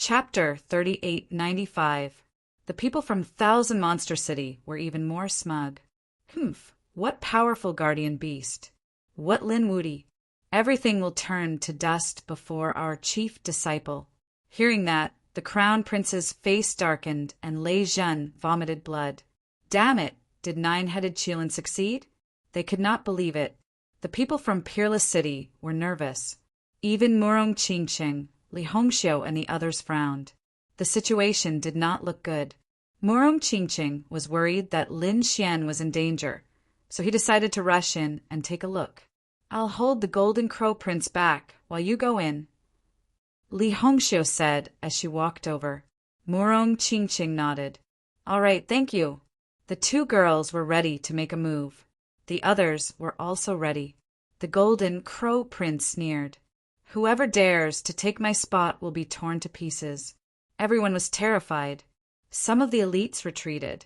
Chapter 3895. The people from Thousand Monster City were even more smug. Humph, what powerful guardian beast. What Lin Woody. Everything will turn to dust before our chief disciple. Hearing that, the crown prince's face darkened and Lei Zhen vomited blood. Damn it, did nine-headed Qilin succeed? They could not believe it. The people from Peerless City were nervous. Even Murong Qingqing, Li Hongxiu and the others frowned. The situation did not look good. Murong Qingqing was worried that Lin Xian was in danger, so he decided to rush in and take a look. I'll hold the Golden Crow Prince back while you go in, Li Hongxiu said as she walked over. Murong Qingqing nodded. All right, thank you. The two girls were ready to make a move. The others were also ready. The Golden Crow Prince sneered. Whoever dares to take my spot will be torn to pieces. Everyone was terrified. Some of the elites retreated,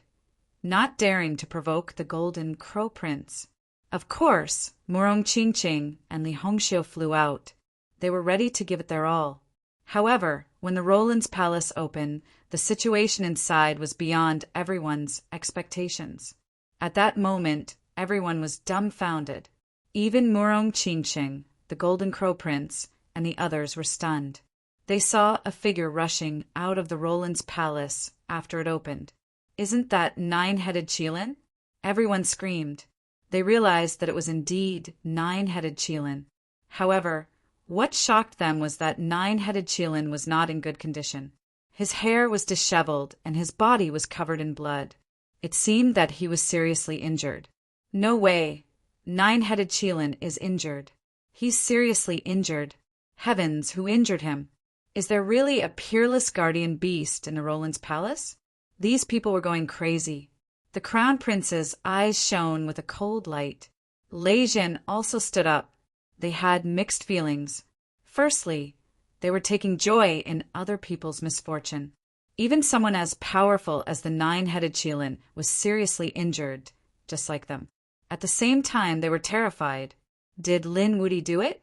not daring to provoke the Golden Crow Prince. Of course, Murong Qingqing and Li Hongxiu flew out. They were ready to give it their all. However, when the Roland's palace opened, the situation inside was beyond everyone's expectations. At that moment, everyone was dumbfounded. Even Murong Qingqing, the Golden Crow Prince, and the others were stunned. They saw a figure rushing out of the Roland's palace after it opened. Isn't that nine-headed Qilin? Everyone screamed. They realized that it was indeed nine-headed Qilin. However, what shocked them was that nine-headed Qilin was not in good condition. His hair was disheveled and his body was covered in blood. It seemed that he was seriously injured. No way. Nine-headed Qilin is injured. He's seriously injured. Heavens, who injured him? Is there really a peerless guardian beast in the Roland's palace? These people were going crazy. The crown prince's eyes shone with a cold light. Lei Zhen also stood up. They had mixed feelings. Firstly, they were taking joy in other people's misfortune. Even someone as powerful as the nine-headed Qilin was seriously injured, just like them. At the same time, they were terrified. Did Lin Woody do it?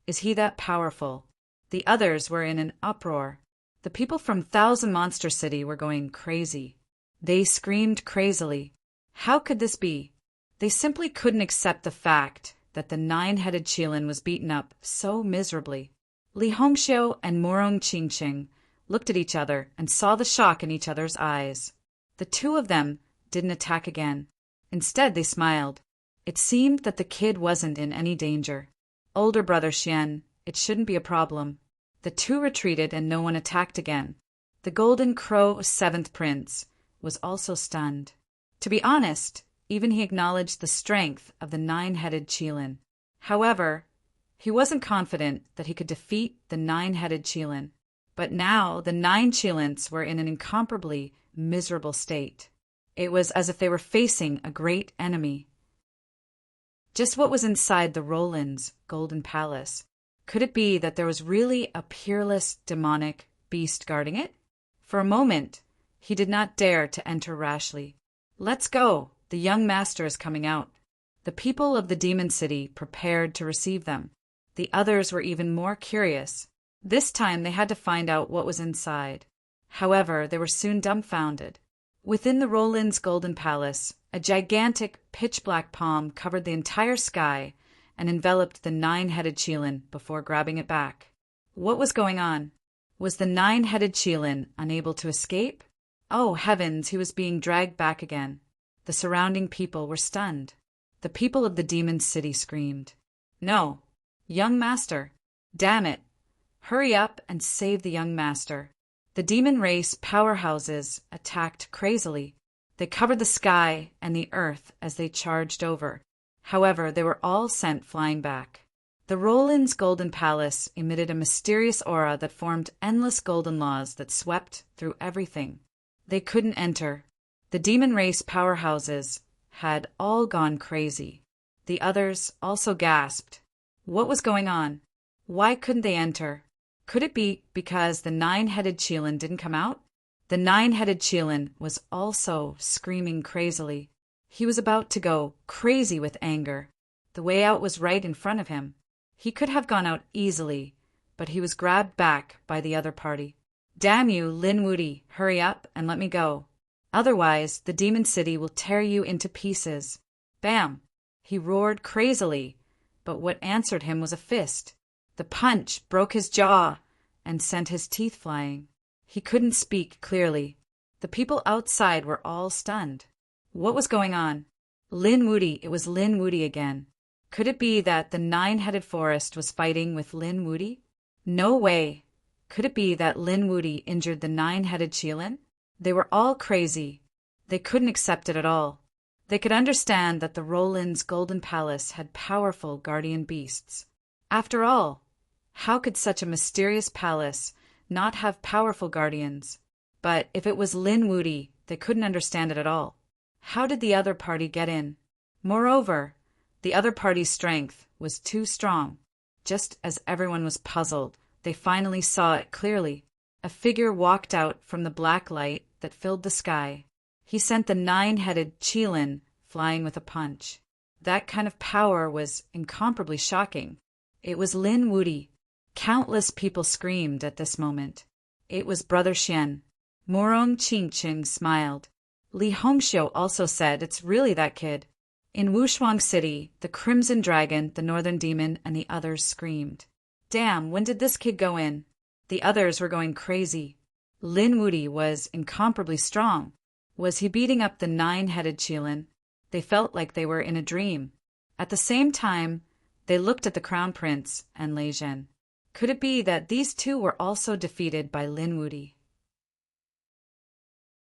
Is he that powerful? The others were in an uproar. The people from Thousand Monster City were going crazy. They screamed crazily. How could this be? They simply couldn't accept the fact that the nine-headed Qilin was beaten up so miserably. Li Hongxiu and Murong Qingqing looked at each other and saw the shock in each other's eyes. The two of them didn't attack again. Instead, they smiled. It seemed that the kid wasn't in any danger. Older brother Xian, it shouldn't be a problem. The two retreated and no one attacked again. The Golden Crow Seventh Prince was also stunned. To be honest, even he acknowledged the strength of the nine-headed Qilin. However, he wasn't confident that he could defeat the nine-headed Qilin. But now the nine Qilins were in an incomparably miserable state. It was as if they were facing a great enemy. Just what was inside the Roland's golden palace? Could it be that there was really a peerless demonic beast guarding it? For a moment, he did not dare to enter rashly. Let's go, the young master is coming out. The people of the demon city prepared to receive them. The others were even more curious. This time they had to find out what was inside. However, they were soon dumbfounded. Within the Roland's golden palace, a gigantic pitch-black palm covered the entire sky and enveloped the nine-headed Qilin before grabbing it back. What was going on? Was the nine-headed Qilin unable to escape? Oh, heavens, he was being dragged back again. The surrounding people were stunned. The people of the demon city screamed. No, young master. Damn it. Hurry up and save the young master. The demon race powerhouses attacked crazily. They covered the sky and the earth as they charged over. However, they were all sent flying back. The Roland's golden palace emitted a mysterious aura that formed endless golden laws that swept through everything. They couldn't enter. The demon race powerhouses had all gone crazy. The others also gasped. What was going on? Why couldn't they enter? Could it be because the nine-headed Qilin didn't come out? The nine-headed Qilin was also screaming crazily. He was about to go crazy with anger. The way out was right in front of him. He could have gone out easily, but he was grabbed back by the other party. Damn you, Lin Wudy, hurry up and let me go. Otherwise, the demon city will tear you into pieces. Bam! He roared crazily, but what answered him was a fist. The punch broke his jaw and sent his teeth flying. He couldn't speak clearly. The people outside were all stunned. What was going on? Lin Wudy, it was Lin Wudy again. Could it be that the nine-headed forest was fighting with Lin Wudy? No way. Could it be that Lin Wudy injured the nine-headed Qilin? They were all crazy. They couldn't accept it at all. They could understand that the Roland's Golden Palace had powerful guardian beasts. After all, how could such a mysterious palace not have powerful guardians? But if it was Lin Wudy, they couldn't understand it at all. How did the other party get in? Moreover, the other party's strength was too strong. Just as everyone was puzzled, they finally saw it clearly. A figure walked out from the black light that filled the sky. He sent the nine-headed Qilin flying with a punch. That kind of power was incomparably shocking. It was Lin Wudy. Countless people screamed at this moment. It was Brother Xian. Morong Qingqing smiled. Li Hongxiu also said, "It's really that kid." In Wushuang City, the Crimson Dragon, the Northern Demon, and the others screamed. Damn, when did this kid go in? The others were going crazy. Lin Wudy was incomparably strong. Was he beating up the nine-headed Qilin? They felt like they were in a dream. At the same time, they looked at the Crown Prince and Lei Zhen. Could it be that these two were also defeated by Lin Wudy?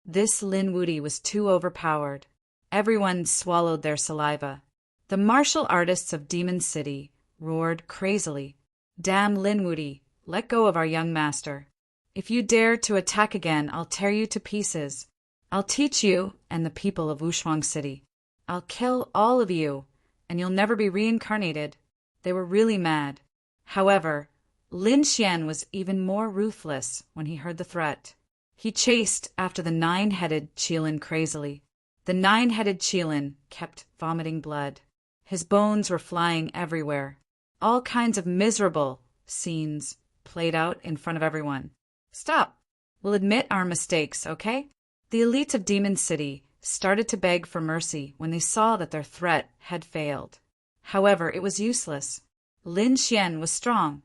This Lin Wudy was too overpowered. Everyone swallowed their saliva. The martial artists of Demon City roared crazily. Damn Lin Wudy, let go of our young master. If you dare to attack again, I'll tear you to pieces. I'll teach you and the people of Wushuang City. I'll kill all of you, and you'll never be reincarnated. They were really mad. However, Lin Xian was even more ruthless when he heard the threat. He chased after the nine-headed Qilin crazily. The nine-headed Qilin kept vomiting blood. His bones were flying everywhere. All kinds of miserable scenes played out in front of everyone. Stop! We'll admit our mistakes, okay? The elite of Demon City started to beg for mercy when they saw that their threat had failed. However, it was useless. Lin Xian was strong.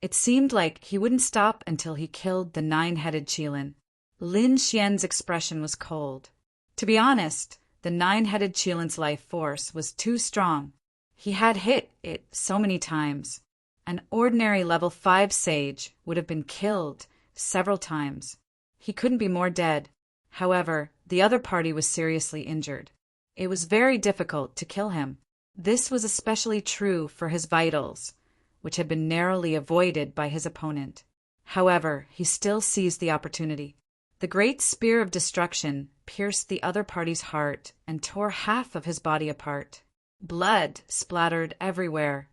It seemed like he wouldn't stop until he killed the nine-headed Qilin. Lin Xian's expression was cold. To be honest, the nine-headed Qilin's life force was too strong. He had hit it so many times. An ordinary level 5 sage would have been killed several times. He couldn't be more dead. However, the other party was seriously injured. It was very difficult to kill him. This was especially true for his vitals, which had been narrowly avoided by his opponent. However, he still seized the opportunity. The great spear of destruction pierced the other party's heart and tore half of his body apart. Blood splattered everywhere,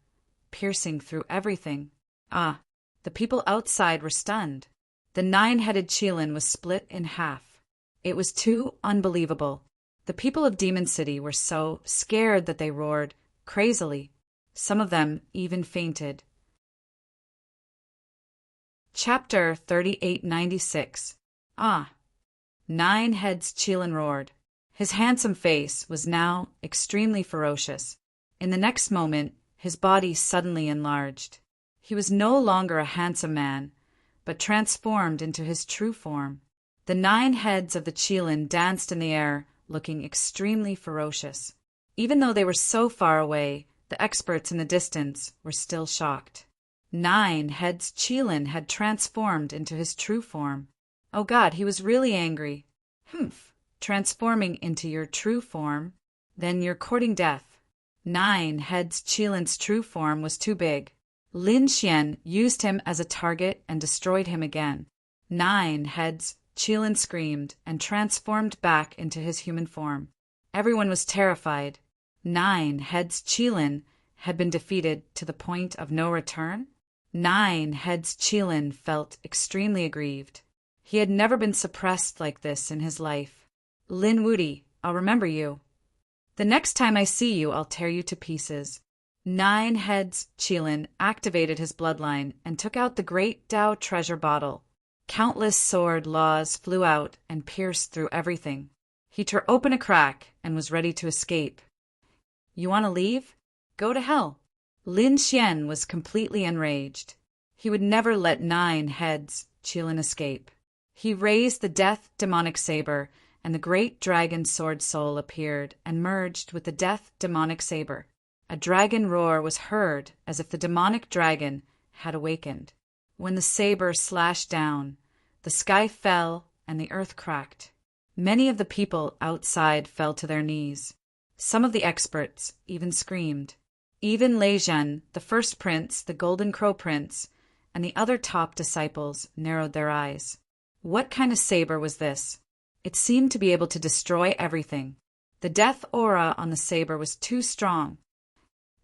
piercing through everything. The people outside were stunned. The nine-headed Qilin was split in half. It was too unbelievable. The people of Demon City were so scared that they roared crazily. Some of them even fainted. Chapter 3896. Nine-heads Qilin roared. His handsome face was now extremely ferocious. In the next moment, his body suddenly enlarged. He was no longer a handsome man, but transformed into his true form. The 9 heads of the Qilin danced in the air, looking extremely ferocious. Even though they were so far away, the experts in the distance were still shocked. 9 heads Qilin had transformed into his true form. Oh God, he was really angry. Transforming into your true form, then you're courting death. 9 heads Qilin's true form was too big. Lin Xian used him as a target and destroyed him again. 9 heads Qilin screamed and transformed back into his human form. Everyone was terrified. 9 heads Qilin had been defeated to the point of no return. 9 heads Qilin felt extremely aggrieved. He had never been suppressed like this in his life. Lin Wudy, I'll remember you. The next time I see you, I'll tear you to pieces. 9 heads Qilin activated his bloodline and took out the great Dao treasure bottle. Countless sword laws flew out and pierced through everything. He tore open a crack and was ready to escape. You want to leave? Go to hell. Lin Xian was completely enraged. He would never let 9 heads Qilin escape. He raised the death demonic saber, and the great dragon sword soul appeared and merged with the death demonic saber. A dragon roar was heard as if the demonic dragon had awakened. When the saber slashed down, the sky fell and the earth cracked. Many of the people outside fell to their knees. Some of the experts even screamed. Even Lei Zhen, the first prince, the Golden Crow Prince, and the other top disciples narrowed their eyes. What kind of saber was this? It seemed to be able to destroy everything. The death aura on the saber was too strong.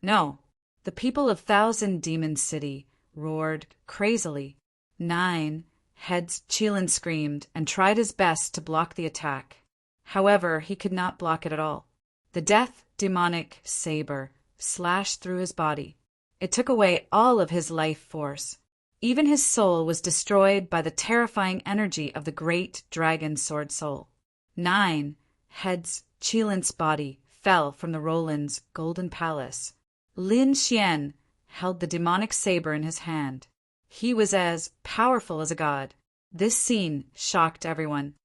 No, the people of Thousand Demon City roared crazily. 9 heads Qilin screamed and tried his best to block the attack. However, he could not block it at all. The death demonic saber slashed through his body. It took away all of his life force. Even his soul was destroyed by the terrifying energy of the great dragon sword soul. 9 heads Qilin's body fell from the Roland's golden palace. Lin Xian held the demonic saber in his hand. He was as powerful as a god. This scene shocked everyone.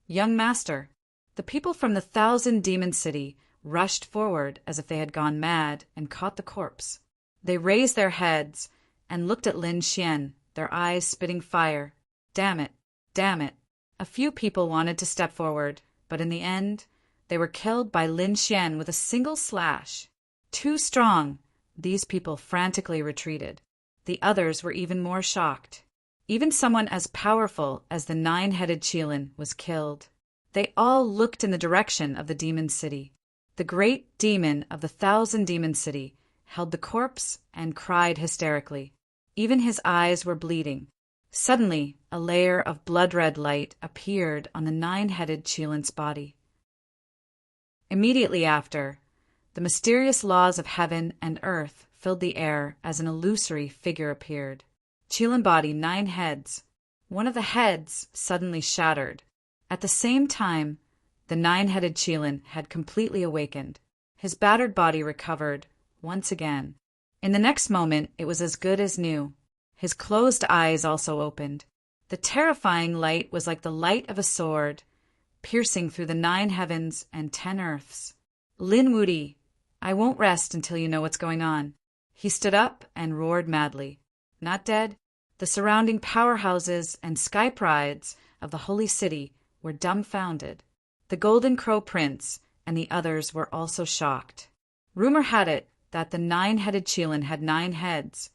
Young master, the people from the Thousand Demon City rushed forward as if they had gone mad and caught the corpse. They raised their heads and looked at Lin Xian, their eyes spitting fire. Damn it, damn it. A few people wanted to step forward, but in the end, they were killed by Lin Xian with a single slash. Too strong, these people frantically retreated. The others were even more shocked. Even someone as powerful as the 9-headed Qilin was killed. They all looked in the direction of the demon city. The great demon of the Thousand Demon City held the corpse and cried hysterically. Even his eyes were bleeding. Suddenly, a layer of blood-red light appeared on the 9-headed Qilin's body. Immediately after, the mysterious laws of heaven and earth filled the air as an illusory figure appeared. Qilin body 9 heads. One of the heads suddenly shattered. At the same time, the 9-headed Qilin had completely awakened. His battered body recovered once again. In the next moment, it was as good as new. His closed eyes also opened. The terrifying light was like the light of a sword, piercing through the 9 heavens and 10 earths. Lin Wuti, I won't rest until you know what's going on. He stood up and roared madly. Not dead, the surrounding powerhouses and sky prides of the holy city were dumbfounded. The Golden Crow Prince and the others were also shocked. Rumor had it that the 9-headed Qilin had 9 heads,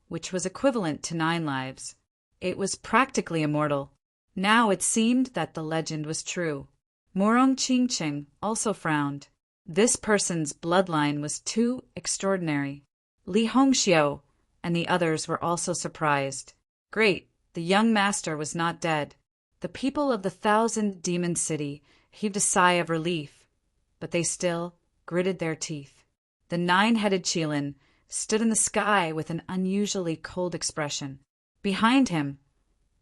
which was equivalent to 9 lives. It was practically immortal. Now it seemed that the legend was true. Murong Qingqing also frowned. This person's bloodline was too extraordinary. Li Hongxiu and the others were also surprised. Great, the young master was not dead. The people of the Thousand Demon City heaved a sigh of relief, but they still gritted their teeth. The 9-headed Qilin stood in the sky with an unusually cold expression. Behind him,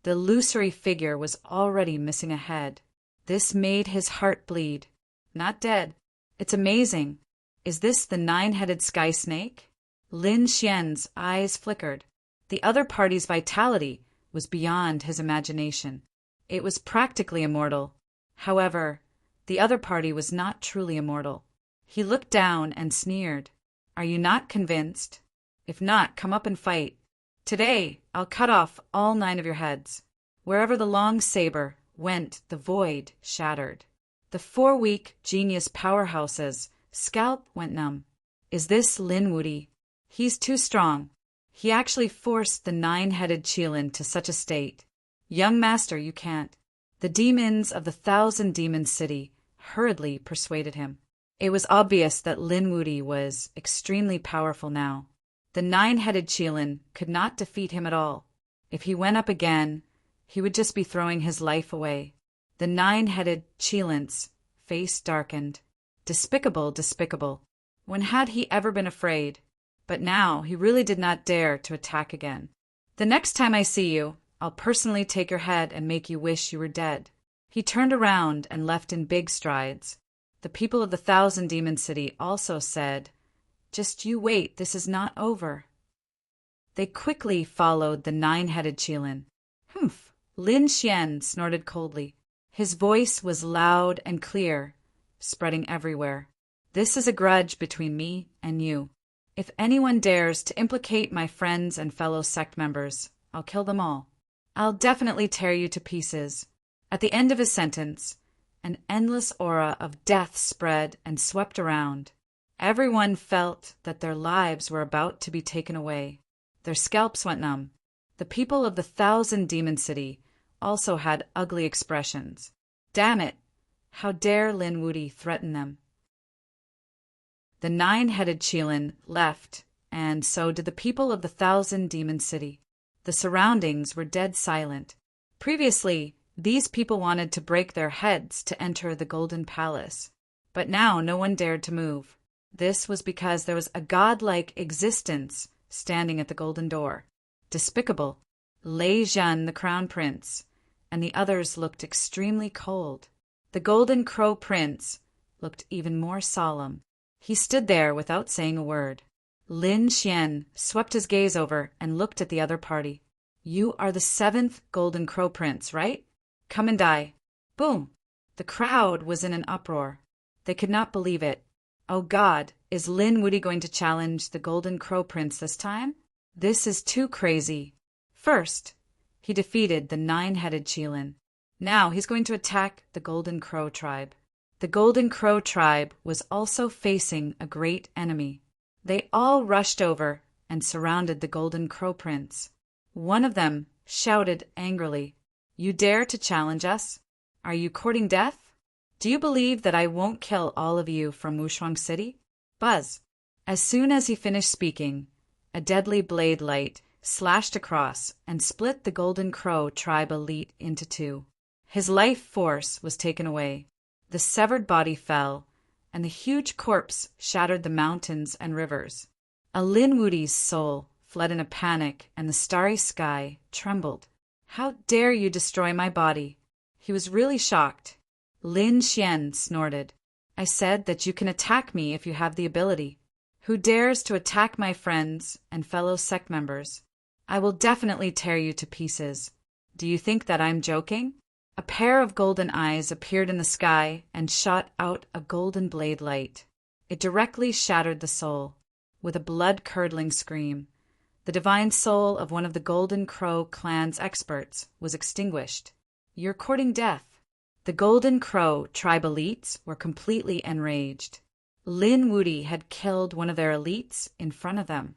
the illusory figure was already missing a head. This made his heart bleed. Not dead. It's amazing. Is this the 9-headed sky snake? Lin Xian's eyes flickered. The other party's vitality was beyond his imagination. It was practically immortal. However, the other party was not truly immortal. He looked down and sneered. Are you not convinced? If not, come up and fight. Today, I'll cut off all 9 of your heads. Wherever the long saber went, the void shattered. The 4 weak genius powerhouses' scalp went numb. Is this Lin Wuti? He's too strong. He actually forced the 9-headed Qilin to such a state. Young master, you can't. The demons of the Thousand Demon City hurriedly persuaded him. It was obvious that Lin Wuti was extremely powerful now. The 9-headed Qilin could not defeat him at all. If he went up again, he would just be throwing his life away. The 9-headed Qilin's face darkened. Despicable, despicable. When had he ever been afraid? But now he really did not dare to attack again. The next time I see you, I'll personally take your head and make you wish you were dead." He turned around and left in big strides. The people of the Thousand Demon City also said, "Just you wait, this is not over." They quickly followed the nine-headed Qilin. "Humph!" Lin Xian snorted coldly. His voice was loud and clear, spreading everywhere. "This is a grudge between me and you. If anyone dares to implicate my friends and fellow sect members, I'll kill them all. I'll definitely tear you to pieces." At the end of his sentence, an endless aura of death spread and swept around. Everyone felt that their lives were about to be taken away. Their scalps went numb. The people of the Thousand Demon City also had ugly expressions. Damn it! How dare Lin Wuti threaten them? The nine-headed Qilin left, and so did the people of the Thousand Demon City. The surroundings were dead silent. Previously, these people wanted to break their heads to enter the Golden Palace, but now no one dared to move. This was because there was a godlike existence standing at the golden door. Despicable. Lei Zhen, the crown prince, and the others looked extremely cold. The Golden Crow Prince looked even more solemn. He stood there without saying a word. Lin Xian swept his gaze over and looked at the other party. "You are the seventh Golden Crow Prince, right? Come and die." Boom! The crowd was in an uproar. They could not believe it. Oh God, is Lin Wuti going to challenge the Golden Crow Prince this time? This is too crazy. First, he defeated the nine-headed Qilin. Now he's going to attack the Golden Crow tribe. The Golden Crow tribe was also facing a great enemy. They all rushed over and surrounded the Golden Crow Prince. One of them shouted angrily, "You dare to challenge us? Are you courting death? Do you believe that I won't kill all of you from Wushuang City?" Buzz! As soon as he finished speaking, a deadly blade light slashed across and split the Golden Crow tribe elite into two. His life force was taken away. The severed body fell, and the huge corpse shattered the mountains and rivers. A Lin Wuti's soul fled in a panic, and the starry sky trembled. "How dare you destroy my body?" He was really shocked. Lin Xian snorted. "I said that you can attack me if you have the ability. Who dares to attack my friends and fellow sect members? I will definitely tear you to pieces. Do you think that I'm joking?" A pair of golden eyes appeared in the sky and shot out a golden blade light. It directly shattered the soul. With a blood-curdling scream, the divine soul of one of the Golden Crow clan's experts was extinguished. "You're courting death." The Golden Crow tribe elites were completely enraged. Lin Wuti had killed one of their elites in front of them.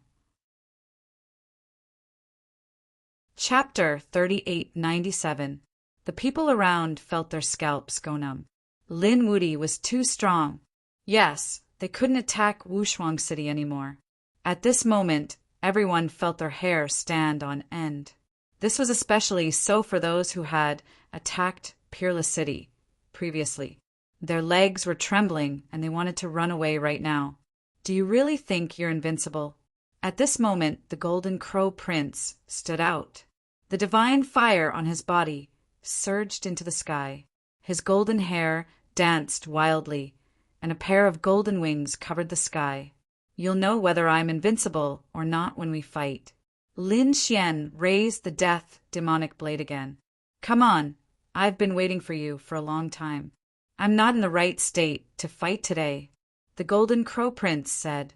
Chapter 3897. The people around felt their scalps go numb. Lin Wuti was too strong. Yes, they couldn't attack Wushuang City anymore. At this moment, everyone felt their hair stand on end. This was especially so for those who had attacked Peerless City previously. Their legs were trembling and they wanted to run away right now. "Do you really think you're invincible?" At this moment, the Golden Crow Prince stood out. The divine fire on his body surged into the sky. His golden hair danced wildly, and a pair of golden wings covered the sky. "You'll know whether I'm invincible or not when we fight." Lin Xian raised the death demonic blade again. "Come on, I've been waiting for you for a long time. I'm not in the right state to fight today," the Golden Crow Prince said.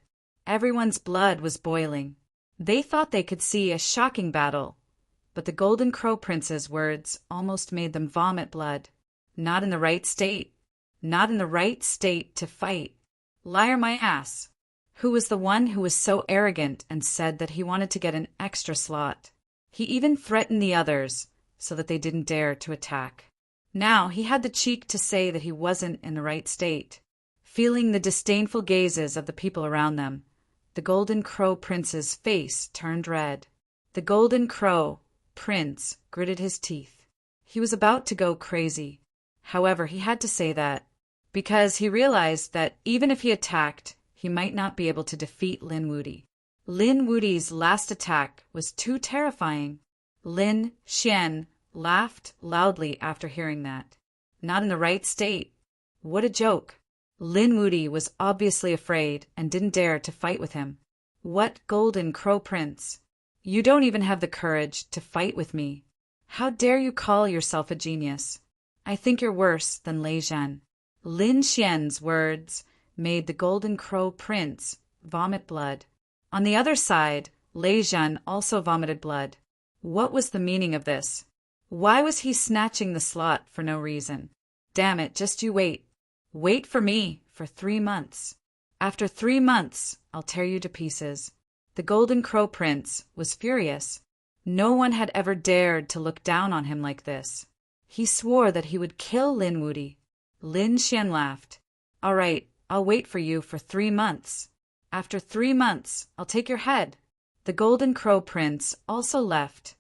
Everyone's blood was boiling. They thought they could see a shocking battle, but the Golden Crow Prince's words almost made them vomit blood. Not in the right state. Not in the right state to fight. Liar my ass. Who was the one who was so arrogant and said that he wanted to get an extra slot? He even threatened the others so that they didn't dare to attack. Now he had the cheek to say that he wasn't in the right state. Feeling the disdainful gazes of the people around them, the Golden Crow Prince's face turned red. The Golden Crow Prince gritted his teeth. He was about to go crazy. However, he had to say that, because he realized that even if he attacked, he might not be able to defeat Lin Wuti. Lin Wuti's last attack was too terrifying. Lin Xian laughed loudly after hearing that. Not in the right state. What a joke. Lin Wuti was obviously afraid and didn't dare to fight with him. What Golden Crow Prince? You don't even have the courage to fight with me. How dare you call yourself a genius? I think you're worse than Lei Zhen. Lin Xian's words made the Golden Crow Prince vomit blood. On the other side, Lei Zhen also vomited blood. What was the meaning of this? Why was he snatching the slot for no reason? Damn it, just you wait. Wait for me for 3 months. After 3 months, I'll tear you to pieces. The Golden Crow Prince was furious. No one had ever dared to look down on him like this. He swore that he would kill Lin Wuti. Lin Xian laughed. All right, I'll wait for you for 3 months. After 3 months, I'll take your head. The Golden Crow Prince also left,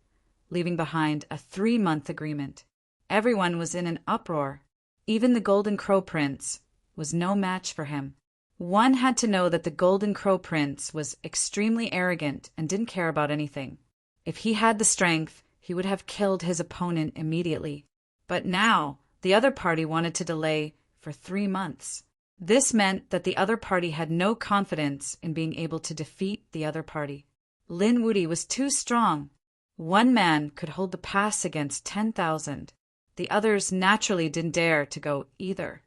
leaving behind a 3-month agreement. Everyone was in an uproar. Even the Golden Crow Prince was no match for him. One had to know that the Golden Crow Prince was extremely arrogant and didn't care about anything. If he had the strength, he would have killed his opponent immediately. But now, the other party wanted to delay for 3 months. This meant that the other party had no confidence in being able to defeat the other party. Lin Wuti was too strong. One man could hold the pass against 10,000. The others naturally didn't dare to go either.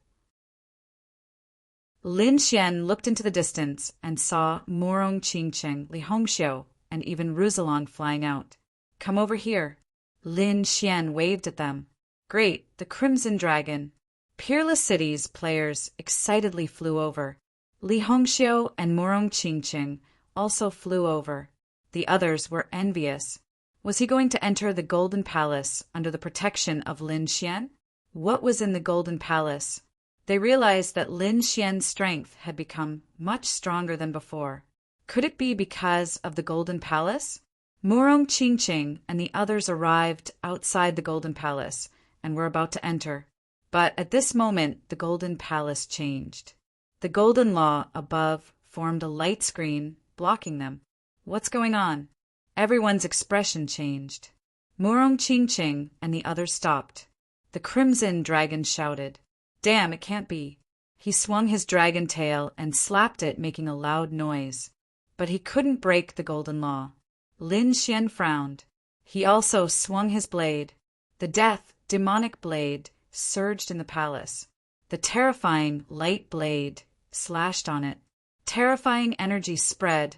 Lin Xian looked into the distance and saw Morong Qingcheng, Li Hongxiu, and even Ruzalong flying out. Come over here. Lin Xian waved at them. Great, the Crimson Dragon. Peerless Cities players excitedly flew over. Li Hongxiu and Morong Qingcheng also flew over. The others were envious. Was he going to enter the Golden Palace under the protection of Lin Xian? What was in the Golden Palace? They realized that Lin Xian's strength had become much stronger than before. Could it be because of the Golden Palace? Morong Qingcheng and the others arrived outside the Golden Palace and were about to enter. But at this moment, the Golden Palace changed. The Golden Law above formed a light screen, blocking them. What's going on? Everyone's expression changed. Morong Qingcheng and the others stopped. The Crimson Dragon shouted, Damn, it can't be. He swung his dragon tail and slapped it, making a loud noise. But he couldn't break the Golden Law. Lin Xian frowned. He also swung his blade. The death, demonic blade surged in the palace. The terrifying light blade slashed on it. Terrifying energy spread,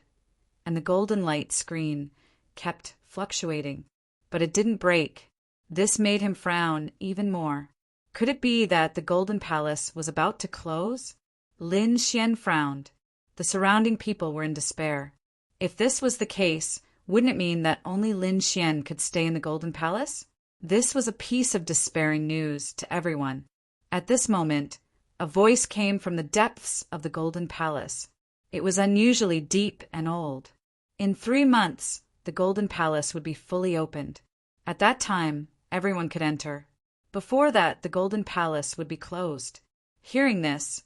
and the golden light screen kept fluctuating. But it didn't break. This made him frown even more. Could it be that the Golden Palace was about to close? Lin Xian frowned. The surrounding people were in despair. If this was the case, wouldn't it mean that only Lin Xian could stay in the Golden Palace? This was a piece of despairing news to everyone. At this moment, a voice came from the depths of the Golden Palace. It was unusually deep and old. In 3 months, the Golden Palace would be fully opened. At that time, everyone could enter. Before that, the Golden Palace would be closed. Hearing this,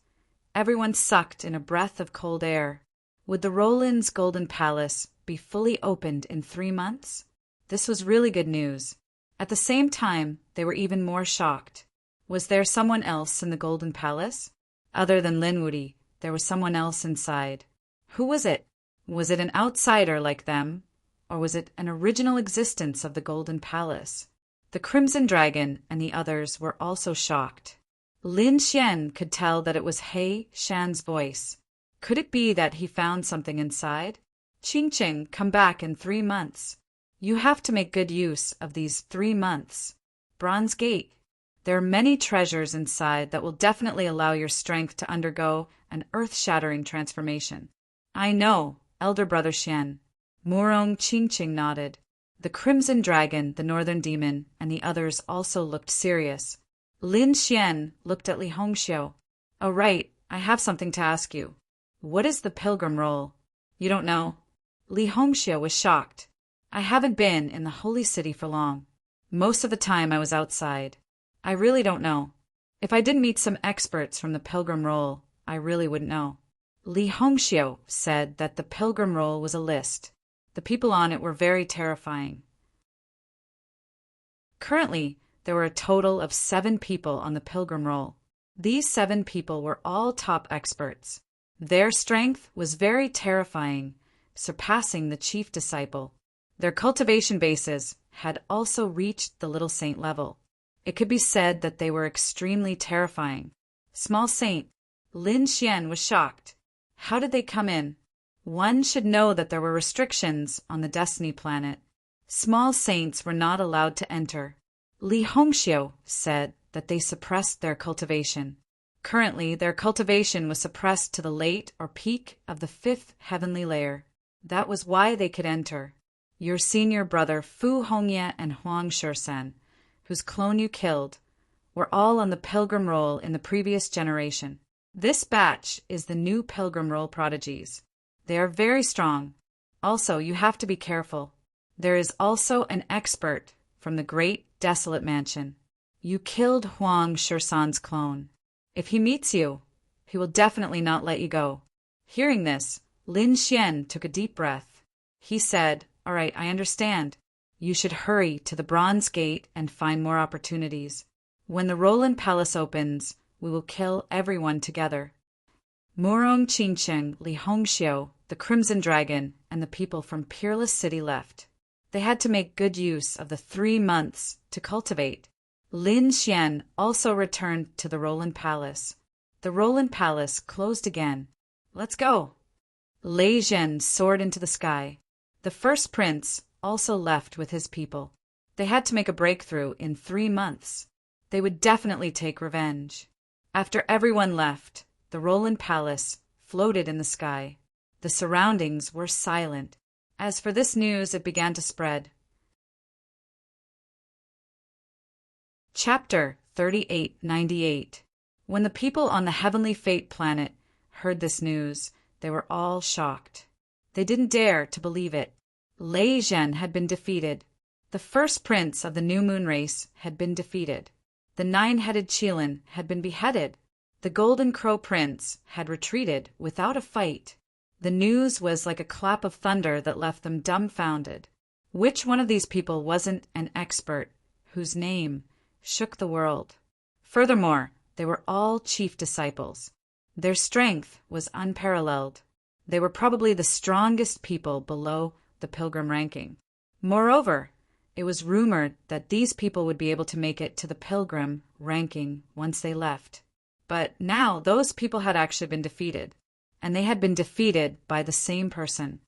everyone sucked in a breath of cold air. Would the Roland's Golden Palace be fully opened in 3 months? This was really good news. At the same time, they were even more shocked. Was there someone else in the Golden Palace? Other than Lin Wuti, there was someone else inside. Who was it? Was it an outsider like them? Or was it an original existence of the Golden Palace? The Crimson Dragon and the others were also shocked. Lin Xian could tell that it was He Shan's voice. Could it be that he found something inside? Qingcheng, come back in 3 months. You have to make good use of these 3 months. Bronze Gate. There are many treasures inside that will definitely allow your strength to undergo an earth-shattering transformation. I know, Elder Brother Xian. Morong Qingcheng nodded. The Crimson Dragon, the Northern Demon, and the others also looked serious. Lin Xian looked at Li Hongxiu. Oh, right, I have something to ask you. What is the Pilgrim Roll? You don't know? Li Hongxiu was shocked. I haven't been in the Holy City for long. Most of the time I was outside. I really don't know. If I didn't meet some experts from the Pilgrim Roll, I really wouldn't know. Li Hongxiu said that the Pilgrim Roll was a list. The people on it were very terrifying. Currently, there were a total of 7 people on the pilgrim roll. These 7 people were all top experts. Their strength was very terrifying, surpassing the chief disciple. Their cultivation bases had also reached the little saint level. It could be said that they were extremely terrifying. Small saint, Lin Xian was shocked. How did they come in? One should know that there were restrictions on the Destiny planet. Small saints were not allowed to enter. Li Hongxiu said that they suppressed their cultivation. Currently, their cultivation was suppressed to the late or peak of the 5th heavenly layer. That was why they could enter. Your senior brother Fu Hongye and Huang Shursan, whose clone you killed, were all on the pilgrim roll in the previous generation. This batch is the new pilgrim roll prodigies. They are very strong. Also, you have to be careful. There is also an expert from the Great Desolate Mansion. You killed Huang Shursan's clone. If he meets you, he will definitely not let you go. Hearing this, Lin Xian took a deep breath. He said, "All right, I understand. You should hurry to the Bronze Gate and find more opportunities. When the Roland Palace opens, we will kill everyone together." Murong Qingcheng, Li Hongxiu, the Crimson Dragon, and the people from Peerless City left. They had to make good use of the 3 months to cultivate. Lin Xian also returned to the Roland Palace. The Roland Palace closed again. "Let's go." Lei Zhen soared into the sky. The first prince also left with his people. They had to make a breakthrough in 3 months. They would definitely take revenge. After everyone left, the Roland Palace floated in the sky. The surroundings were silent. As for this news, it began to spread. Chapter 3898. When the people on the Heavenly Fate planet heard this news, they were all shocked. They didn't dare to believe it. Lei Zhen had been defeated. The first prince of the New Moon race had been defeated. The 9-headed Qilin had been beheaded. The Golden Crow Prince had retreated without a fight. The news was like a clap of thunder that left them dumbfounded. Which one of these people wasn't an expert whose name shook the world? Furthermore, they were all chief disciples. Their strength was unparalleled. They were probably the strongest people below the pilgrim ranking. Moreover, it was rumored that these people would be able to make it to the pilgrim ranking once they left. But now those people had actually been defeated, and they had been defeated by the same person.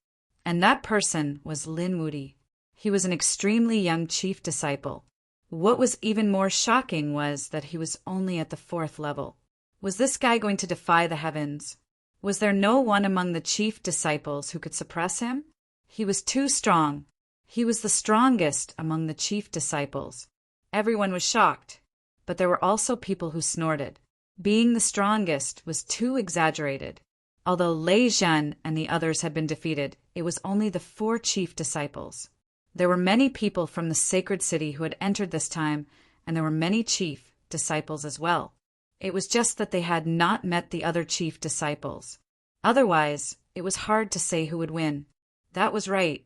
And that person was Lin Wuti. He was an extremely young chief disciple. What was even more shocking was that he was only at the 4th level. Was this guy going to defy the heavens? Was there no one among the chief disciples who could suppress him? He was too strong. He was the strongest among the chief disciples. Everyone was shocked, but there were also people who snorted. Being the strongest was too exaggerated. Although Lei Zhen and the others had been defeated, it was only the 4 chief disciples. There were many people from the sacred city who had entered this time, and there were many chief disciples as well. It was just that they had not met the other chief disciples. Otherwise, it was hard to say who would win. That was right.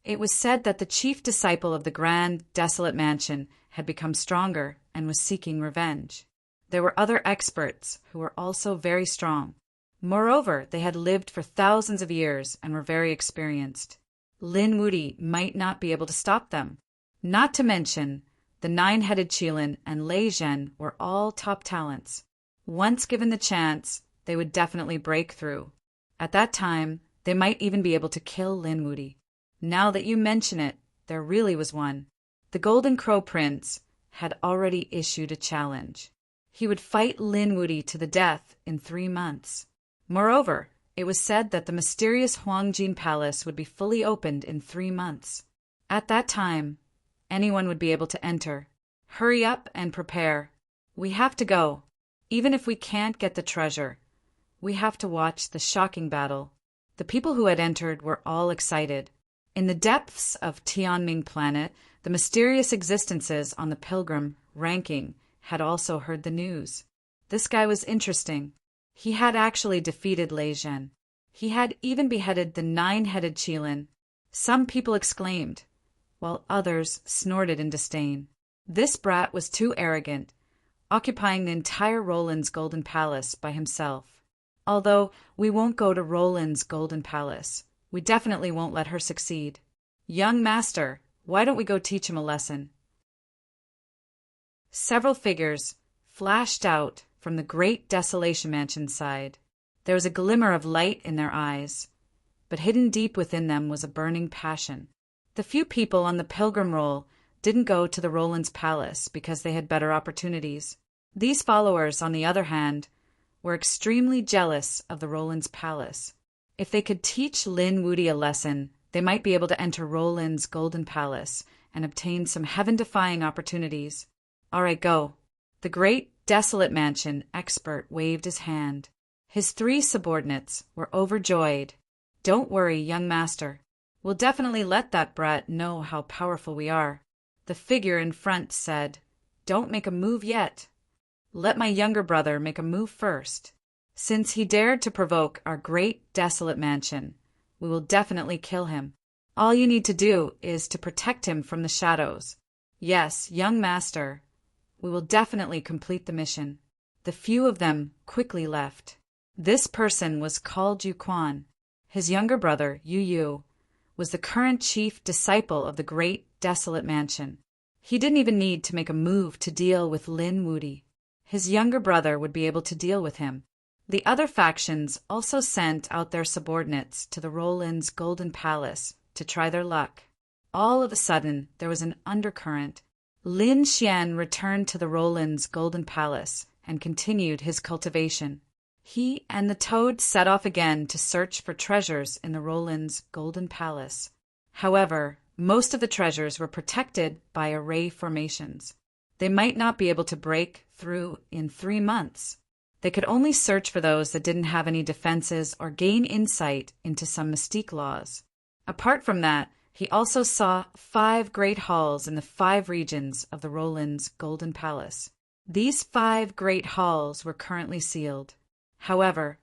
It was said that the chief disciple of the Grand Desolate Mansion had become stronger and was seeking revenge. There were other experts who were also very strong. Moreover, they had lived for thousands of years and were very experienced. Lin Wuti might not be able to stop them. Not to mention, the 9-headed Qilin and Lei Zhen were all top talents. Once given the chance, they would definitely break through. At that time, they might even be able to kill Lin Wuti. Now that you mention it, there really was one. The Golden Crow Prince had already issued a challenge. He would fight Lin Wuti to the death in 3 months. Moreover, it was said that the mysterious Huangjin Palace would be fully opened in 3 months. At that time, anyone would be able to enter. Hurry up and prepare. We have to go. Even if we can't get the treasure, we have to watch the shocking battle. The people who had entered were all excited. In the depths of Tianming Planet, the mysterious existences on the pilgrim ranking had also heard the news. This guy was interesting. He had actually defeated Lei Zhen. He had even beheaded the 9-headed Qilin. Some people exclaimed, while others snorted in disdain. This brat was too arrogant, occupying the entire Roland's Golden Palace by himself. Although we won't go to Roland's Golden Palace, we definitely won't let her succeed. Young master, why don't we go teach him a lesson? Several figures flashed out from the great Desolation Mansion side. There was a glimmer of light in their eyes, but hidden deep within them was a burning passion. The few people on the pilgrim roll didn't go to the Roland's Palace because they had better opportunities. These followers, on the other hand, were extremely jealous of the Roland's Palace. If they could teach Lin Wudy a lesson, they might be able to enter Roland's Golden Palace and obtain some heaven-defying opportunities. All right, go. The great Desolate Mansion expert waved his hand. His 3 subordinates were overjoyed. Don't worry, young master. We'll definitely let that brat know how powerful we are. The figure in front said, Don't make a move yet. Let my younger brother make a move first. Since he dared to provoke our great Desolate Mansion, we will definitely kill him. All you need to do is to protect him from the shadows. Yes, young master. We will definitely complete the mission. The few of them quickly left. This person was called Yu Quan. His younger brother, Yu Yu, was the current chief disciple of the great Desolate Mansion. He didn't even need to make a move to deal with Lin Wudy. His younger brother would be able to deal with him. The other factions also sent out their subordinates to the Roland's Golden Palace to try their luck. All of a sudden, there was an undercurrent. Lin Xian returned to the Roland's Golden Palace and continued his cultivation. He and the toad set off again to search for treasures in the Roland's Golden Palace. However, most of the treasures were protected by array formations. They might not be able to break through in 3 months. They could only search for those that didn't have any defenses or gain insight into some mystique laws. Apart from that, he also saw 5 great halls in the 5 regions of the Roland's Golden Palace. These 5 great halls were currently sealed. However,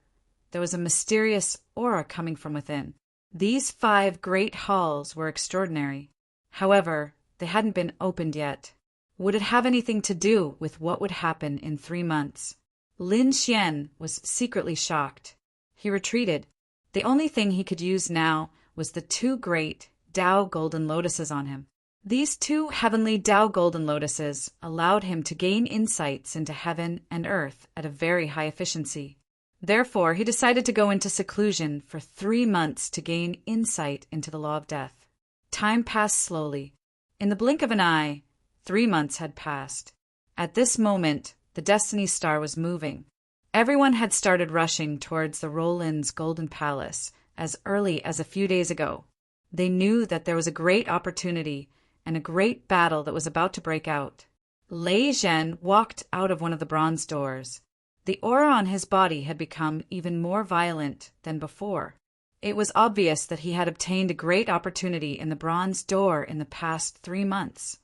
there was a mysterious aura coming from within. These 5 great halls were extraordinary. However, they hadn't been opened yet. Would it have anything to do with what would happen in 3 months? Lin Xian was secretly shocked. He retreated. The only thing he could use now was the 2 great Tao Golden Lotuses on him. These 2 heavenly Tao Golden Lotuses allowed him to gain insights into heaven and earth at a very high efficiency. Therefore, he decided to go into seclusion for 3 months to gain insight into the law of death. Time passed slowly. In the blink of an eye, 3 months had passed. At this moment, the Destiny Star was moving. Everyone had started rushing towards the Roland's Golden Palace as early as a few days ago. They knew that there was a great opportunity and a great battle that was about to break out. Lei Zhen walked out of one of the bronze doors. The aura on his body had become even more violent than before. It was obvious that he had obtained a great opportunity in the bronze door in the past 3 months.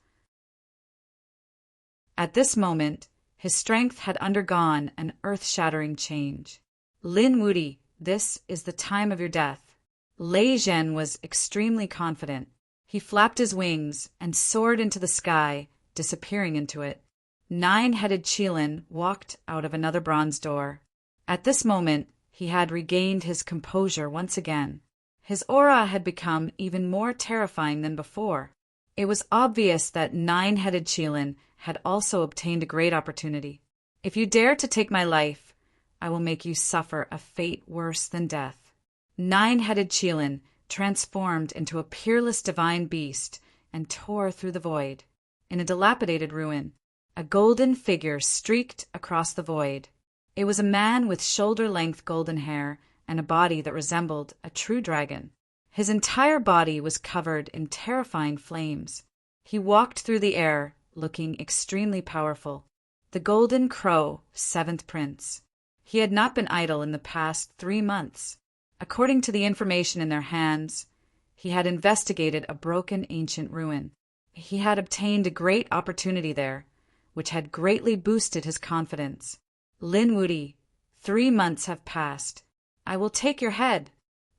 At this moment, his strength had undergone an earth-shattering change. Lin Wudy, this is the time of your death. Lei Zhen was extremely confident. He flapped his wings and soared into the sky, disappearing into it. 9-headed Qilin walked out of another bronze door. At this moment, he had regained his composure once again. His aura had become even more terrifying than before. It was obvious that 9-headed Qilin had also obtained a great opportunity. If you dare to take my life, I will make you suffer a fate worse than death. 9-headed Qilin transformed into a peerless divine beast and tore through the void. In a dilapidated ruin, a golden figure streaked across the void. It was a man with shoulder-length golden hair and a body that resembled a true dragon. His entire body was covered in terrifying flames. He walked through the air, looking extremely powerful. The Golden Crow, 7th Prince. He had not been idle in the past 3 months. According to the information in their hands, he had investigated a broken ancient ruin. He had obtained a great opportunity there, which had greatly boosted his confidence. Lin Wudy, 3 months have passed. I will take your head.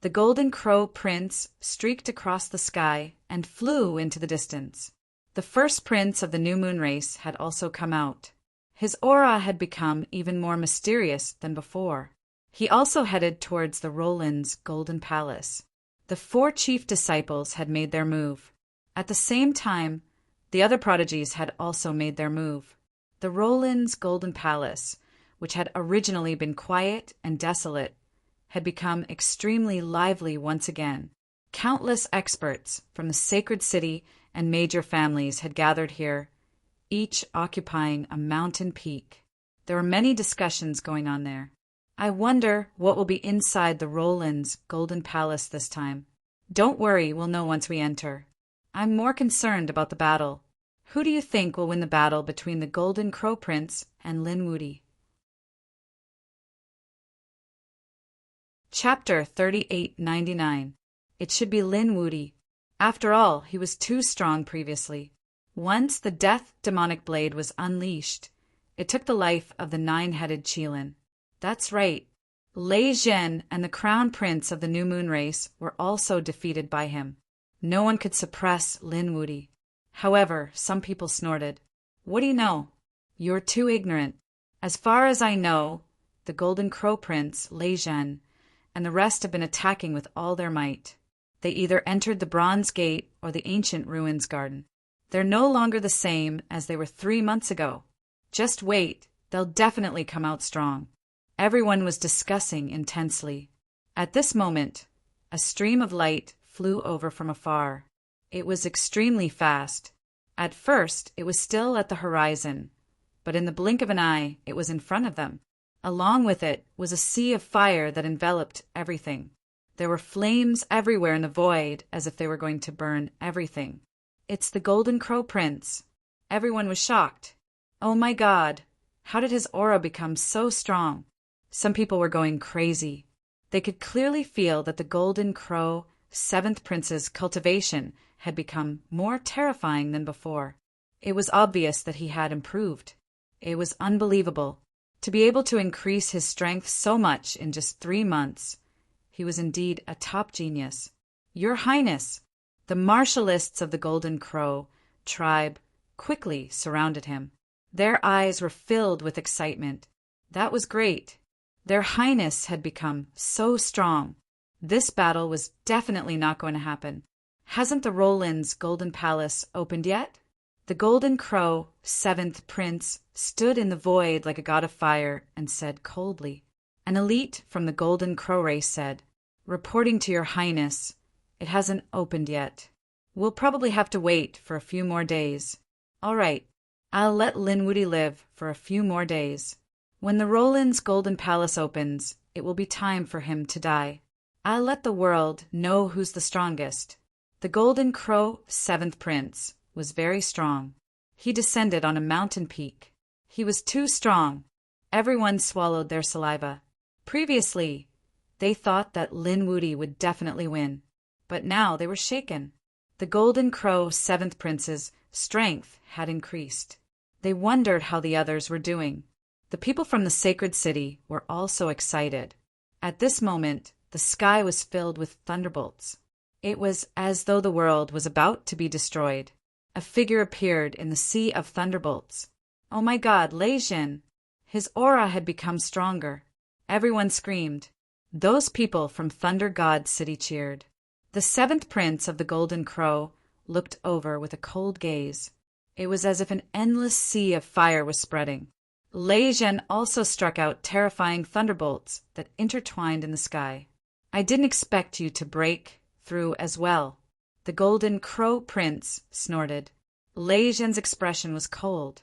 The Golden Crow Prince streaked across the sky and flew into the distance. The first prince of the new moon race had also come out. His aura had become even more mysterious than before. He also headed towards the Roland's golden palace. The 4 chief disciples had made their move. At the same time, the other prodigies had also made their move. The Roland's golden palace, which had originally been quiet and desolate, had become extremely lively once again. Countless experts from the sacred city and major families had gathered here, each occupying a mountain peak. There were many discussions going on there. I wonder what will be inside the Roland's golden palace this time. Don't worry, we'll know once we enter. I'm more concerned about the battle. Who do you think will win the battle between the Golden Crow Prince and Linwoody? Chapter 3899. It should be Linwoody. After all, he was too strong previously. Once the death demonic blade was unleashed, it took the life of the 9-headed Qilin. That's right. Lei Zhen and the crown prince of the new moon race were also defeated by him. No one could suppress Linwoody. However, some people snorted. What do you know? You're too ignorant. As far as I know, the Golden Crow Prince, Lei Zhen, and the rest have been attacking with all their might. They either entered the Bronze Gate or the ancient ruins garden. They're no longer the same as they were 3 months ago. Just wait, they'll definitely come out strong. Everyone was discussing intensely. At this moment, a stream of light flew over from afar. It was extremely fast. At first, it was still at the horizon, but in the blink of an eye, it was in front of them. Along with it was a sea of fire that enveloped everything. There were flames everywhere in the void, as if they were going to burn everything. It's the Golden Crow Prince. Everyone was shocked. Oh my God, how did his aura become so strong? Some people were going crazy. They could clearly feel that the Golden Crow 7th Prince's cultivation had become more terrifying than before. It was obvious that he had improved. It was unbelievable. To be able to increase his strength so much in just 3 months, he was indeed a top genius. Your Highness, the martialists of the Golden Crow tribe quickly surrounded him. Their eyes were filled with excitement. That was great. Their Highness had become so strong. This battle was definitely not going to happen. Hasn't the Roland's Golden Palace opened yet? The Golden Crow 7th Prince stood in the void like a god of fire and said coldly. An elite from the Golden Crow race said, "Reporting to your Highness, it hasn't opened yet. We'll probably have to wait for a few more days." "All right, I'll let Linwoody live for a few more days. When the Roland's Golden Palace opens, it will be time for him to die. I'll let the world know who's the strongest." The Golden Crow 7th Prince was very strong. He descended on a mountain peak. He was too strong. Everyone swallowed their saliva. Previously, they thought that Linwoody would definitely win, but now they were shaken. The Golden Crow 7th Prince's strength had increased. They wondered how the others were doing. The people from the sacred city were also excited. At this moment, the sky was filled with thunderbolts. It was as though the world was about to be destroyed. A figure appeared in the sea of thunderbolts. Oh my God, Lei Zhen! His aura had become stronger. Everyone screamed. Those people from Thunder God City cheered. The 7th Prince of the Golden Crow looked over with a cold gaze. It was as if an endless sea of fire was spreading. Lei Zhen also struck out terrifying thunderbolts that intertwined in the sky. "I didn't expect you to break through as well." The Golden Crow Prince snorted. Lei Zhen's expression was cold.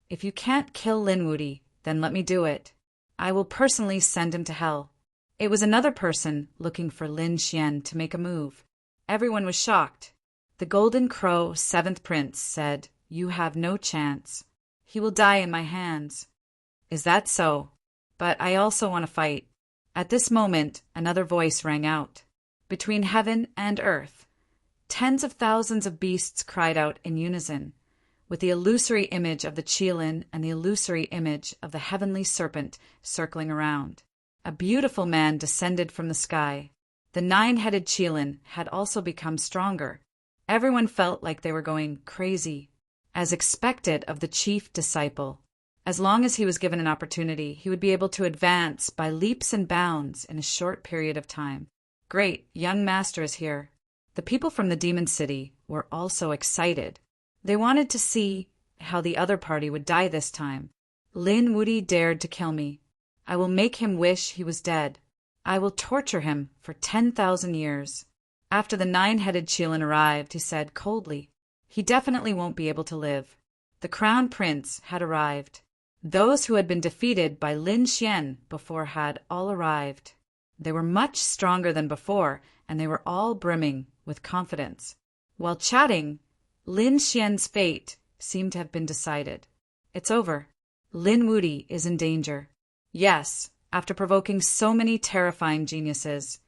"If you can't kill Linwoody, then let me do it. I will personally send him to hell." It was another person looking for Lin Xian to make a move. Everyone was shocked. The Golden Crow 7th Prince said, "You have no chance. He will die in my hands." "Is that so? But I also want to fight." At this moment, another voice rang out. Between heaven and earth, tens of thousands of beasts cried out in unison, with the illusory image of the Qilin and the illusory image of the heavenly serpent circling around. A beautiful man descended from the sky. The 9-headed Qilin had also become stronger. Everyone felt like they were going crazy, as expected of the chief disciple. As long as he was given an opportunity, he would be able to advance by leaps and bounds in a short period of time. Great, young master is here. The people from the demon city were also excited. They wanted to see how the other party would die this time. Lin Wuti dared to kill me. I will make him wish he was dead. I will torture him for 10,000 years. After the nine-headed Qilin arrived, he said coldly, he definitely won't be able to live. The crown prince had arrived. Those who had been defeated by Lin Xian before had all arrived. They were much stronger than before, and they were all brimming with confidence. While chatting, Lin Xian's fate seemed to have been decided. It's over. Lin Wuti is in danger. Yes, after provoking so many terrifying geniuses,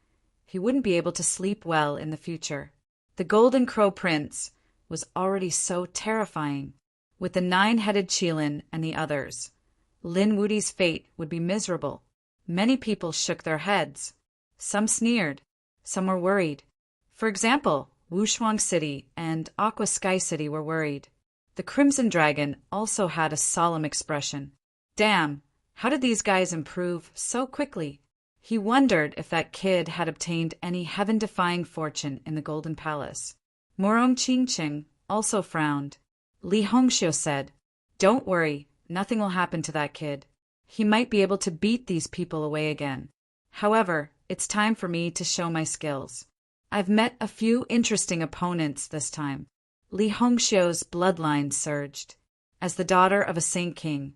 he wouldn't be able to sleep well in the future. The Golden Crow Prince was already so terrifying. With the nine-headed Qilin and the others, Lin Wuti's fate would be miserable. Many people shook their heads. Some sneered. Some were worried. For example, Wushuang City and Aqua Sky City were worried. The Crimson Dragon also had a solemn expression. Damn, how did these guys improve so quickly? He wondered if that kid had obtained any heaven-defying fortune in the Golden Palace. Morong Qingqing also frowned. Li Hongxiu said, don't worry, nothing will happen to that kid. He might be able to beat these people away again. However, it's time for me to show my skills. I've met a few interesting opponents this time. Li Hongxiu's bloodline surged. As the daughter of a Saint King,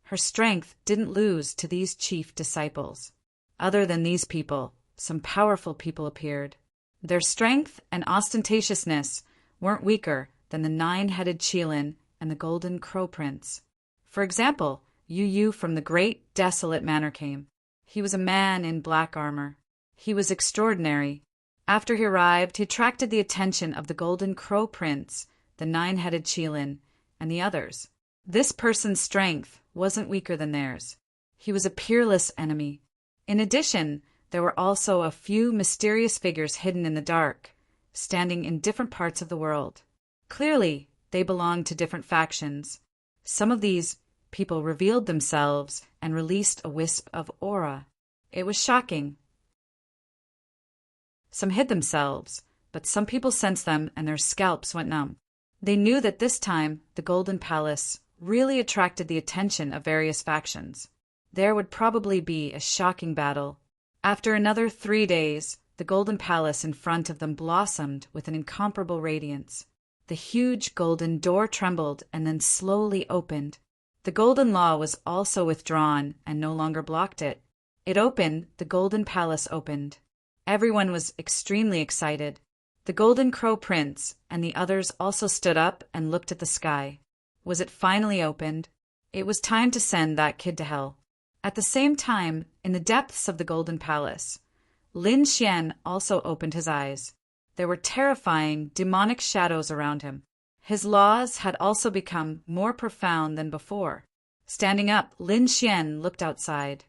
her strength didn't lose to these chief disciples. Other than these people, some powerful people appeared. Their strength and ostentatiousness weren't weaker than the nine-headed Qilin and the Golden Crow Prince. For example, Yu Yu from the great desolate manor came. He was a man in black armor. He was extraordinary. After he arrived, he attracted the attention of the Golden Crow Prince, the nine-headed Qilin, and the others. This person's strength wasn't weaker than theirs. He was a peerless enemy. In addition, there were also a few mysterious figures hidden in the dark, standing in different parts of the world. Clearly, they belonged to different factions. Some of these people revealed themselves and released a wisp of aura. It was shocking. Some hid themselves, but some people sensed them and their scalps went numb. They knew that this time the Golden Palace really attracted the attention of various factions. There would probably be a shocking battle. After another 3 days, the Golden Palace in front of them blossomed with an incomparable radiance. The huge golden door trembled and then slowly opened. The Golden Law was also withdrawn and no longer blocked it. It opened, the Golden Palace opened. Everyone was extremely excited. The Golden Crow Prince and the others also stood up and looked at the sky. Was it finally opened? It was time to send that kid to hell. At the same time, in the depths of the Golden Palace, Lin Xian also opened his eyes. There were terrifying, demonic shadows around him. His laws had also become more profound than before. Standing up, Lin Xian looked outside.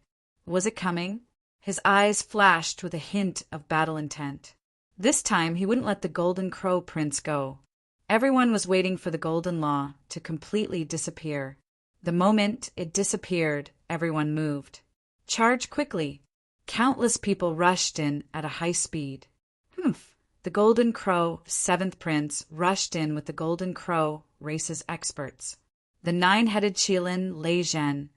Was it coming? His eyes flashed with a hint of battle intent. This time he wouldn't let the Golden Crow Prince go. Everyone was waiting for the Golden Law to completely disappear. The moment it disappeared, everyone moved. Charge quickly. Countless people rushed in at a high speed. Humph! The Golden Crow, 7th Prince, rushed in with the Golden Crow race's experts. The nine-headed Qilin, Lei Zhen,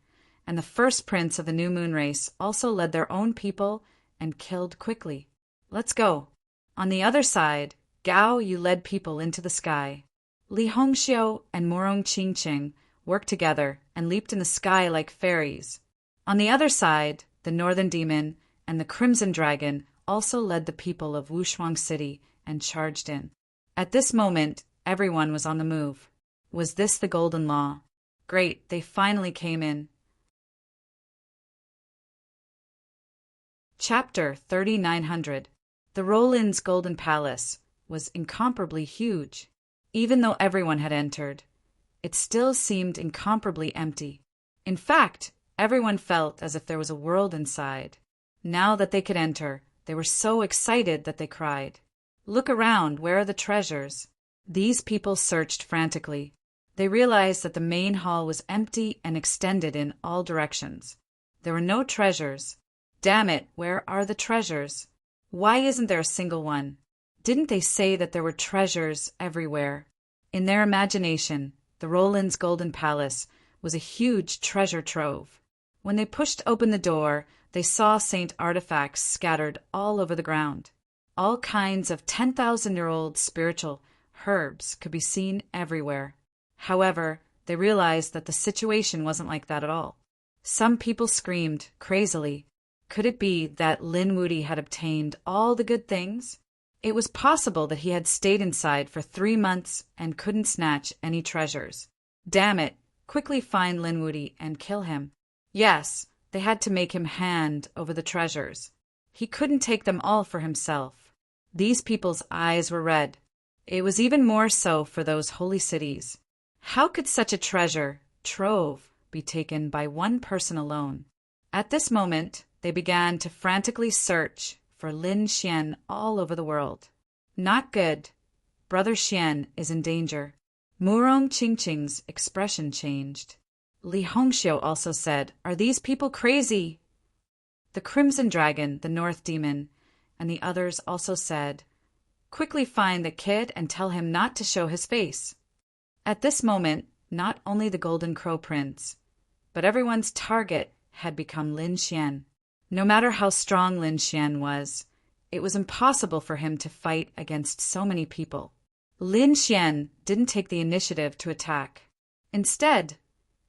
and the first prince of the New Moon race also led their own people and killed quickly. Let's go. On the other side, Gao Yu led people into the sky. Li Hongxiu and Morong Qingqing worked together and leaped in the sky like fairies. On the other side, the Northern Demon and the Crimson Dragon also led the people of Wushuang City and charged in. At this moment, everyone was on the move. Was this the Golden Law? Great, they finally came in. Chapter 3900. The Roland's Golden Palace was incomparably huge. Even though everyone had entered, it still seemed incomparably empty. In fact, everyone felt as if there was a world inside. Now that they could enter, they were so excited that they cried. Look around, where are the treasures? These people searched frantically. They realized that the main hall was empty and extended in all directions. There were no treasures. Damn it, where are the treasures? Why isn't there a single one? Didn't they say that there were treasures everywhere? In their imagination, the Roland's Golden Palace was a huge treasure trove. When they pushed open the door, they saw Saint artifacts scattered all over the ground. All kinds of 10,000-year-old spiritual herbs could be seen everywhere. However, they realized that the situation wasn't like that at all. Some people screamed crazily. Could it be that Linwoody had obtained all the good things? It was possible that he had stayed inside for 3 months and couldn't snatch any treasures. Damn it, quickly find Linwoody and kill him. Yes, they had to make him hand over the treasures. He couldn't take them all for himself. These people's eyes were red. It was even more so for those holy cities. How could such a treasure trove be taken by one person alone? At this moment, they began to frantically search for Lin Xian all over the world. Not good. Brother Xian is in danger. Murong Qingqing's expression changed. Li Hongxiu also said, "Are these people crazy?" The Crimson Dragon, the North Demon, and the others also said, "Quickly find the kid and tell him not to show his face." At this moment, not only the Golden Crow Prince, but everyone's target had become Lin Xian. No matter how strong Lin Xian was, it was impossible for him to fight against so many people. Lin Xian didn't take the initiative to attack. Instead,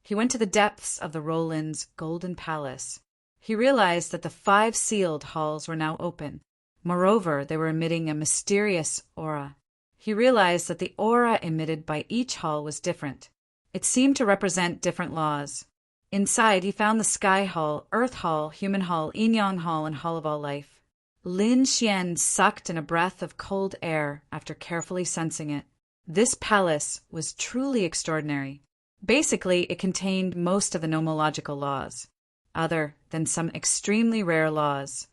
he went to the depths of the Roland's Golden Palace. He realized that the 5 sealed halls were now open. Moreover, they were emitting a mysterious aura. He realized that the aura emitted by each hall was different. It seemed to represent different laws. Inside, he found the Sky Hall, Earth Hall, Human Hall, Yin-Yang Hall, and Hall of All Life. Lin Xian sucked in a breath of cold air after carefully sensing it. This palace was truly extraordinary. Basically, it contained most of the nomological laws, other than some extremely rare laws.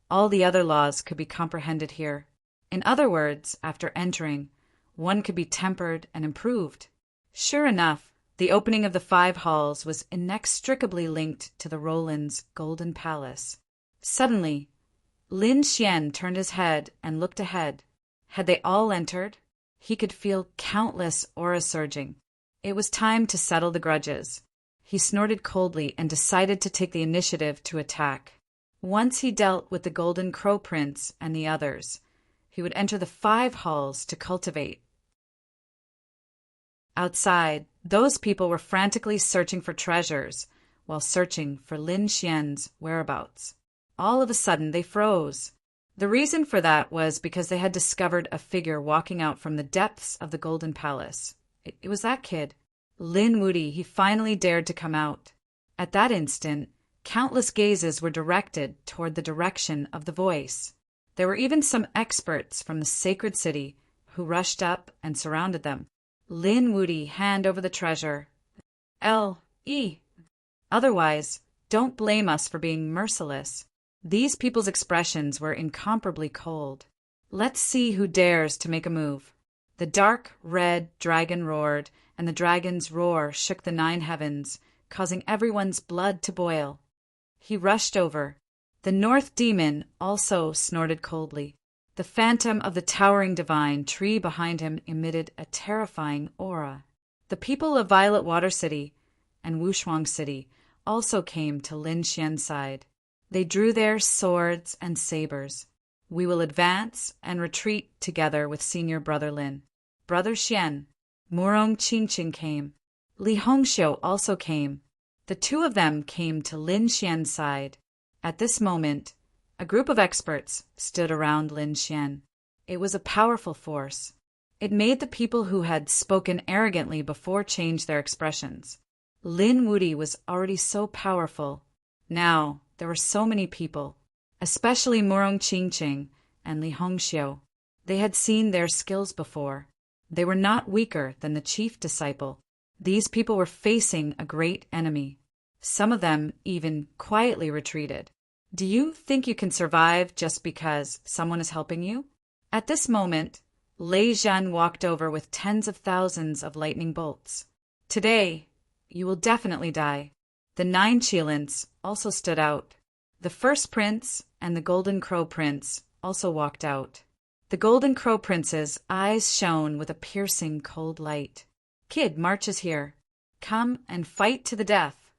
All the other laws could be comprehended here. In other words, after entering, one could be tempered and improved. Sure enough, the opening of the 5 halls was inextricably linked to the Roland's Golden Palace. Suddenly, Lin Xian turned his head and looked ahead. Had they all entered? He could feel countless aura surging. It was time to settle the grudges. He snorted coldly and decided to take the initiative to attack. Once he dealt with the Golden Crow Prince and the others, he would enter the 5 halls to cultivate. Outside, those people were frantically searching for treasures while searching for Lin Xian's whereabouts. All of a sudden, they froze. The reason for that was because they had discovered a figure walking out from the depths of the Golden Palace. It was that kid, Lin Woody. He finally dared to come out. At that instant, countless gazes were directed toward the direction of the voice. There were even some experts from the sacred city who rushed up and surrounded them. Lin Woody, hand over the treasure. L.E. Otherwise, don't blame us for being merciless. These people's expressions were incomparably cold. Let's see who dares to make a move. The dark red dragon roared, and the dragon's roar shook the 9 heavens, causing everyone's blood to boil. He rushed over. The North Demon also snorted coldly. The phantom of the towering divine tree behind him emitted a terrifying aura. The people of Violet Water City and Wushuang City also came to Lin Xian's side. They drew their swords and sabers. We will advance and retreat together with Senior Brother Lin. Brother Xian, Murong Qingqing came. Li Hongxiu also came. The 2 of them came to Lin Xian's side. At this moment, a group of experts stood around Lin Xian. It was a powerful force. It made the people who had spoken arrogantly before change their expressions. Lin Woody was already so powerful. Now, there were so many people, especially Murong Qingqing and Li Hongxiu. They had seen their skills before. They were not weaker than the chief disciple. These people were facing a great enemy. Some of them even quietly retreated. Do you think you can survive just because someone is helping you? At this moment, Lei Zhen walked over with tens of thousands of lightning bolts. Today, you will definitely die. The 9 Qilins also stood out. The first prince and the Golden Crow Prince also walked out. The Golden Crow Prince's eyes shone with a piercing cold light. Kid marches here. Come and fight to the death.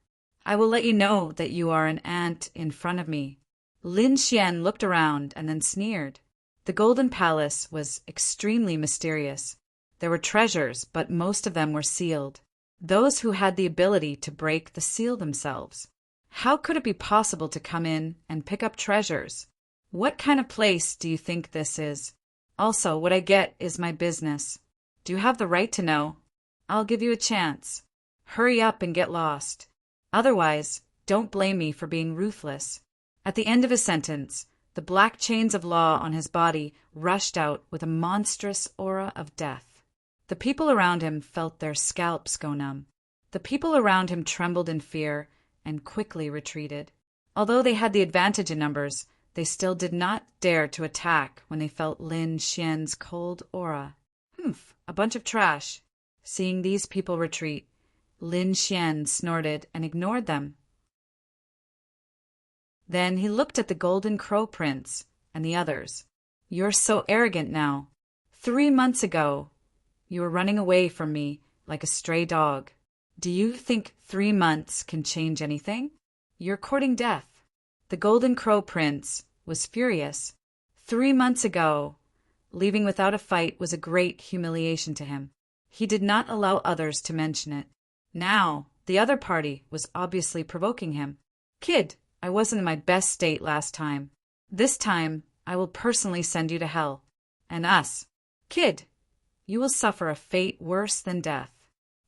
I will let you know that you are an ant in front of me. Lin Xian looked around and then sneered. The Golden Palace was extremely mysterious. There were treasures, but most of them were sealed. Those who had the ability to break the seal themselves. How could it be possible to come in and pick up treasures? What kind of place do you think this is? Also, what I get is my business. Do you have the right to know? I'll give you a chance. Hurry up and get lost. Otherwise, don't blame me for being ruthless. At the end of his sentence, the black chains of law on his body rushed out with a monstrous aura of death. The people around him felt their scalps go numb. The people around him trembled in fear and quickly retreated. Although they had the advantage in numbers, they still did not dare to attack when they felt Lin Xian's cold aura. A bunch of trash. Seeing these people retreat, Lin Xian snorted and ignored them. Then he looked at the Golden Crow Prince and the others. You're so arrogant now. 3 months ago, you were running away from me like a stray dog. Do you think 3 months can change anything? You're courting death. The Golden Crow Prince was furious. 3 months ago, leaving without a fight was a great humiliation to him. He did not allow others to mention it. Now, the other party was obviously provoking him. Kid, I wasn't in my best state last time. This time, I will personally send you to hell. And us. Kid, you will suffer a fate worse than death.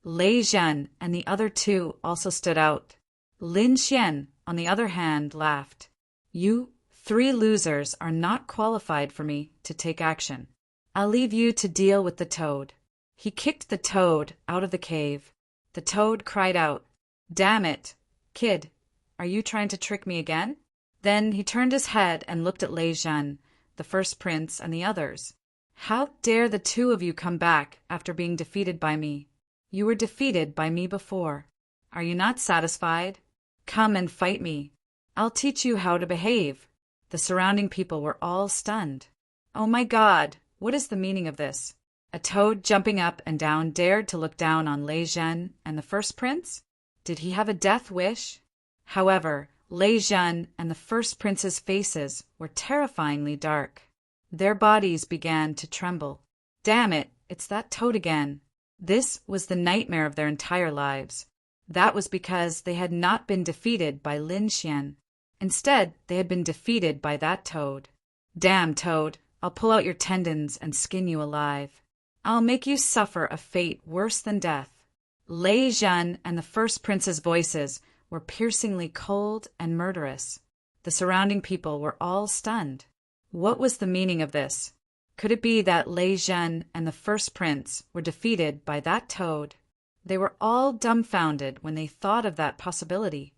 Lei Zhen and the other 2 also stood out. Lin Xian, on the other hand, laughed. You 3 losers are not qualified for me to take action. I'll leave you to deal with the toad. He kicked the toad out of the cave. The toad cried out, Damn it, kid, are you trying to trick me again? Then he turned his head and looked at Lei Zhen, the first prince, and the others. How dare the 2 of you come back after being defeated by me? You were defeated by me before. Are you not satisfied? Come and fight me. I'll teach you how to behave. The surrounding people were all stunned. Oh my God, what is the meaning of this? A toad jumping up and down dared to look down on Lei Zhen and the first prince? Did he have a death wish? However, Lei Zhen and the first prince's faces were terrifyingly dark. Their bodies began to tremble. Damn it, it's that toad again. This was the nightmare of their entire lives. That was because they had not been defeated by Lin Xian. Instead, they had been defeated by that toad. Damn toad, I'll pull out your tendons and skin you alive. I'll make you suffer a fate worse than death. Lei Zhen and the first prince's voices were piercingly cold and murderous. The surrounding people were all stunned. What was the meaning of this? Could it be that Lei Zhen and the first prince were defeated by that toad? They were all dumbfounded when they thought of that possibility.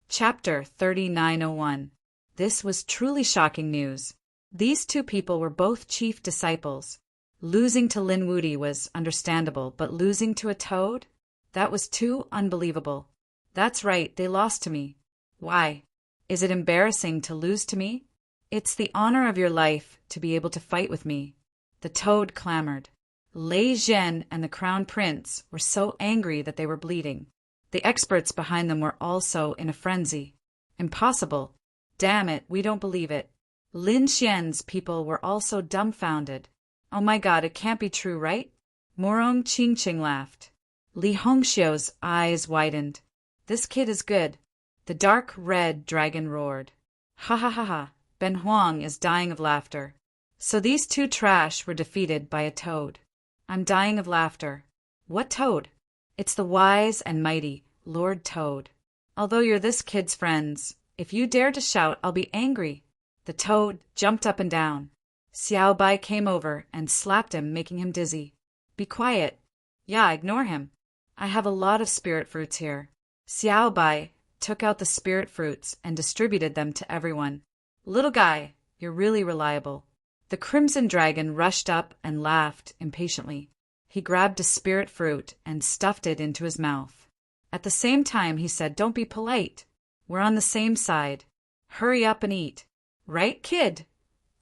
Chapter 3901. This was truly shocking news. These 2 people were both chief disciples. Losing to Lin Wuti was understandable, but losing to a toad? That was too unbelievable. That's right, they lost to me. Why? Is it embarrassing to lose to me? It's the honor of your life to be able to fight with me. The toad clamored. Lei Zhen and the crown prince were so angry that they were bleeding. The experts behind them were also in a frenzy. Impossible. Damn it, we don't believe it. Lin Xian's people were also dumbfounded. Oh my God, it can't be true, right? Morong Qingqing laughed. Li Hongxiu's eyes widened. This kid is good. The dark red dragon roared. Ha ha ha ha, Ben Huang is dying of laughter. So these 2 trash were defeated by a toad. I'm dying of laughter. What toad? It's the wise and mighty Lord Toad. Although you're this kid's friends, if you dare to shout, I'll be angry. The toad jumped up and down. Xiao Bai came over and slapped him, making him dizzy. Be quiet. Yeah, ignore him. I have a lot of spirit fruits here. Xiao Bai took out the spirit fruits and distributed them to everyone. Little guy, You're really reliable." The Crimson Dragon rushed up and laughed impatiently. He grabbed a spirit fruit and stuffed it into his mouth. At the same time, he said, "Don't be polite. We're on the same side. Hurry up and eat. Right, kid?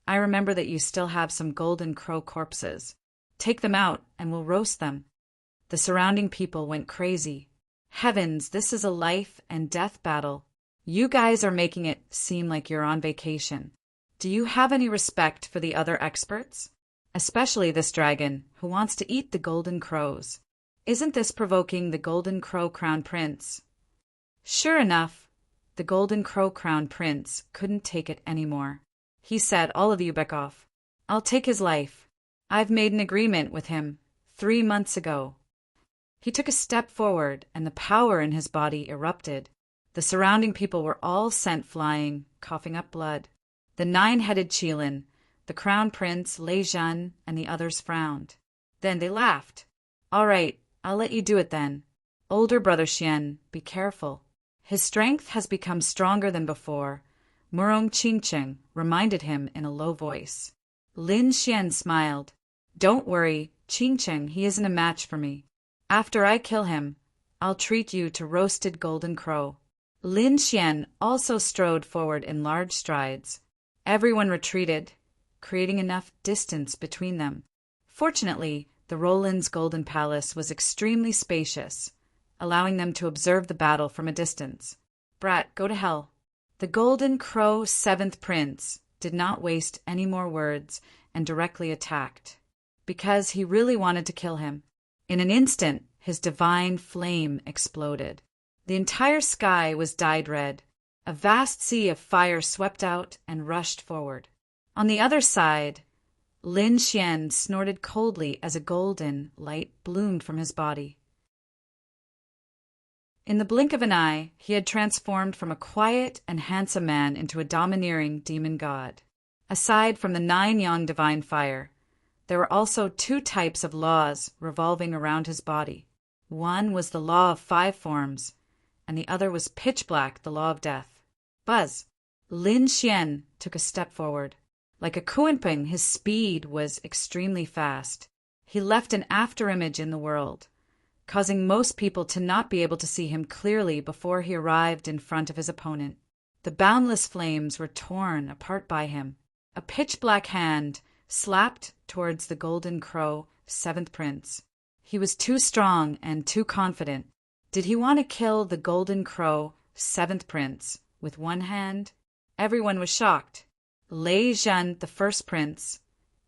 I remember that you still have some golden crow corpses. Take them out and we'll roast them." The surrounding people went crazy. Heavens, this is a life and death battle. You guys are making it seem like you're on vacation. Do you have any respect for the other experts? Especially this dragon, who wants to eat the golden crows. Isn't this provoking the golden crow crown prince? Sure enough, the golden crow crown prince couldn't take it anymore. He said, "All of you back off. I'll take his life. I've made an agreement with him 3 months ago." He took a step forward, and the power in his body erupted. The surrounding people were all sent flying, coughing up blood. The 9-headed Qilin, the crown prince, Lei Zhan, and the others frowned. Then they laughed. "All right, I'll let you do it then. Older brother Xian, be careful. His strength has become stronger than before," Murong Qingcheng reminded him in a low voice. Lin Xian smiled. "Don't worry, Qingcheng, he isn't a match for me. After I kill him, I'll treat you to roasted golden crow." Lin Xian also strode forward in large strides. Everyone retreated, creating enough distance between them. Fortunately, the Roland's golden palace was extremely spacious, allowing them to observe the battle from a distance. "Brat, go to hell." The golden crow 7th prince did not waste any more words and directly attacked, because he really wanted to kill him. In an instant, his divine flame exploded. The entire sky was dyed red. A vast sea of fire swept out and rushed forward. On the other side, Lin Xian snorted coldly as a golden light bloomed from his body. In the blink of an eye, he had transformed from a quiet and handsome man into a domineering demon god. Aside from the 9 yang divine fire, there were also 2 types of laws revolving around his body. One was the law of 5 forms, and the other was pitch black, the law of death. Buzz! Lin Xian took a step forward. Like a Kuenping, his speed was extremely fast. He left an afterimage in the world, causing most people to not be able to see him clearly before he arrived in front of his opponent. The boundless flames were torn apart by him. A pitch-black hand slapped towards the golden crow 7th prince. He was too strong and too confident. Did he want to kill the golden crow 7th prince with one hand? Everyone was shocked. Lei Zhan, the 1st prince,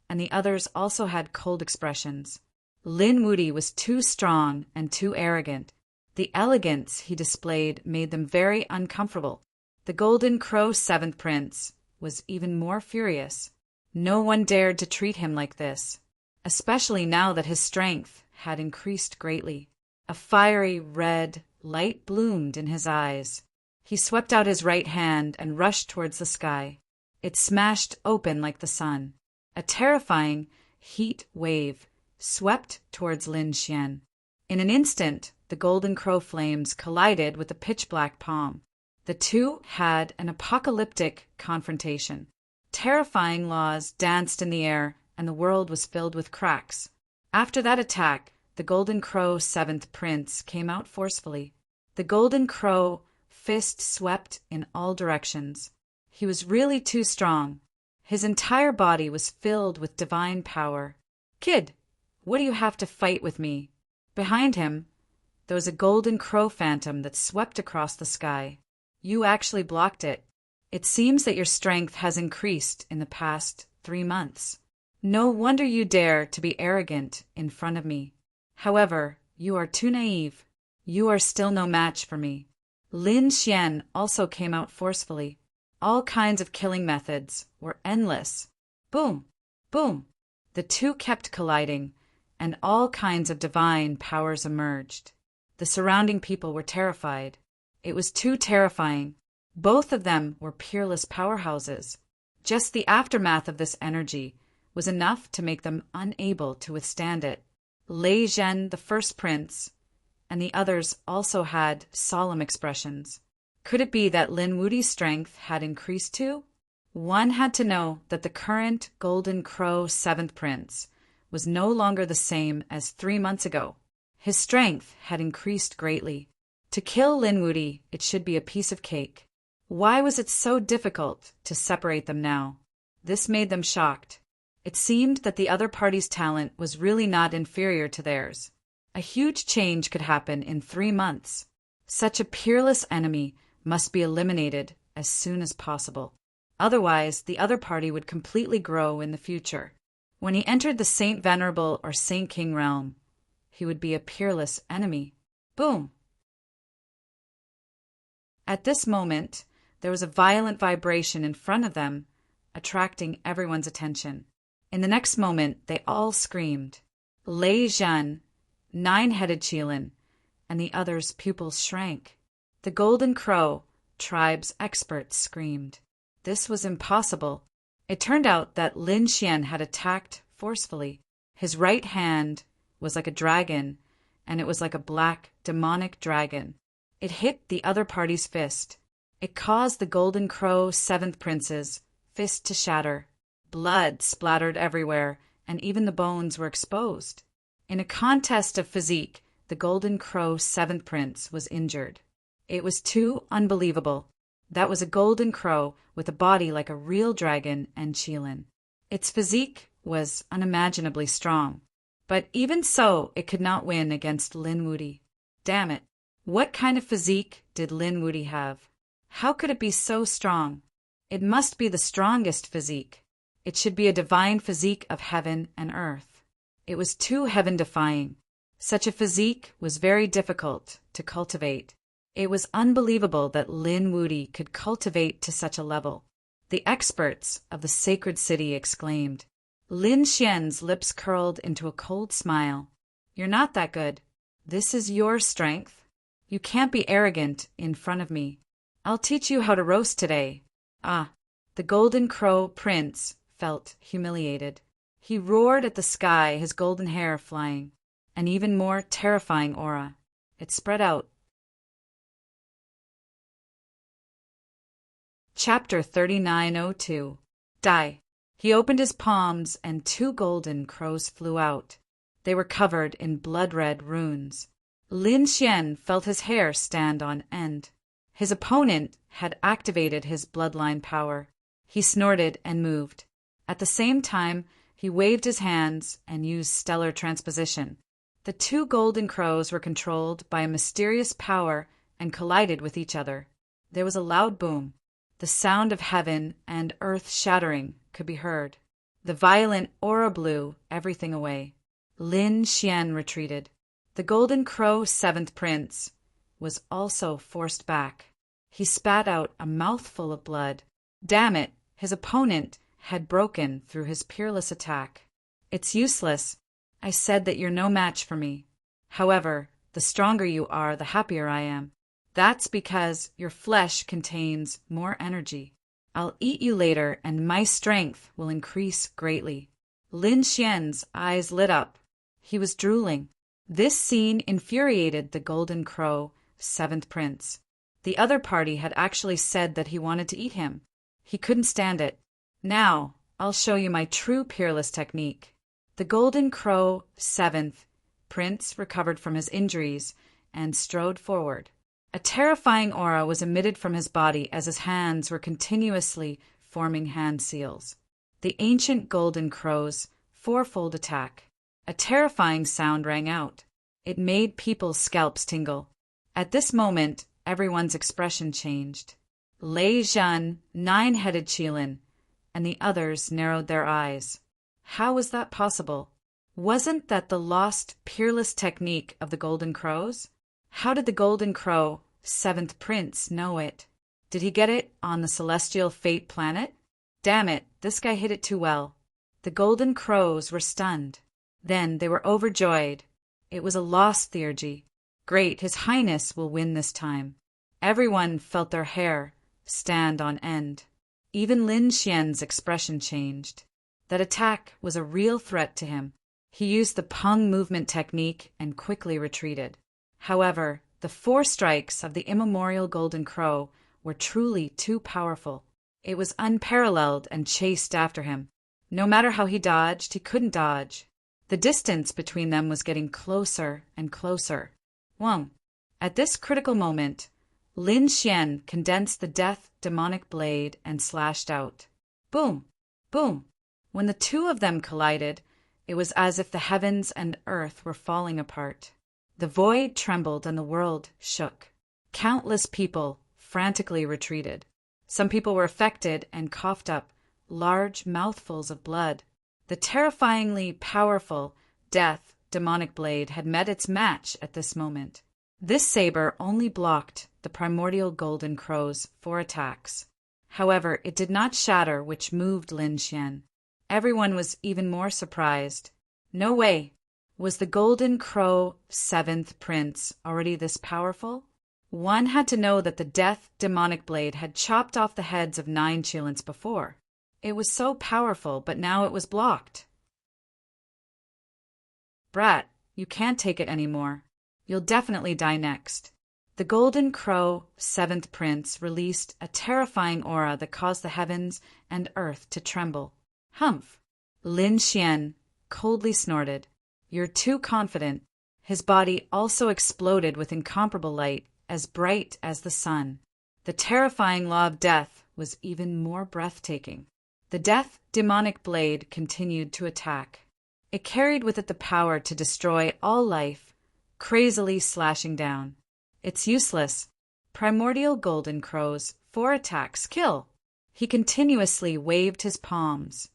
and the others also had cold expressions. Lin Wuti was too strong and too arrogant. The elegance he displayed made them very uncomfortable. The golden crow 7th prince was even more furious. No one dared to treat him like this, especially now that his strength had increased greatly. A fiery red light bloomed in his eyes. He swept out his right hand and rushed towards the sky. It smashed open like the sun. A terrifying heat wave swept towards Lin Xian. In an instant, the golden crow flames collided with the pitch-black palm. The two had an apocalyptic confrontation. Terrifying laws danced in the air, and the world was filled with cracks. After that attack, the golden crow 7th prince came out forcefully. The golden crow fist swept in all directions. He was really too strong. His entire body was filled with divine power. "Kid, what do you have to fight with me?" Behind him, there was a golden crow phantom that swept across the sky. "You actually blocked it. It seems that your strength has increased in the past 3 months. No wonder you dare to be arrogant in front of me. However, you are too naive. You are still no match for me." Lin Xian also came out forcefully. All kinds of killing methods were endless. Boom! Boom! The two kept colliding, and all kinds of divine powers emerged. The surrounding people were terrified. It was too terrifying. Both of them were peerless powerhouses. Just the aftermath of this energy was enough to make them unable to withstand it. Lei Zhen, the 1st prince, and the others also had solemn expressions. Could it be that Lin Wuti's strength had increased too? One had to know that the current Golden Crow seventh prince was no longer the same as 3 months ago. His strength had increased greatly. To kill Linwoody, it should be a piece of cake. Why was it so difficult to separate them now? This made them shocked. It seemed that the other party's talent was really not inferior to theirs. A huge change could happen in 3 months. Such a peerless enemy must be eliminated as soon as possible. Otherwise, the other party would completely grow in the future. When he entered the Saint Venerable or Saint King realm, he would be a peerless enemy. Boom! At this moment, there was a violent vibration in front of them, attracting everyone's attention. In the next moment, they all screamed. Lei Zhan, nine-headed Qilin, and the others' pupils shrank. The Golden Crow, tribe's experts, screamed. This was impossible. It turned out that Lin Xian had attacked forcefully. His right hand was like a dragon, and it was like a black, demonic dragon. It hit the other party's fist. It caused the Golden Crow seventh prince's fist to shatter. Blood splattered everywhere, and even the bones were exposed. In a contest of physique, the Golden Crow seventh prince was injured. It was too unbelievable. That was a Golden Crow with a body like a real dragon and Qilin. Its physique was unimaginably strong. But even so, it could not win against Linwoody. Damn it. What kind of physique did Linwoody have? How could it be so strong? It must be the strongest physique. It should be a divine physique of heaven and earth. It was too heaven-defying. Such a physique was very difficult to cultivate. It was unbelievable that Linwoody could cultivate to such a level. The experts of the sacred city exclaimed. Lin Xian's lips curled into a cold smile. You're not that good. This is your strength. You can't be arrogant in front of me. I'll teach you how to roast today. Ah, the Golden Crow prince felt humiliated. He roared at the sky, his golden hair flying. An even more terrifying aura. It spread out. Chapter 3902. Die. He opened his palms, and 2 golden crows flew out. They were covered in blood-red runes. Lin Xian felt his hair stand on end. His opponent had activated his bloodline power. He snorted and moved. At the same time, he waved his hands and used stellar transposition. The 2 golden crows were controlled by a mysterious power and collided with each other. There was a loud boom. The sound of heaven and earth shattering could be heard. The violent aura blew everything away. Lin Xian retreated. The Golden Crow seventh prince was also forced back. He spat out a mouthful of blood. Damn it, his opponent had broken through his peerless attack. It's useless. I said that you're no match for me. However, the stronger you are, the happier I am. That's because your flesh contains more energy. I'll eat you later, and my strength will increase greatly. Lin Xian's eyes lit up. He was drooling. This scene infuriated the Golden Crow seventh prince. The other party had actually said that he wanted to eat him. He couldn't stand it. Now, I'll show you my true peerless technique. The Golden Crow seventh prince recovered from his injuries and strode forward. A terrifying aura was emitted from his body as his hands were continuously forming hand seals. The ancient Golden Crow's fourfold attack. A terrifying sound rang out. It made people's scalps tingle. At this moment, everyone's expression changed. Lei Zhan, nine-headed Qilin, and the others narrowed their eyes. How was that possible? Wasn't that the lost, peerless technique of the Golden Crows? How did the Golden Crow seventh prince know it? Did he get it on the celestial fate planet? Damn it, this guy hit it too well. The Golden Crows were stunned. Then they were overjoyed. It was a lost theurgy. Great, His Highness will win this time. Everyone felt their hair stand on end. Even Lin Xian's expression changed. That attack was a real threat to him. He used the Peng movement technique and quickly retreated. However, the 4 strikes of the immemorial Golden Crow were truly too powerful. It was unparalleled and chased after him. No matter how he dodged, he couldn't dodge. The distance between them was getting closer and closer. Whoa. At this critical moment, Lin Xian condensed the death demonic blade and slashed out. Boom! Boom! When the two of them collided, it was as if the heavens and earth were falling apart. The void trembled and the world shook. Countless people frantically retreated. Some people were affected and coughed up large mouthfuls of blood. The terrifyingly powerful death demonic blade had met its match at this moment. This saber only blocked the primordial golden crow's 4 attacks. However, it did not shatter, which moved Lin Xian. Everyone was even more surprised. No way! Was the golden crow 7th prince already this powerful? One had to know that the death demonic blade had chopped off the heads of 9 Qilins before. It was so powerful, but now it was blocked. Brat, you can't take it anymore. You'll definitely die next. The golden crow 7th prince released a terrifying aura that caused the heavens and earth to tremble. Humph! Lin Xian coldly snorted. You're too confident. His body also exploded with incomparable light, as bright as the sun. The terrifying law of death was even more breathtaking. The death demonic blade continued to attack. It carried with it the power to destroy all life, crazily slashing down. It's useless. Primordial golden crow's 4 attacks kill. He continuously waved his palms,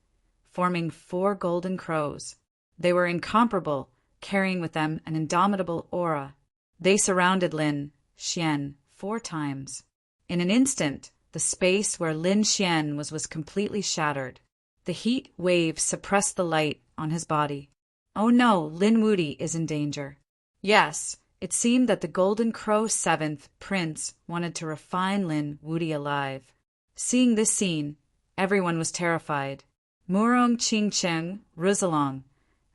forming 4 golden crows. They were incomparable, carrying with them an indomitable aura. They surrounded Lin Xian 4 times. In an instant, the space where Lin Xian was completely shattered. The heat wave suppressed the light on his body. Oh no, Lin Wuti is in danger. Yes, it seemed that the Golden Crow 7th prince wanted to refine Lin Wuti alive. Seeing this scene, everyone was terrified. Murong Qingcheng, Rizalong,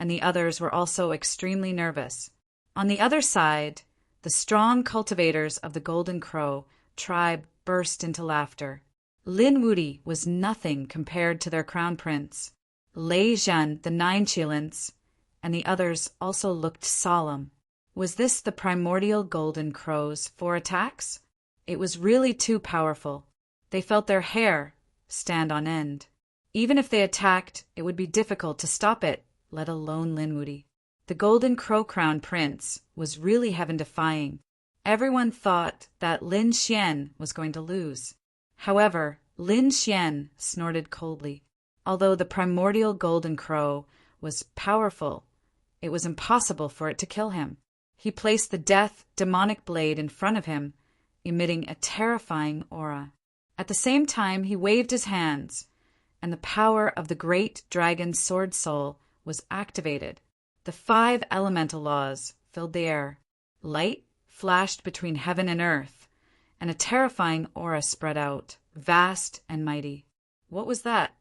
and the others were also extremely nervous. On the other side, the strong cultivators of the Golden Crow tribe burst into laughter. Lin Wuti was nothing compared to their crown prince. Lei Zhan, the 9 Qilins, and the others also looked solemn. Was this the primordial golden crow's 4 attacks? It was really too powerful. They felt their hair stand on end. Even if they attacked, it would be difficult to stop it, let alone Lin Wuti. The Golden Crow Crown Prince was really heaven-defying. Everyone thought that Lin Xian was going to lose. However, Lin Xian snorted coldly. Although the primordial Golden Crow was powerful, it was impossible for it to kill him. He placed the death demonic blade in front of him, emitting a terrifying aura. At the same time, he waved his hands, and the power of the great dragon's sword soul was activated. The 5 elemental laws filled the air. Light flashed between heaven and earth, and a terrifying aura spread out, vast and mighty. What was that?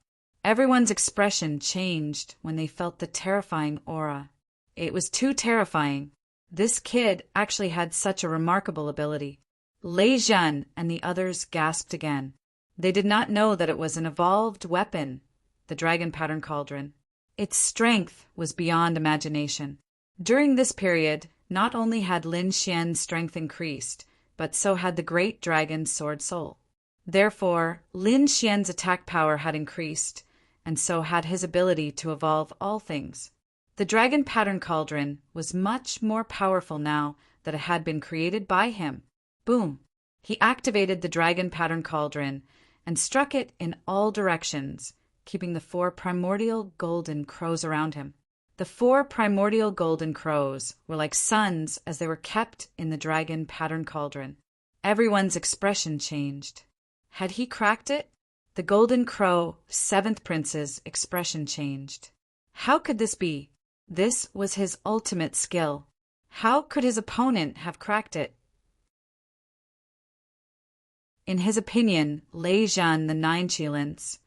Everyone's expression changed when they felt the terrifying aura. It was too terrifying. This kid actually had such a remarkable ability. Lei Zhan and the others gasped again. They did not know that it was an evolved weapon, the dragon pattern cauldron. Its strength was beyond imagination. During this period, not only had Lin Xian's strength increased, but so had the great dragon's sword soul. Therefore, Lin Xian's attack power had increased, and so had his ability to evolve all things. The dragon pattern cauldron was much more powerful now that it had been created by him. Boom! He activated the dragon pattern cauldron and struck it in all directions, keeping the 4 primordial golden crows around him. The 4 primordial golden crows were like suns as they were kept in the dragon pattern cauldron. Everyone's expression changed. Had he cracked it? The Golden Crow 7th Prince's expression changed. How could this be? This was his ultimate skill. How could his opponent have cracked it? In his opinion, Lei Zhan, the 9 Qilins,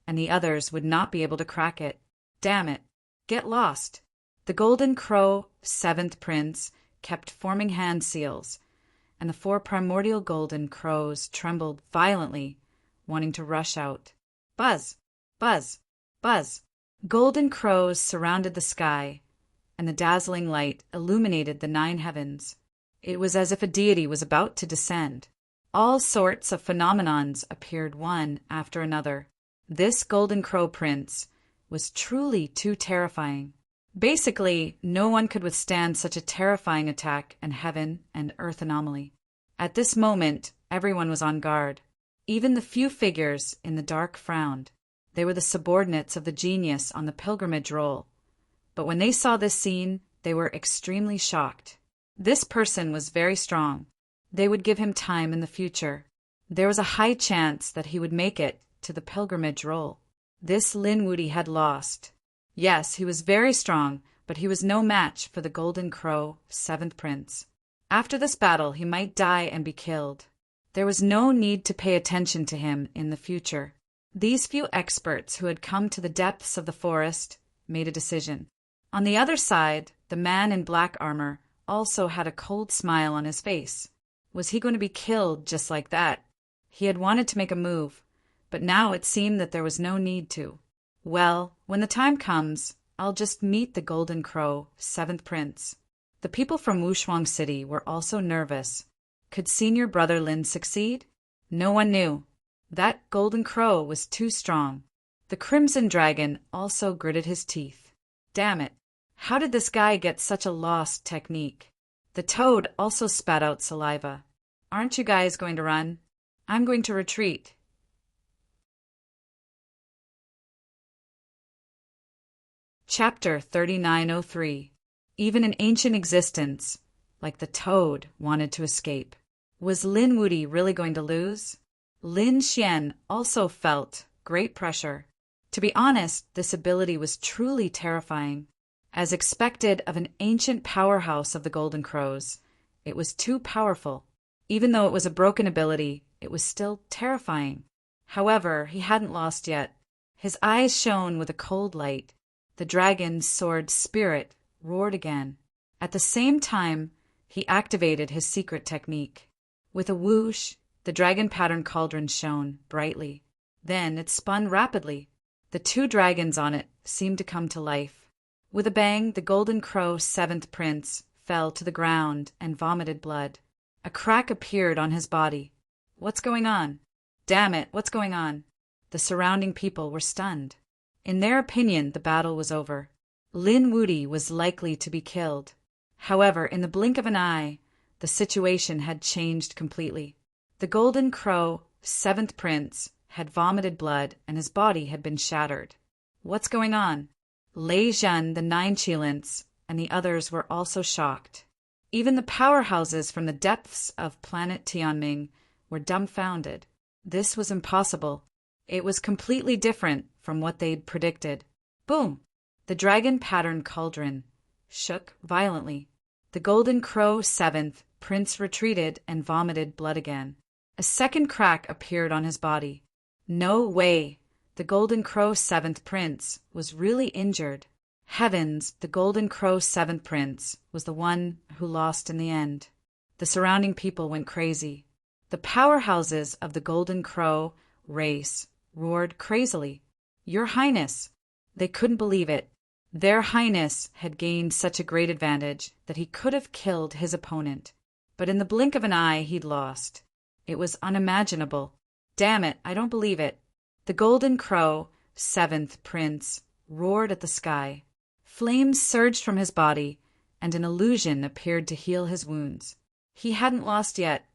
and the others would not be able to crack it. Damn it. Get lost. The Golden Crow 7th Prince kept forming hand seals, and the 4 primordial golden crows trembled violently wanting to rush out. Buzz! Buzz! Buzz! Golden crows surrounded the sky, and the dazzling light illuminated the 9 heavens. It was as if a deity was about to descend. All sorts of phenomenons appeared one after another. This golden crow prince was truly too terrifying. Basically, no one could withstand such a terrifying attack and heaven and earth anomaly. At this moment, everyone was on guard. Even the few figures in the dark frowned. They were the subordinates of the genius on the pilgrimage roll. But when they saw this scene, they were extremely shocked. This person was very strong. They would give him time in the future. There was a high chance that he would make it to the pilgrimage roll. This Linwoody had lost. Yes, he was very strong, but he was no match for the Golden Crow, 7th Prince. After this battle, he might die and be killed. There was no need to pay attention to him in the future. These few experts who had come to the depths of the forest made a decision. On the other side, the man in black armor also had a cold smile on his face. Was he going to be killed just like that? He had wanted to make a move, but now it seemed that there was no need to. Well, when the time comes, I'll just meet the Golden Crow, 7th Prince. The people from Wushuang City were also nervous. Could senior brother Lin succeed? No one knew. That Golden Crow was too strong. The Crimson Dragon also gritted his teeth. Damn it. How did this guy get such a lost technique? The toad also spat out saliva. Aren't you guys going to run? I'm going to retreat. Chapter 3903. Even an ancient existence, like the toad, wanted to escape. Was Lin Wudy really going to lose? Lin Xian also felt great pressure. To be honest, this ability was truly terrifying. As expected of an ancient powerhouse of the Golden Crows, it was too powerful. Even though it was a broken ability, it was still terrifying. However, he hadn't lost yet. His eyes shone with a cold light. The dragon's sword spirit roared again. At the same time, he activated his secret technique. With a whoosh, the dragon pattern cauldron shone brightly. Then it spun rapidly. The 2 dragons on it seemed to come to life. With a bang, the Golden Crow 7th Prince fell to the ground and vomited blood. A crack appeared on his body. What's going on? Damn it, what's going on? The surrounding people were stunned. In their opinion, the battle was over. Lin Wudy was likely to be killed. However, in the blink of an eye, the situation had changed completely. The Golden Crow, 7th Prince, had vomited blood and his body had been shattered. What's going on? Lei Zhen, the 9 Qilins, and the others were also shocked. Even the powerhouses from the depths of planet Tianming were dumbfounded. This was impossible. It was completely different from what they'd predicted. Boom! The dragon pattern cauldron shook violently. The Golden Crow 7th Prince retreated and vomited blood again. A second crack appeared on his body. No way! The Golden Crow 7th Prince was really injured. Heavens, the Golden Crow 7th Prince was the one who lost in the end. The surrounding people went crazy. The powerhouses of the Golden Crow race roared crazily. Your Highness! They couldn't believe it. Their Highness had gained such a great advantage that he could have killed his opponent. But in the blink of an eye, he'd lost. It was unimaginable. Damn it, I don't believe it. The Golden Crow, 7th Prince, roared at the sky. Flames surged from his body, and an illusion appeared to heal his wounds. He hadn't lost yet.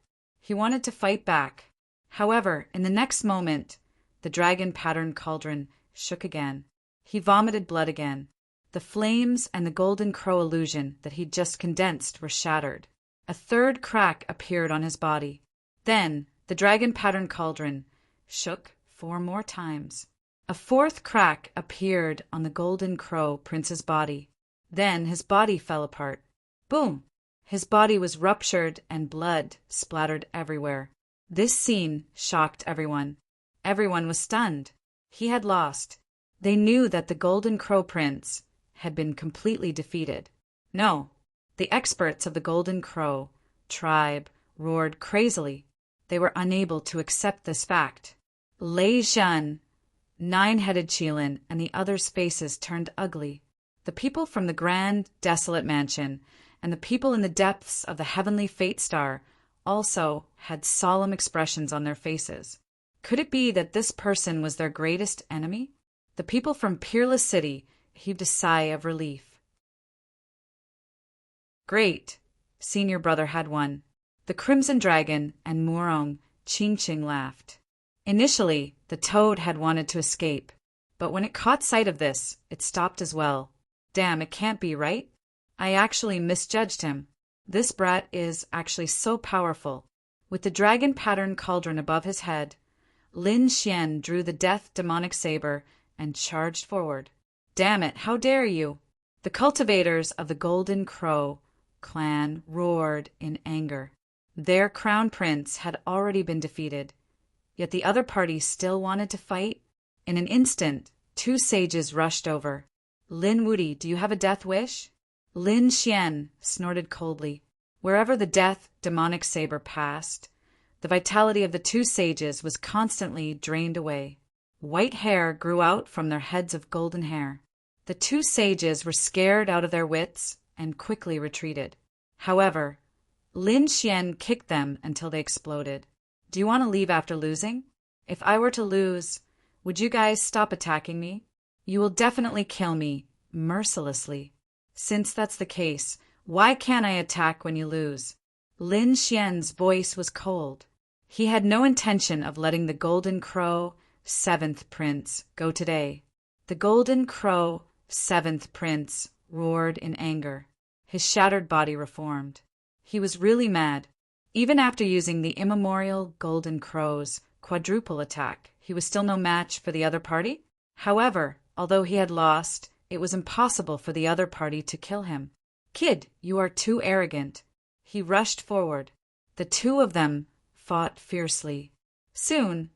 He wanted to fight back. However, in the next moment, the dragon pattern cauldron shook again. He vomited blood again. The flames and the Golden Crow illusion that he'd just condensed were shattered. A third crack appeared on his body. Then, the dragon pattern cauldron shook 4 more times. A 4th crack appeared on the Golden Crow Prince's body. Then his body fell apart. Boom! His body was ruptured and blood splattered everywhere. This scene shocked everyone. Everyone was stunned. He had lost. They knew that the Golden Crow Prince had been completely defeated. No, the experts of the Golden Crow tribe roared crazily. They were unable to accept this fact. Lei Zhan, Nine-Headed Qilin, and the others' faces turned ugly. The people from the grand, desolate mansion and the people in the depths of the heavenly fate star also had solemn expressions on their faces. Could it be that this person was their greatest enemy? The people from Peerless City heaved a sigh of relief. Great, Senior Brother had won. The Crimson Dragon and Murong Qingqing laughed. Initially, the toad had wanted to escape, but when it caught sight of this, it stopped as well. Damn, it can't be right. I actually misjudged him. This brat is actually so powerful. With the dragon pattern cauldron above his head, Lin Xian drew the death demonic saber and charged forward. Damn it, how dare you! The cultivators of the Golden Crow clan roared in anger. Their crown prince had already been defeated, yet the other party still wanted to fight. In an instant, two sages rushed over. Lin Wuti, do you have a death wish? Lin Xian snorted coldly. Wherever the death demonic saber passed, the vitality of the two sages was constantly drained away. White hair grew out from their heads of golden hair. The two sages were scared out of their wits and quickly retreated. However, Lin Xian kicked them until they exploded. Do you want to leave after losing? If I were to lose, would you guys stop attacking me? You will definitely kill me, mercilessly. Since that's the case, why can't I attack when you lose? Lin Xian's voice was cold. He had no intention of letting the Golden Crow, 7th Prince, go today. The Golden Crow, 7th Prince, roared in anger. His shattered body reformed. He was really mad. Even after using the immemorial Golden Crow's quadruple attack, he was still no match for the other party. However, although he had lost, it was impossible for the other party to kill him. Kid, you are too arrogant. He rushed forward. The two of them fought fiercely. Soon,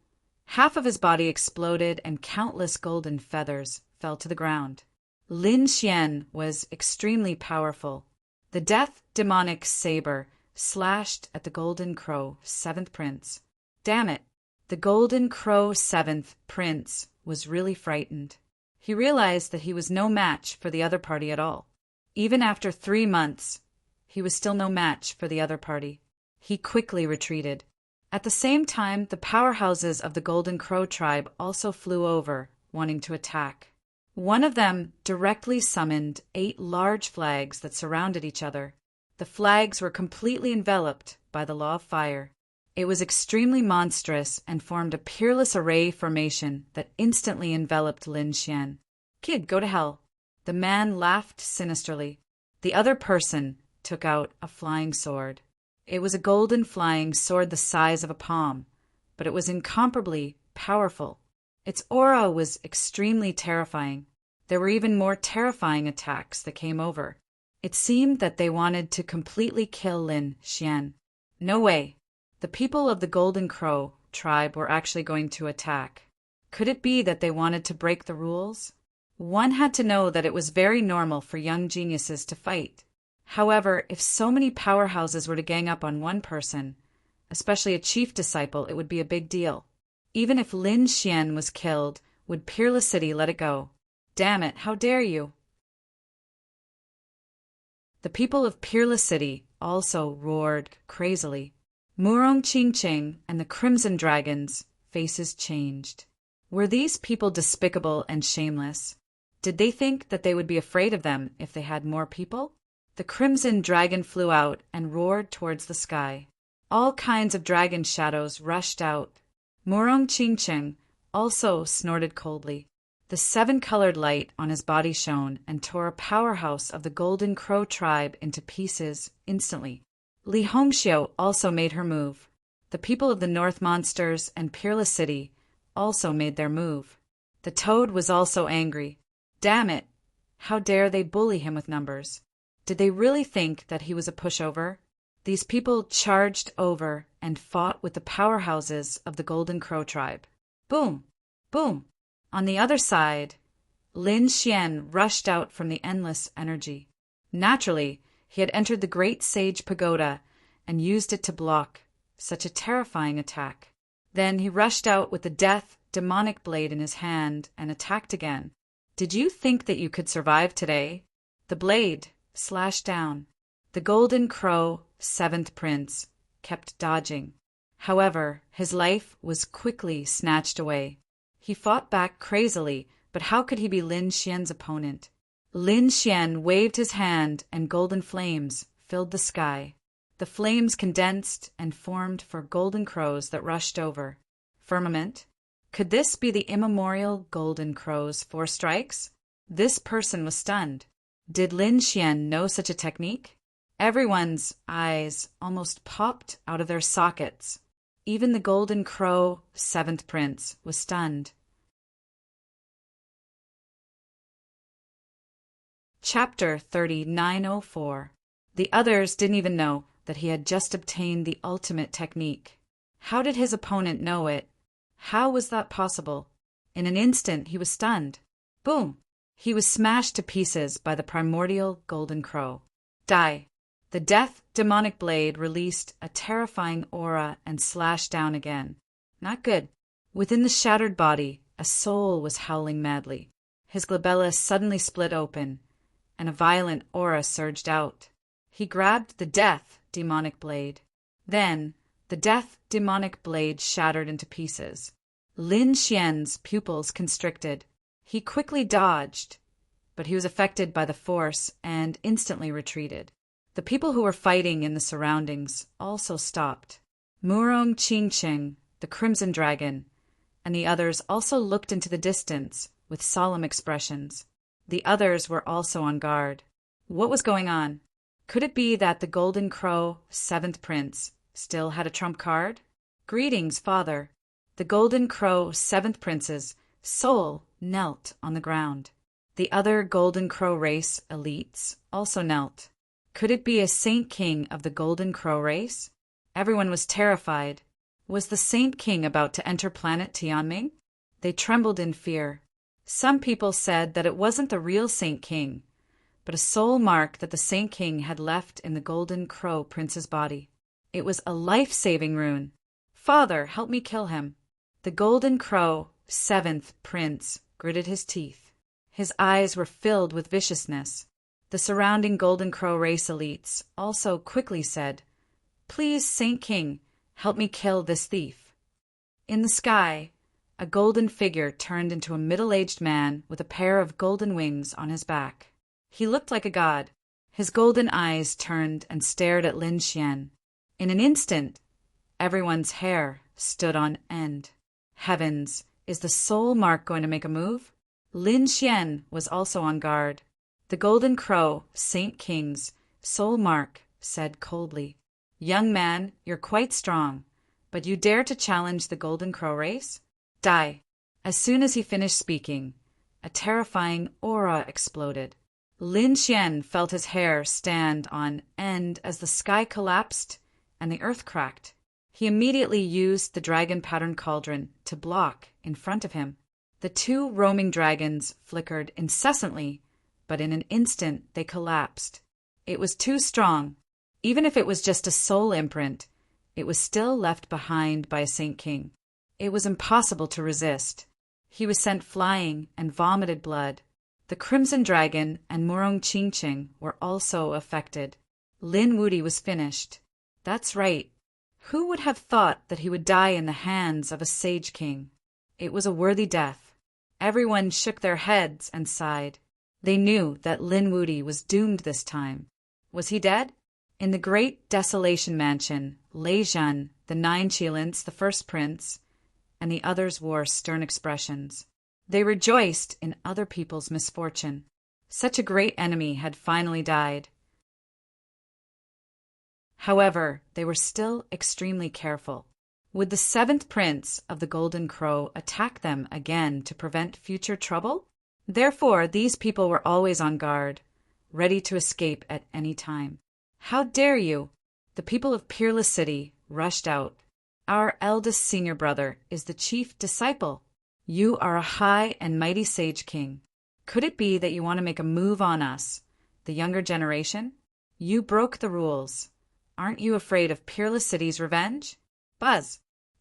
half of his body exploded and countless golden feathers fell to the ground. Lin Xian was extremely powerful. The death demonic saber slashed at the Golden Crow, 7th Prince. Damn it! The Golden Crow, 7th Prince was really frightened. He realized that he was no match for the other party at all. Even after 3 months, he was still no match for the other party. He quickly retreated. At the same time, the powerhouses of the Golden Crow tribe also flew over, wanting to attack. One of them directly summoned 8 large flags that surrounded each other. The flags were completely enveloped by the law of fire. It was extremely monstrous and formed a peerless array formation that instantly enveloped Lin Xian. Kid, go to hell. The man laughed sinisterly. The other person took out a flying sword. It was a golden flying sword the size of a palm, but it was incomparably powerful. Its aura was extremely terrifying. There were even more terrifying attacks that came over. It seemed that they wanted to completely kill Lin Xian. No way. The people of the Golden Crow tribe were actually going to attack. Could it be that they wanted to break the rules? One had to know that it was very normal for young geniuses to fight. However, if so many powerhouses were to gang up on one person, especially a chief disciple, it would be a big deal. Even if Lin Xian was killed, would Peerless City let it go? Damn it, how dare you! The people of Peerless City also roared crazily. Murong Qingqing and the Crimson Dragon's faces changed. Were these people despicable and shameless? Did they think that they would be afraid of them if they had more people? The Crimson Dragon flew out and roared towards the sky. All kinds of dragon shadows rushed out. Murong Qingqing also snorted coldly. The 7-colored light on his body shone and tore a powerhouse of the Golden Crow tribe into pieces instantly. Li Hongxiu also made her move. The people of the North Monsters and Peerless City also made their move. The toad was also angry. Damn it! How dare they bully him with numbers? Did they really think that he was a pushover? These people charged over and fought with the powerhouses of the Golden Crow tribe. Boom! Boom! On the other side, Lin Xian rushed out from the endless energy. Naturally, he had entered the Great Sage Pagoda and used it to block such a terrifying attack. Then he rushed out with the death, demonic blade in his hand and attacked again. Did you think that you could survive today? The blade slashed down. The Golden Crow, seventh prince, kept dodging. However, his life was quickly snatched away. He fought back crazily, but how could he be Lin Xian's opponent? Lin Xian waved his hand and golden flames filled the sky. The flames condensed and formed for golden crows that rushed over. Firmament? Could this be the immemorial Golden Crow's 4 strikes? This person was stunned. Did Lin Xian know such a technique? Everyone's eyes almost popped out of their sockets. Even the Golden Crow, 7th Prince, was stunned. Chapter 3904. The others didn't even know that he had just obtained the ultimate technique. How did his opponent know it? How was that possible? In an instant, he was stunned. Boom! He was smashed to pieces by the primordial Golden Crow. Die! The death demonic blade released a terrifying aura and slashed down again. Not good. Within the shattered body, a soul was howling madly. His glabella suddenly split open, and a violent aura surged out. He grabbed the death demonic blade. Then, the death demonic blade shattered into pieces. Lin Xian's pupils constricted. He quickly dodged, but he was affected by the force and instantly retreated. The people who were fighting in the surroundings also stopped. Murong Qingqing, the Crimson Dragon, and the others also looked into the distance with solemn expressions. The others were also on guard. What was going on? Could it be that the Golden Crow, 7th Prince, still had a trump card? Greetings, Father. The Golden Crow, 7th Prince's soul knelt on the ground. The other Golden Crow race elites also knelt. Could it be a Saint King of the Golden Crow race? Everyone was terrified. Was the Saint King about to enter planet Tianming? They trembled in fear. Some people said that it wasn't the real Saint King, but a soul mark that the Saint King had left in the Golden Crow Prince's body. It was a life-saving rune. Father, help me kill him. The Golden Crow, 7th Prince, gritted his teeth. His eyes were filled with viciousness. The surrounding Golden Crow race elites also quickly said, Please, Saint King, help me kill this thief. In the sky, a golden figure turned into a middle-aged man with a pair of golden wings on his back. He looked like a god. His golden eyes turned and stared at Lin Xian. In an instant, everyone's hair stood on end. Heavens, is the soul mark going to make a move? Lin Xian was also on guard. The Golden Crow, Saint King's soul mark said coldly, Young man, you're quite strong, but you dare to challenge the Golden Crow race? Die. As soon as he finished speaking, a terrifying aura exploded. Lin Xian felt his hair stand on end as the sky collapsed and the earth cracked. He immediately used the dragon pattern cauldron to block in front of him. The 2 roaming dragons flickered incessantly, but in an instant they collapsed. It was too strong. Even if it was just a soul imprint, it was still left behind by a Saint King. It was impossible to resist. He was sent flying and vomited blood. The Crimson Dragon and Murong Qingqing were also affected. Lin Wuti was finished. That's right. Who would have thought that he would die in the hands of a Sage King? It was a worthy death. Everyone shook their heads and sighed. They knew that Lin Wuti was doomed this time. Was he dead? In the great desolation mansion, Lei Zhan, the 9 Qilins, the 1st Prince, and the others wore stern expressions. They rejoiced in other people's misfortune. Such a great enemy had finally died. However, they were still extremely careful. Would the 7th Prince of the Golden Crow attack them again to prevent future trouble? Therefore, these people were always on guard, ready to escape at any time. How dare you? The people of Peerless City rushed out. Our eldest senior brother is the chief disciple. You are a high and mighty Sage King. Could it be that you want to make a move on us, the younger generation? You broke the rules. Aren't you afraid of Peerless City's revenge? Buzz.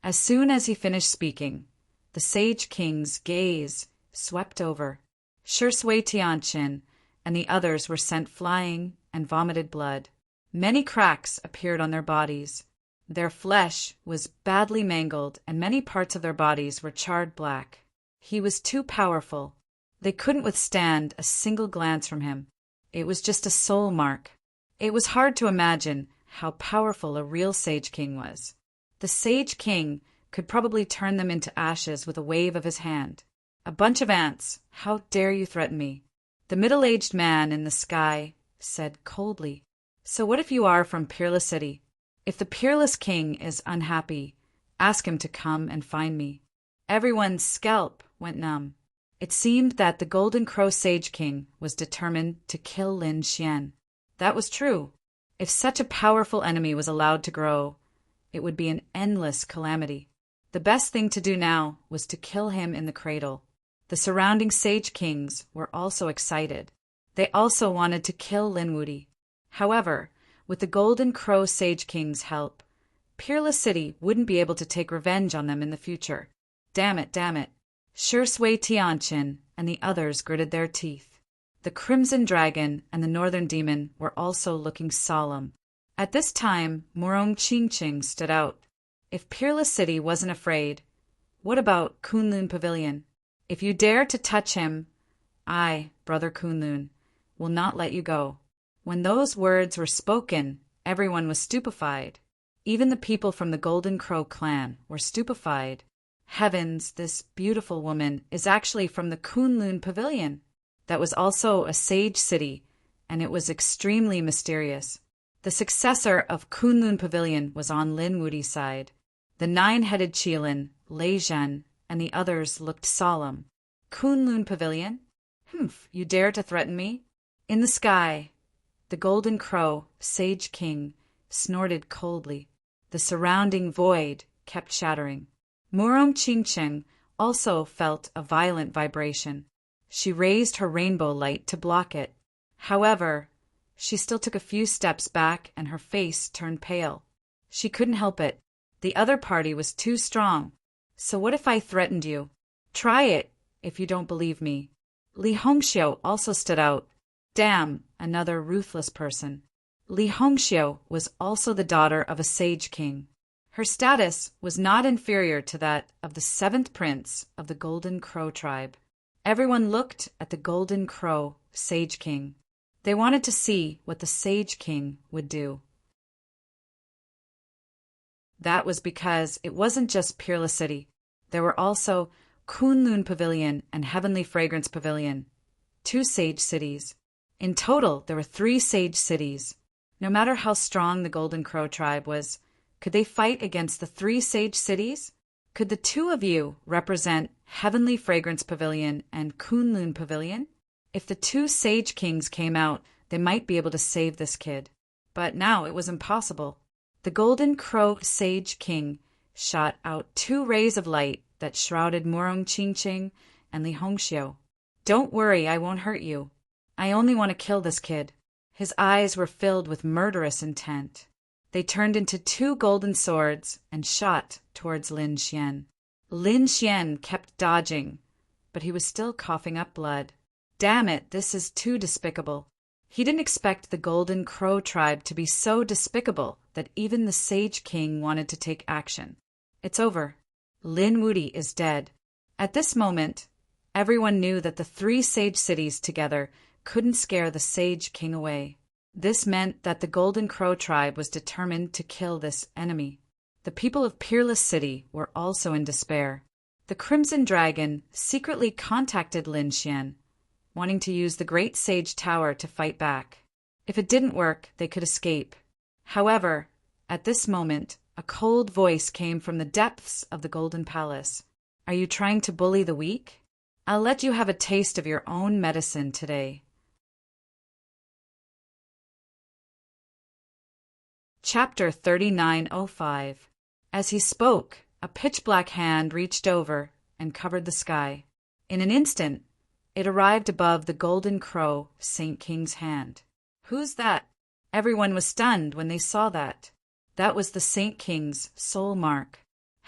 As soon as he finished speaking, the Sage King's gaze swept over. Shi Sui Tianqin and the others were sent flying and vomited blood. Many cracks appeared on their bodies. Their flesh was badly mangled and many parts of their bodies were charred black. He was too powerful. They couldn't withstand a single glance from him. It was just a soul mark. It was hard to imagine how powerful a real Sage King was. The Sage King could probably turn them into ashes with a wave of his hand. A bunch of ants, how dare you threaten me? The middle-aged man in the sky said coldly. So what if you are from Peerless City? If the Peerless King is unhappy, ask him to come and find me. Everyone's scalp went numb. It seemed that the Golden Crow Sage King was determined to kill Lin Xian. That was true. If such a powerful enemy was allowed to grow, it would be an endless calamity. The best thing to do now was to kill him in the cradle. The surrounding Sage Kings were also excited. They also wanted to kill Lin Wuti. However, with the Golden Crow Sage King's help, Peerless City wouldn't be able to take revenge on them in the future. Damn it, damn it. Shi Sui Tianqin and the others gritted their teeth. The Crimson Dragon and the Northern Demon were also looking solemn. At this time, Morong Qingqing stood out. If Peerless City wasn't afraid, what about Kunlun Pavilion? If you dare to touch him, I, Brother Kunlun, will not let you go. When those words were spoken, everyone was stupefied. Even the people from the Golden Crow clan were stupefied. Heavens, this beautiful woman is actually from the Kunlun Pavilion. That was also a sage city, and it was extremely mysterious. The successor of Kunlun Pavilion was on Lin Wuti's side. The nine-headed Qilin, Lei Zhen, and the others looked solemn. Kunlun Pavilion? Humph, you dare to threaten me? In the sky, the Golden Crow, Sage King, snorted coldly. The surrounding void kept shattering. Morong Qingqing also felt a violent vibration. She raised her rainbow light to block it. However, she still took a few steps back and her face turned pale. She couldn't help it. The other party was too strong. So what if I threatened you? Try it, if you don't believe me. Li Hongxiu also stood out. Damn, another ruthless person. Li Hongxiu was also the daughter of a Sage King. Her status was not inferior to that of the seventh prince of the Golden Crow tribe. Everyone looked at the Golden Crow Sage King. They wanted to see what the Sage King would do. That was because it wasn't just Peerless City. There were also Kunlun Pavilion and Heavenly Fragrance Pavilion, 2 sage cities. In total, there were 3 sage cities. No matter how strong the Golden Crow tribe was, could they fight against the 3 sage cities? Could the 2 of you represent Heavenly Fragrance Pavilion and Kunlun Pavilion? If the 2 Sage Kings came out, they might be able to save this kid. But now it was impossible. The Golden Crow Sage King shot out 2 rays of light that shrouded Morong Qingqing and Li Hongxiu. Don't worry, I won't hurt you. I only want to kill this kid. His eyes were filled with murderous intent. They turned into 2 golden swords and shot towards Lin Xian. Lin Xian kept dodging, but he was still coughing up blood. Damn it, this is too despicable. He didn't expect the Golden Crow tribe to be so despicable that even the Sage King wanted to take action. It's over. Lin Wuti is dead. At this moment, everyone knew that the 3 sage cities together couldn't scare the Sage King away. This meant that the Golden Crow tribe was determined to kill this enemy. The people of Peerless City were also in despair. The Crimson Dragon secretly contacted Lin Xian, wanting to use the Great Sage Tower to fight back. If it didn't work, they could escape. However, at this moment, a cold voice came from the depths of the Golden Palace. Are you trying to bully the weak? I'll let you have a taste of your own medicine today. Chapter 3905. As he spoke, a pitch-black hand reached over and covered the sky. In an instant, it arrived above the Golden Crow Saint King's hand. Who's that? Everyone was stunned when they saw that. That was the Saint King's soul mark.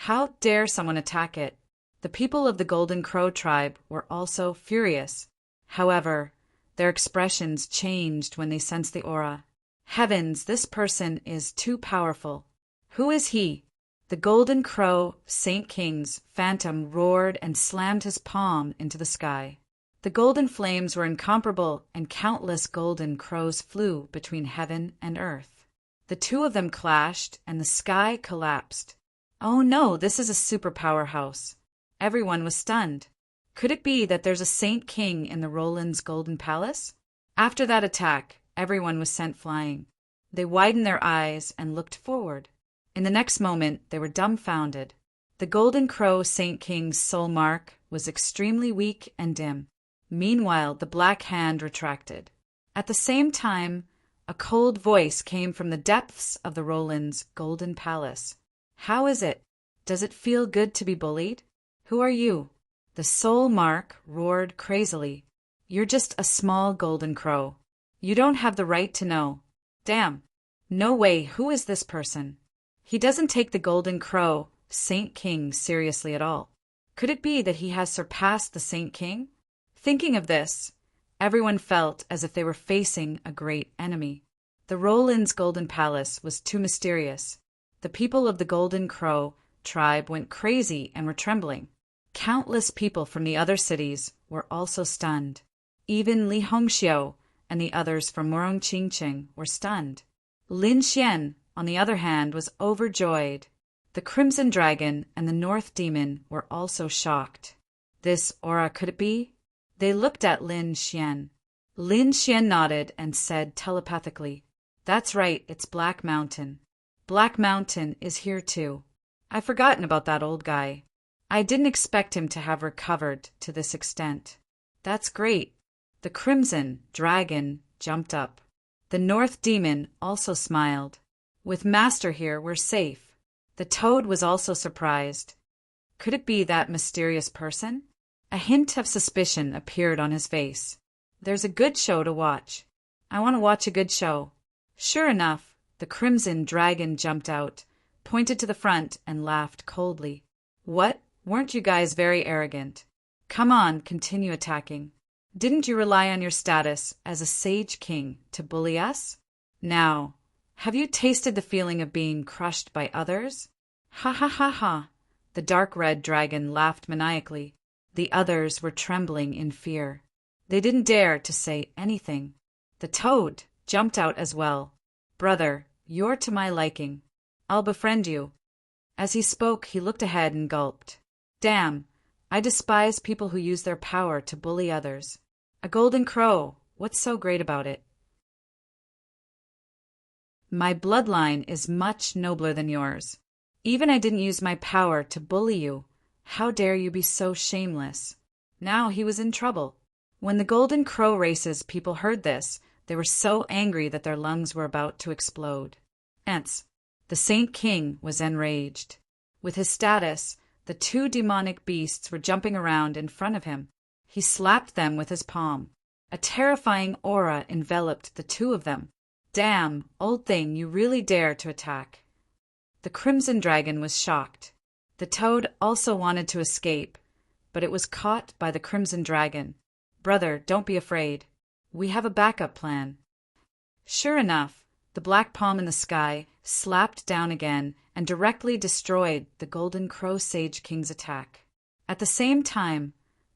How dare someone attack it? The people of the Golden Crow tribe were also furious. However, their expressions changed when they sensed the aura. Heavens, this person is too powerful. Who is he? The Golden Crow, Saint King's phantom roared and slammed his palm into the sky. The golden flames were incomparable, and countless golden crows flew between heaven and earth. The two of them clashed, and the sky collapsed. Oh no, this is a superpower house. Everyone was stunned. Could it be that there's a Saint King in the Roland's Golden Palace? After that attack, everyone was sent flying. They widened their eyes and looked forward. In the next moment, they were dumbfounded. The Golden Crow Saint King's soul mark was extremely weak and dim. Meanwhile, the black hand retracted. At the same time, a cold voice came from the depths of the Roland's Golden Palace. How is it? Does it feel good to be bullied? Who are you? The soul mark roared crazily. You're just a small golden crow. You don't have the right to know. Damn. No way, who is this person? He doesn't take the Golden Crow, Saint King, seriously at all. Could it be that he has surpassed the Saint King? Thinking of this, everyone felt as if they were facing a great enemy. The Roland's Golden Palace was too mysterious. The people of the Golden Crow tribe went crazy and were trembling. Countless people from the other cities were also stunned. Even Li Hongxiu and the others from Murongqingqing were stunned. Lin Xian, on the other hand, was overjoyed. The Crimson Dragon and the North Demon were also shocked. This aura, could it be? They looked at Lin Xian. Lin Xian nodded and said telepathically, "That's right, it's Black Mountain. Black Mountain is here too. I've forgotten about that old guy. I didn't expect him to have recovered to this extent." "That's great." The Crimson Dragon jumped up. The North Demon also smiled. "With Master here, we're safe." The Toad was also surprised. Could it be that mysterious person? A hint of suspicion appeared on his face. "There's a good show to watch. I want to watch a good show." Sure enough, the Crimson Dragon jumped out, pointed to the front, and laughed coldly. "What? Weren't you guys very arrogant? Come on, continue attacking. Didn't you rely on your status as a Sage King to bully us? Now, have you tasted the feeling of being crushed by others?" "Ha ha ha ha!" The dark red dragon laughed maniacally. The others were trembling in fear. They didn't dare to say anything. The Toad jumped out as well. "Brother, you're to my liking. I'll befriend you." As he spoke, he looked ahead and gulped. "Damn, I despise people who use their power to bully others. A golden crow, what's so great about it? My bloodline is much nobler than yours. Even I didn't use my power to bully you. How dare you be so shameless?" Now he was in trouble. When the Golden Crow race's people heard this, they were so angry that their lungs were about to explode. Hence, the Saint King was enraged. With his status, the two demonic beasts were jumping around in front of him. He slapped them with his palm. A terrifying aura enveloped the two of them. "Damn, old thing, you really dare to attack." The Crimson Dragon was shocked. The Toad also wanted to escape, but it was caught by the Crimson Dragon. "Brother, don't be afraid. We have a backup plan." Sure enough, the black palm in the sky slapped down again and directly destroyed the Golden Crow Sage King's attack. At the same time,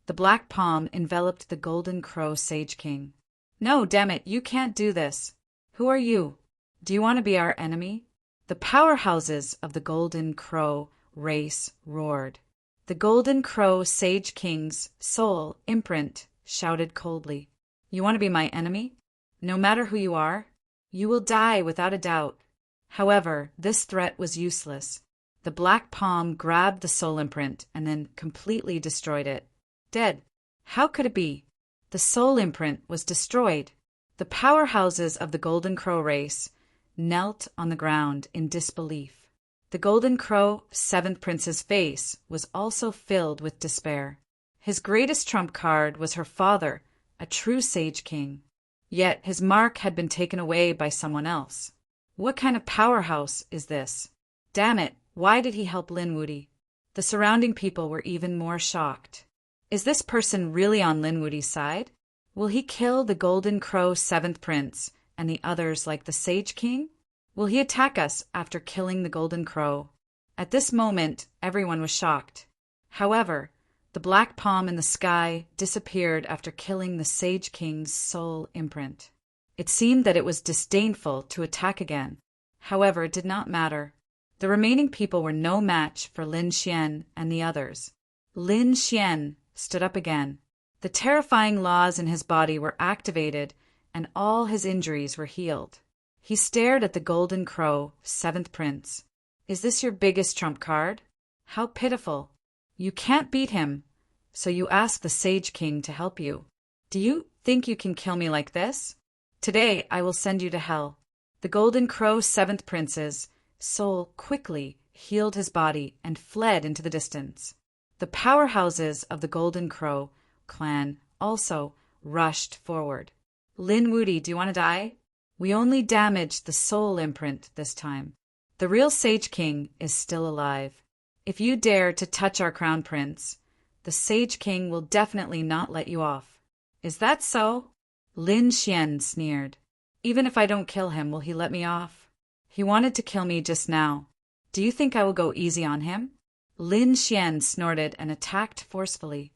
the black palm enveloped the Golden Crow Sage King. "No, damn it, you can't do this. Who are you? Do you want to be our enemy?" The powerhouses of the Golden Crow race roared. The Golden Crow Sage King's soul imprint shouted coldly, "You want to be my enemy? No matter who you are, you will die without a doubt." However, this threat was useless. The black palm grabbed the soul imprint and then completely destroyed it. Dead. How could it be? The soul imprint was destroyed. The powerhouses of the Golden Crow race knelt on the ground in disbelief. The Golden Crow, Seventh Prince's face was also filled with despair. His greatest trump card was her father, a true Sage King. Yet his mark had been taken away by someone else. What kind of powerhouse is this? Damn it, why did he help Lin Wuti? The surrounding people were even more shocked. Is this person really on Linwoody's side? Will he kill the Golden Crow seventh prince and the others like the Sage King? Will he attack us after killing the Golden Crow? At this moment, everyone was shocked. However, the black palm in the sky disappeared after killing the Sage King's soul imprint. It seemed that it was disdainful to attack again. However, it did not matter. The remaining people were no match for Lin Xian and the others. Lin Xian stood up again. The terrifying laws in his body were activated, and all his injuries were healed. He stared at the Golden Crow, seventh prince. Is this your biggest trump card? How pitiful. You can't beat him, so you ask the Sage King to help you. Do you think you can kill me like this? Today I will send you to hell. The Golden Crow seventh prince's soul quickly healed his body and fled into the distance. The powerhouses of the Golden Crow clan also rushed forward. Lin Woody, do you want to die? We only damaged the soul imprint this time. The real Sage King is still alive. If you dare to touch our crown prince, the Sage King will definitely not let you off. Is that so? Lin Xian sneered. Even if I don't kill him, will he let me off? He wanted to kill me just now. Do you think I will go easy on him? Lin Xian snorted and attacked forcefully.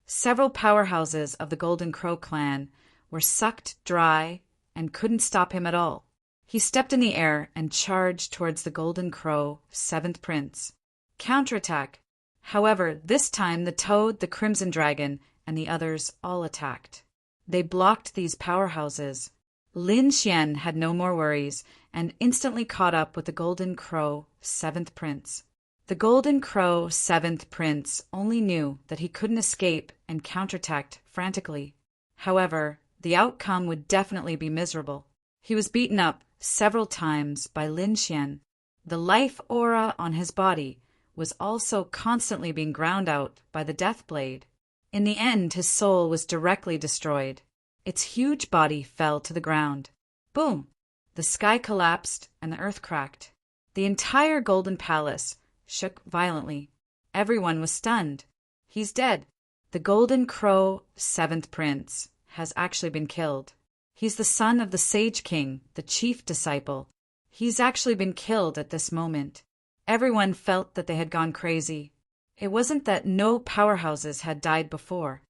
Several powerhouses of the Golden Crow clan were sucked dry and couldn't stop him at all. He stepped in the air and charged towards the Golden Crow, seventh prince. Counterattack. However, this time the Toad, the Crimson Dragon, and the others all attacked. They blocked these powerhouses. Lin Xian had no more worries and instantly caught up with the Golden Crow, seventh prince. The Golden Crow, seventh prince, only knew that he couldn't escape and counterattacked frantically. However, the outcome would definitely be miserable. He was beaten up several times by Lin Xian. The life aura on his body was also constantly being ground out by the death blade. In the end, his soul was directly destroyed. Its huge body fell to the ground. Boom! The sky collapsed and the earth cracked. The entire Golden Palace shook violently. Everyone was stunned. He's dead. The Golden Crow, seventh prince, has actually been killed. He's the son of the Sage King, the chief disciple. He's actually been killed at this moment. Everyone felt that they had gone crazy. It wasn't that no powerhouses had died before.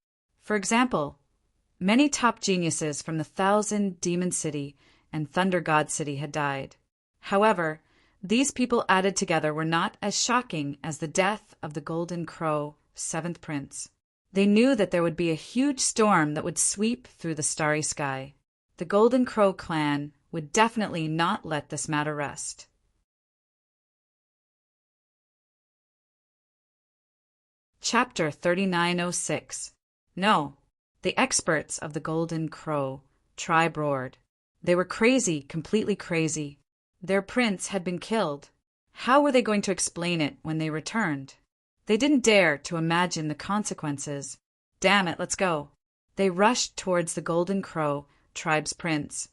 For example, many top geniuses from the Thousand Demon City and Thunder God City had died. However, these people added together were not as shocking as the death of the Golden Crow, seventh prince. They knew that there would be a huge storm that would sweep through the starry sky. The Golden Crow clan would definitely not let this matter rest. Chapter 3906. No, the experts of the Golden Crow tribe roared. They were crazy, completely crazy. Their prince had been killed. How were they going to explain it when they returned? They didn't dare to imagine the consequences. Damn it, let's go. They rushed towards the Golden Crow tribe's prince,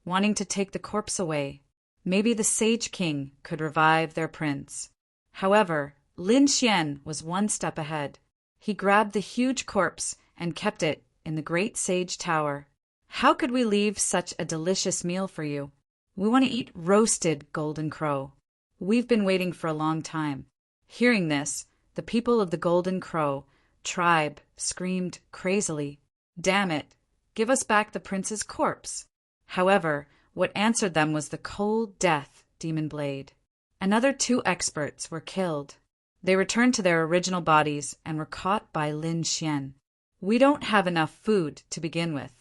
wanting to take the corpse away. Maybe the Sage King could revive their prince. However, Lin Xian was one step ahead. He grabbed the huge corpse and kept it in the great sage tower. How could we leave such a delicious meal for you? We want to eat roasted Golden Crow. We've been waiting for a long time. Hearing this, the people of the Golden Crow tribe screamed crazily, "Damn it! Give us back the prince's corpse." However, what answered them was the cold death demon blade. Another 2 experts were killed. They returned to their original bodies and were caught by Lin Xian. "We don't have enough food to begin with.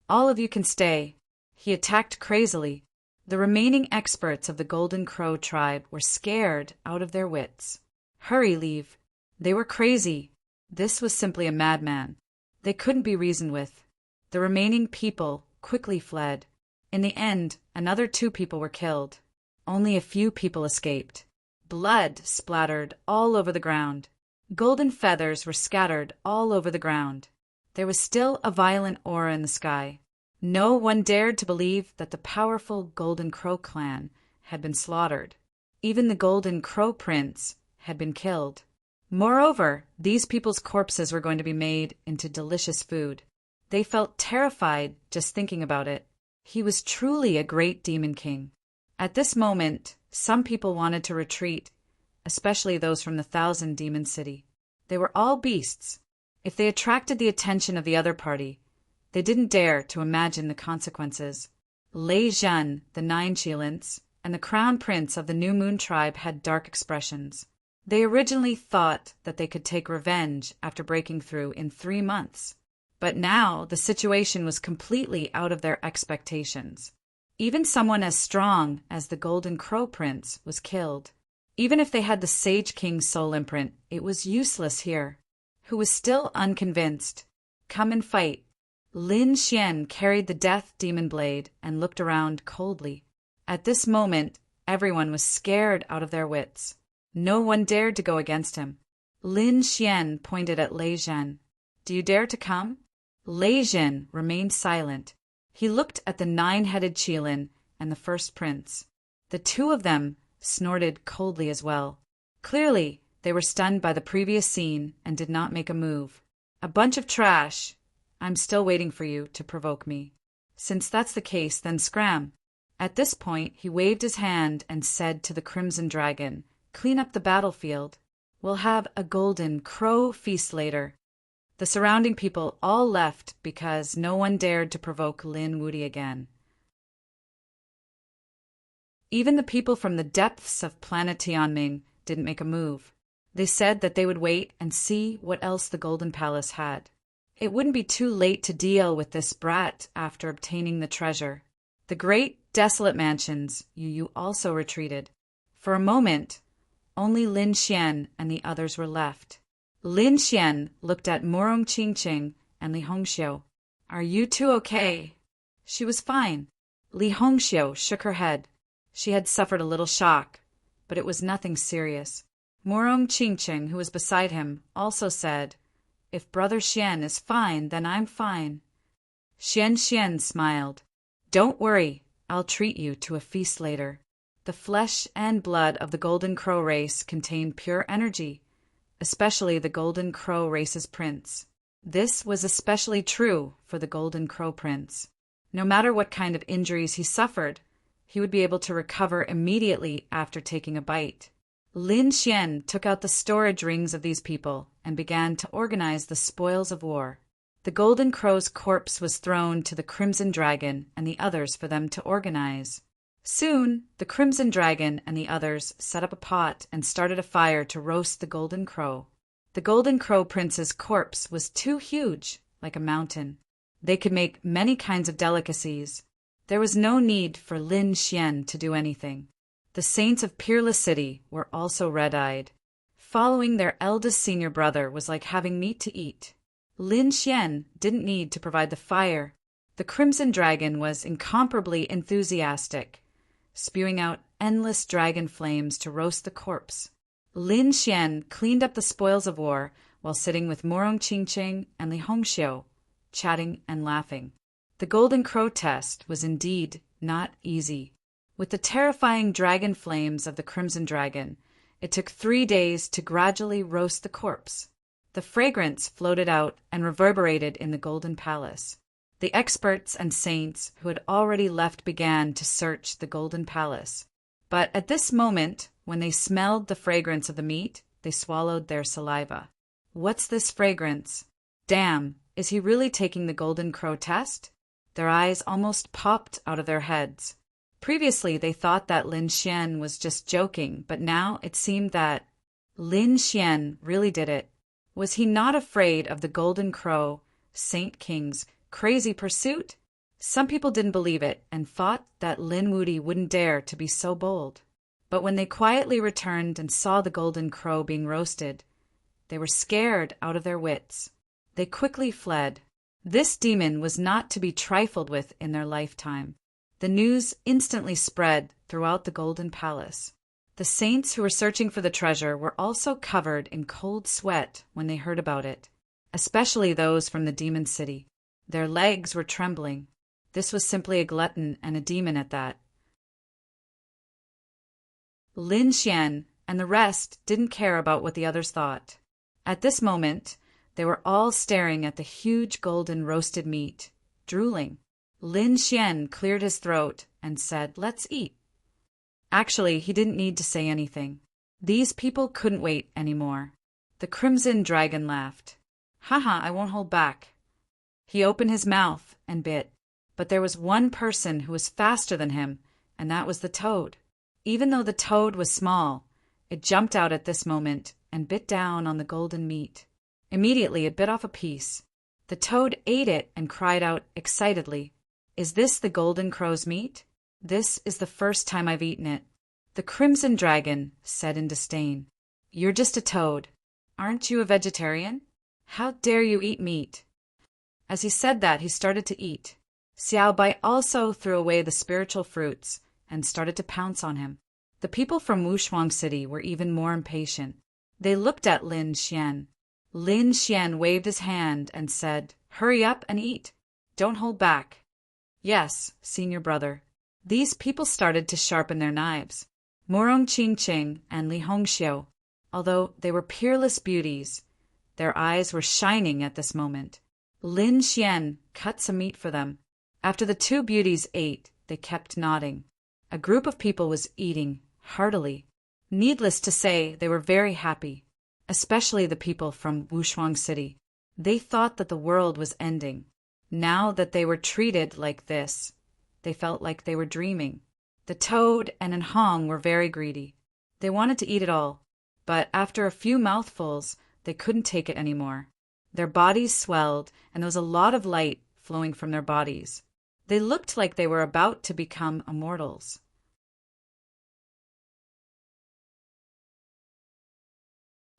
All of you can stay." He attacked crazily. The remaining experts of the Golden Crow tribe were scared out of their wits. "Hurry, leave." They were crazy. This was simply a madman. They couldn't be reasoned with. The remaining people quickly fled. In the end, another 2 people were killed. Only a few people escaped. Blood splattered all over the ground. Golden feathers were scattered all over the ground. There was still a violent aura in the sky. No one dared to believe that the powerful Golden Crow clan had been slaughtered. Even the Golden Crow Prince had been killed. Moreover, these people's corpses were going to be made into delicious food. They felt terrified just thinking about it. He was truly a great demon king. At this moment, some people wanted to retreat, especially those from the Thousand Demon City. They were all beasts. If they attracted the attention of the other party, they didn't dare to imagine the consequences. Lei Zhen, the Nine Qilins, and the Crown Prince of the New Moon tribe had dark expressions. They originally thought that they could take revenge after breaking through in 3 months. But now the situation was completely out of their expectations. Even someone as strong as the Golden Crow Prince was killed. Even if they had the Sage King's soul imprint, it was useless here. Who was still unconvinced. Come and fight. Lin Xian carried the death demon blade and looked around coldly. At this moment, everyone was scared out of their wits. No one dared to go against him. Lin Xian pointed at Lei Zhen. Do you dare to come? Lei Zhen remained silent. He looked at the 9-headed Qilin and the first prince. The two of them snorted coldly as well. Clearly, they were stunned by the previous scene and did not make a move. A bunch of trash. I'm still waiting for you to provoke me. Since that's the case, then scram. At this point, he waved his hand and said to the Crimson Dragon, clean up the battlefield. We'll have a Golden Crow feast later. The surrounding people all left because no one dared to provoke Lin Wuti again. Even the people from the depths of planet Tianming didn't make a move. They said that they would wait and see what else the Golden Palace had. It wouldn't be too late to deal with this brat after obtaining the treasure. The great, desolate mansions, Yu also retreated. For a moment, only Lin Xian and the others were left. Lin Xian looked at Morong Qingqing and Li Hongxiu. Are you two okay? She was fine. Li Hongxiu shook her head. She had suffered a little shock, but it was nothing serious. Morong Qingqing, who was beside him, also said, if Brother Xian is fine, then I'm fine. Xian smiled. Don't worry, I'll treat you to a feast later. The flesh and blood of the Golden Crow race contain pure energy, especially the Golden Crow race's prince. This was especially true for the Golden Crow Prince. No matter what kind of injuries he suffered, he would be able to recover immediately after taking a bite. Lin Xian took out the storage rings of these people and began to organize the spoils of war. The Golden Crow's corpse was thrown to the Crimson Dragon and the others for them to organize. Soon, the Crimson Dragon and the others set up a pot and started a fire to roast the Golden Crow. The Golden Crow Prince's corpse was too huge, like a mountain. They could make many kinds of delicacies. There was no need for Lin Xian to do anything. The saints of Peerless City were also red-eyed. Following their eldest senior brother was like having meat to eat. Lin Xian didn't need to provide the fire. The Crimson Dragon was incomparably enthusiastic, spewing out endless dragon flames to roast the corpse. Lin Xian cleaned up the spoils of war while sitting with Morong Qingqing and Li Hongxiu, chatting and laughing. The Golden Crow test was indeed not easy. With the terrifying dragon flames of the Crimson Dragon, it took 3 days to gradually roast the corpse. The fragrance floated out and reverberated in the Golden Palace. The experts and saints who had already left began to search the Golden Palace. But at this moment, when they smelled the fragrance of the meat, they swallowed their saliva. What's this fragrance? Damn, is he really taking the Golden Crow test? Their eyes almost popped out of their heads. Previously, they thought that Lin Xian was just joking, but now it seemed that Lin Xian really did it. Was he not afraid of the Golden Crow, Saint King's crazy pursuit? Some people didn't believe it and thought that Lin Wuti wouldn't dare to be so bold. But when they quietly returned and saw the Golden Crow being roasted, they were scared out of their wits. They quickly fled. This demon was not to be trifled with in their lifetime. The news instantly spread throughout the Golden Palace. The saints who were searching for the treasure were also covered in cold sweat when they heard about it, especially those from the Demon City. Their legs were trembling. This was simply a glutton and a demon at that. Lin Xian and the rest didn't care about what the others thought. At this moment, they were all staring at the huge golden roasted meat, drooling. Lin Xian cleared his throat and said, "Let's eat." Actually, he didn't need to say anything. These people couldn't wait anymore. The Crimson Dragon laughed. "Haha, I won't hold back." He opened his mouth and bit. But there was one person who was faster than him, and that was the toad. Even though the toad was small, it jumped out at this moment and bit down on the golden meat. Immediately, it bit off a piece. The toad ate it and cried out excitedly, "Is this the golden crow's meat? This is the first time I've eaten it." The Crimson Dragon said in disdain, "You're just a toad. Aren't you a vegetarian? How dare you eat meat?" As he said that, he started to eat. Xiao Bai also threw away the spiritual fruits and started to pounce on him. The people from Wushuang City were even more impatient. They looked at Lin Xian. Lin Xian waved his hand and said, "Hurry up and eat. Don't hold back." Yes, senior brother. These people started to sharpen their knives. Murong Qingqing and Li Hongxiu, although they were peerless beauties, their eyes were shining at this moment. Lin Xian cut some meat for them. After the two beauties ate, they kept nodding. A group of people was eating heartily. Needless to say, they were very happy, especially the people from Wushuang City. They thought that the world was ending. Now that they were treated like this, they felt like they were dreaming. The toad and Hong were very greedy. They wanted to eat it all, but after a few mouthfuls, they couldn't take it anymore. Their bodies swelled, and there was a lot of light flowing from their bodies. They looked like they were about to become immortals.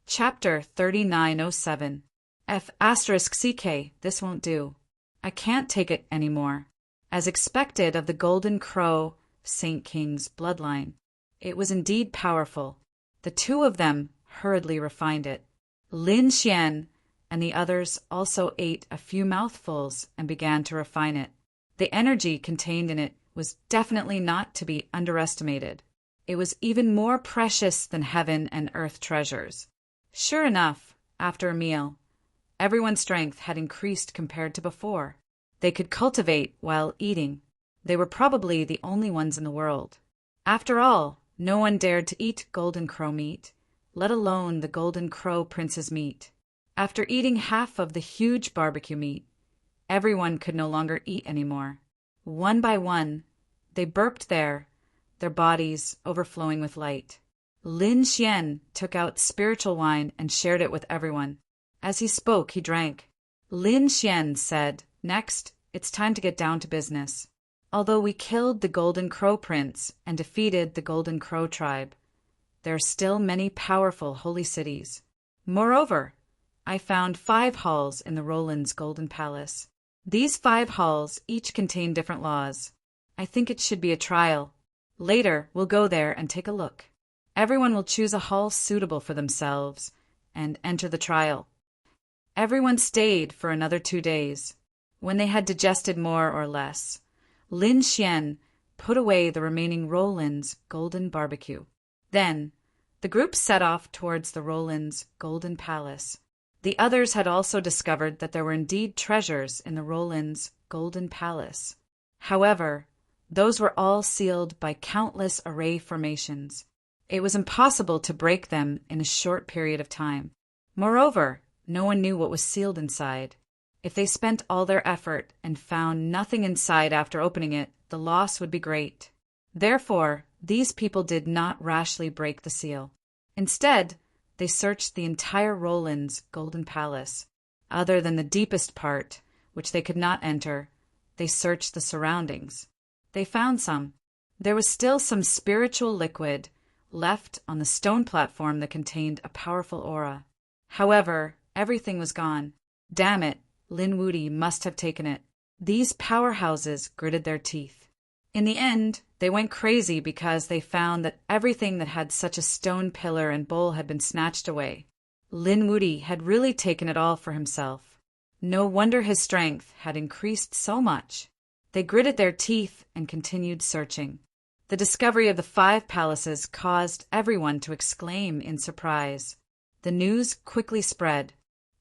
Chapter 3907. F***CK, this won't do. I can't take it anymore. As expected of the Golden Crow, Saint King's bloodline, it was indeed powerful. The two of them hurriedly refined it. Lin Xian and the others also ate a few mouthfuls and began to refine it. The energy contained in it was definitely not to be underestimated. It was even more precious than heaven and earth treasures. Sure enough, after a meal, everyone's strength had increased compared to before. They could cultivate while eating. They were probably the only ones in the world. After all, no one dared to eat Golden Crow meat, let alone the Golden Crow Prince's meat. After eating half of the huge barbecue meat, everyone could no longer eat anymore. One by one, they burped their bodies overflowing with light. Lin Xian took out spiritual wine and shared it with everyone. As he spoke, he drank. Lin Xian said, "Next, it's time to get down to business. Although we killed the Golden Crow Prince and defeated the Golden Crow tribe, there are still many powerful holy cities. Moreover, I found 5 halls in the Roland's Golden Palace. These 5 halls each contain different laws. I think it should be a trial. Later, we'll go there and take a look. Everyone will choose a hall suitable for themselves and enter the trial." Everyone stayed for another 2 days. When they had digested more or less, Lin Xian put away the remaining Roland's golden barbecue. Then, the group set off towards the Roland's Golden Palace. The others had also discovered that there were indeed treasures in the Roland's Golden Palace. However, those were all sealed by countless array formations. It was impossible to break them in a short period of time. Moreover, no one knew what was sealed inside. If they spent all their effort and found nothing inside after opening it, the loss would be great. Therefore, these people did not rashly break the seal. Instead, they searched the entire Roland's Golden Palace. Other than the deepest part, which they could not enter, they searched the surroundings. They found some. There was still some spiritual liquid left on the stone platform that contained a powerful aura. However, everything was gone. Damn it, Lin Wudi must have taken it. These powerhouses gritted their teeth. In the end, they went crazy because they found that everything that had such a stone pillar and bowl had been snatched away. Lin Wudi had really taken it all for himself. No wonder his strength had increased so much. They gritted their teeth and continued searching. The discovery of the 5 palaces caused everyone to exclaim in surprise. The news quickly spread.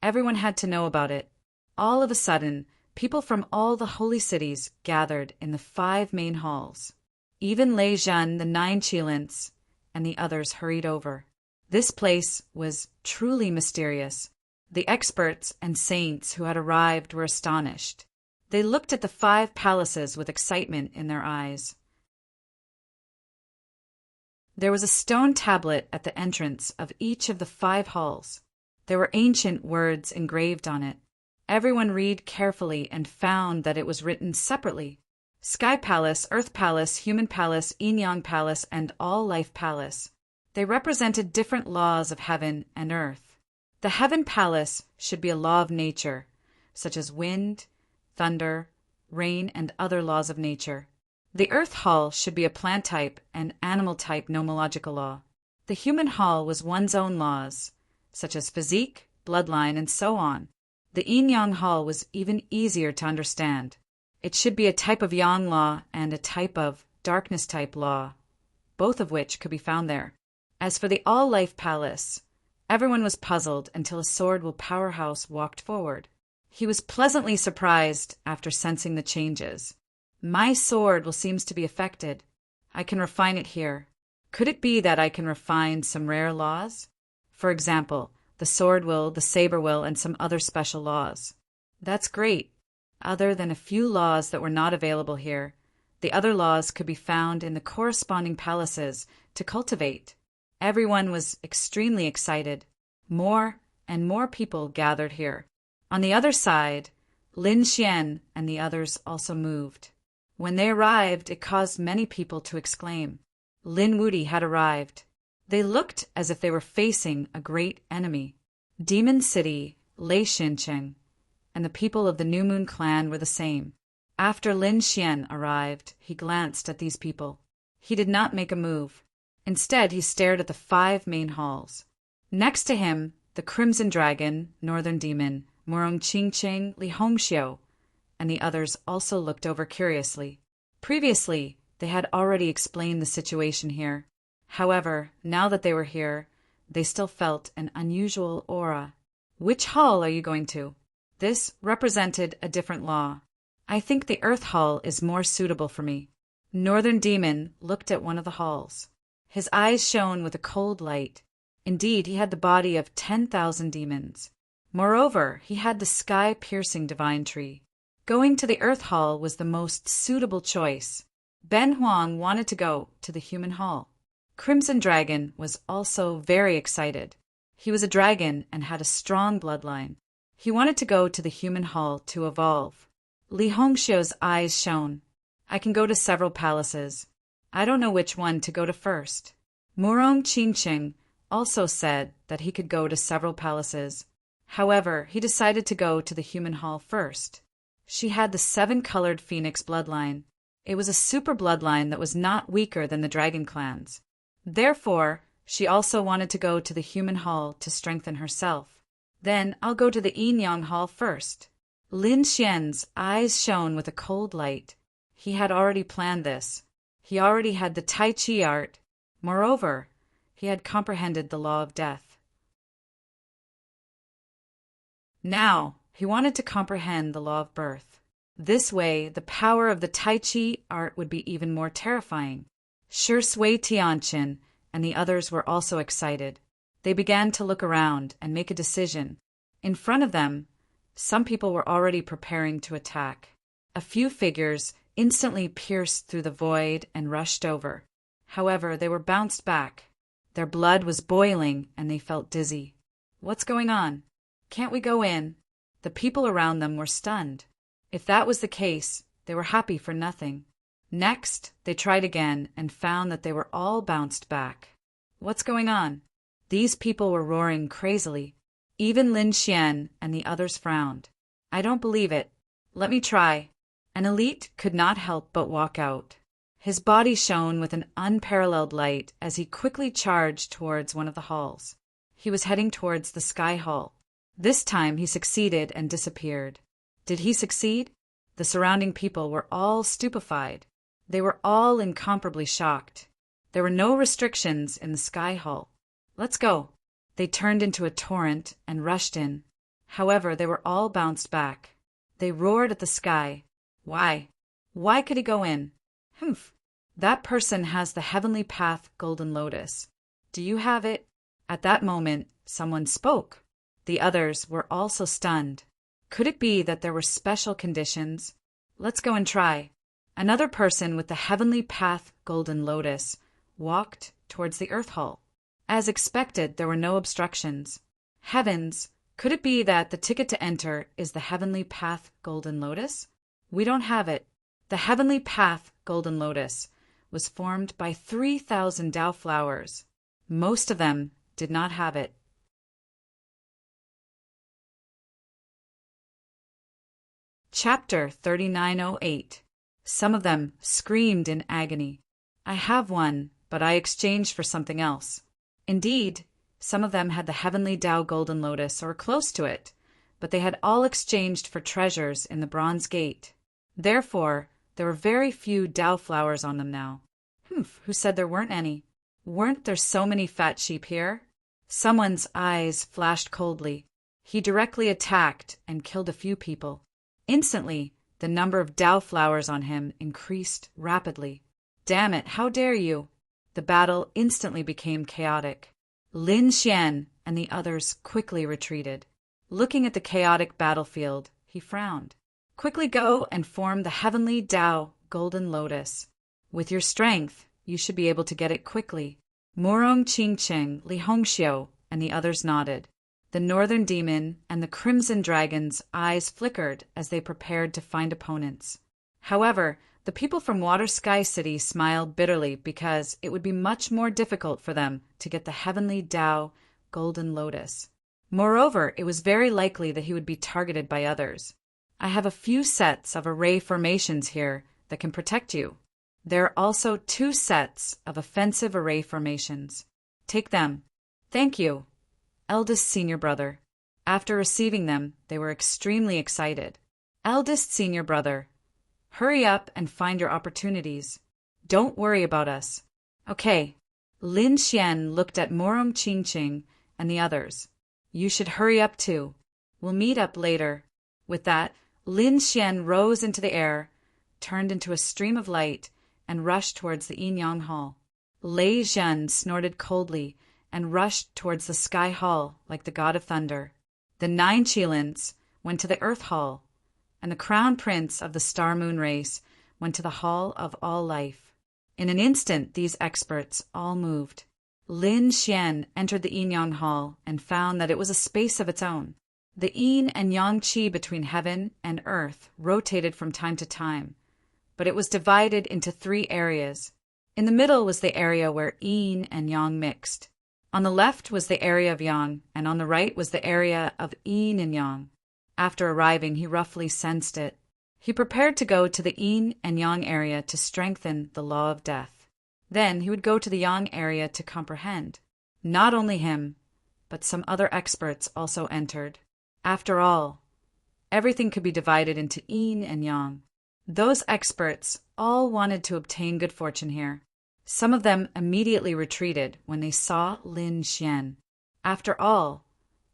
Everyone had to know about it. All of a sudden, people from all the holy cities gathered in the 5 main halls. Even Lei Zhen, the 9 Qilins, and the others hurried over. This place was truly mysterious. The experts and saints who had arrived were astonished. They looked at the 5 palaces with excitement in their eyes. There was a stone tablet at the entrance of each of the 5 halls. There were ancient words engraved on it. Everyone read carefully and found that it was written separately. Sky Palace, Earth Palace, Human Palace, Yin-Yang Palace, and All Life Palace. They represented different laws of heaven and earth. The Heaven Palace should be a law of nature, such as wind, thunder, rain, and other laws of nature. The Earth Hall should be a plant type and animal type nomological law. The Human Hall was one's own laws, such as physique, bloodline, and so on. The Yin-Yang Hall was even easier to understand. It should be a type of Yang law and a type of darkness type law, both of which could be found there. As for the All-Life Palace, everyone was puzzled until a swordful powerhouse walked forward. He was pleasantly surprised after sensing the changes. My sword will seems to be affected. I can refine it here. Could it be that I can refine some rare laws? For example, the sword will, the saber will, and some other special laws. That's great. Other than a few laws that were not available here, the other laws could be found in the corresponding palaces to cultivate. Everyone was extremely excited. More and more people gathered here. On the other side, Lin Xian and the others also moved. When they arrived, it caused many people to exclaim. Lin Wuti had arrived. They looked as if they were facing a great enemy. Demon City, Lei Xincheng, and the people of the New Moon clan were the same. After Lin Xian arrived, he glanced at these people. He did not make a move. Instead, he stared at the 5 main halls. Next to him, the Crimson Dragon, Northern Demon, Murong Qingqing, Li Hongxiu, and the others also looked over curiously. Previously, they had already explained the situation here. However, now that they were here, they still felt an unusual aura. Which hall are you going to? This represented a different law. I think the Earth Hall is more suitable for me. Northern Demon looked at one of the halls. His eyes shone with a cold light. Indeed, he had the body of 10,000 demons. Moreover, he had the sky-piercing divine tree. Going to the Earth Hall was the most suitable choice. Ben Huang wanted to go to the Human Hall. Crimson Dragon was also very excited. He was a dragon and had a strong bloodline. He wanted to go to the Human Hall to evolve. Li Hongxiu's eyes shone. I can go to several palaces. I don't know which one to go to first. Murong Qingqing also said that he could go to several palaces. However, he decided to go to the Human Hall first. She had the 7-colored phoenix bloodline. It was a super bloodline that was not weaker than the dragon clans. Therefore, she also wanted to go to the Human Hall to strengthen herself. Then I'll go to the Yin-Yang Hall first. Lin Xian's eyes shone with a cold light. He had already planned this. He already had the Tai Chi art. Moreover, he had comprehended the law of death. Now, he wanted to comprehend the law of birth. This way, the power of the Tai Chi art would be even more terrifying. Shi Sui Tianqin and the others were also excited. They began to look around and make a decision. In front of them, some people were already preparing to attack. A few figures instantly pierced through the void and rushed over. However, they were bounced back. Their blood was boiling and they felt dizzy. What's going on? Can't we go in? The people around them were stunned. If that was the case, they were happy for nothing. Next, they tried again and found that they were all bounced back. What's going on? These people were roaring crazily. Even Lin Xian and the others frowned. I don't believe it. Let me try. An elite could not help but walk out. His body shone with an unparalleled light as he quickly charged towards one of the halls. He was heading towards the Sky Hall. This time he succeeded and disappeared. Did he succeed? The surrounding people were all stupefied. They were all incomparably shocked. There were no restrictions in the Sky Hall. Let's go. They turned into a torrent and rushed in. However, they were all bounced back. They roared at the sky. Why? Why could he go in? Humph. That person has the Heavenly Path Golden Lotus. Do you have it? At that moment, someone spoke. The others were also stunned. Could it be that there were special conditions? Let's go and try. Another person with the Heavenly Path Golden Lotus walked towards the Earth Hall. As expected, there were no obstructions. Heavens, could it be that the ticket to enter is the Heavenly Path Golden Lotus? We don't have it. The Heavenly Path Golden Lotus was formed by 3,000 Tao flowers. Most of them did not have it. Chapter 3908. Some of them screamed in agony. I have one, but I exchanged for something else. Indeed, some of them had the Heavenly Tao Golden Lotus or close to it, but they had all exchanged for treasures in the Bronze Gate. Therefore, there were very few Tao flowers on them now. Humph, who said there weren't any? Weren't there so many fat sheep here? Someone's eyes flashed coldly. He directly attacked and killed a few people. Instantly, the number of Tao flowers on him increased rapidly. Damn it, how dare you! The battle instantly became chaotic. Lin Xian and the others quickly retreated. Looking at the chaotic battlefield, he frowned. Quickly go and form the Heavenly Tao Golden Lotus. With your strength, you should be able to get it quickly. Murong Qingcheng, Li Hongxiu, and the others nodded. The Northern Demon and the Crimson Dragon's eyes flickered as they prepared to find opponents. However, the people from Water Sky City smiled bitterly because it would be much more difficult for them to get the Heavenly Tao Golden Lotus. Moreover, it was very likely that he would be targeted by others. I have a few sets of array formations here that can protect you. There are also 2 sets of offensive array formations. Take them. Thank you, eldest senior brother. After receiving them, they were extremely excited. Eldest senior brother, hurry up and find your opportunities. Don't worry about us. Okay. Lin Xian looked at Murong Qingqing and the others. You should hurry up too. We'll meet up later. With that, Lin Xian rose into the air, turned into a stream of light, and rushed towards the Yin Yang Hall. Lei Zhen snorted coldly and rushed towards the Sky Hall like the god of thunder. The 9 Qilins went to the Earth Hall, and the Crown Prince of the Star Moon race went to the Hall of All Life. In an instant, these experts all moved. Lin Xian entered the Yin Yang Hall and found that it was a space of its own. The yin and yang qi between heaven and earth rotated from time to time, but it was divided into 3 areas. In the middle was the area where yin and yang mixed. On the left was the area of yang, and on the right was the area of yin and yang. After arriving, he roughly sensed it. He prepared to go to the yin and yang area to strengthen the law of death. Then he would go to the yang area to comprehend. Not only him, but some other experts also entered. After all, everything could be divided into yin and yang. Those experts all wanted to obtain good fortune here. Some of them immediately retreated when they saw Lin Xian. After all,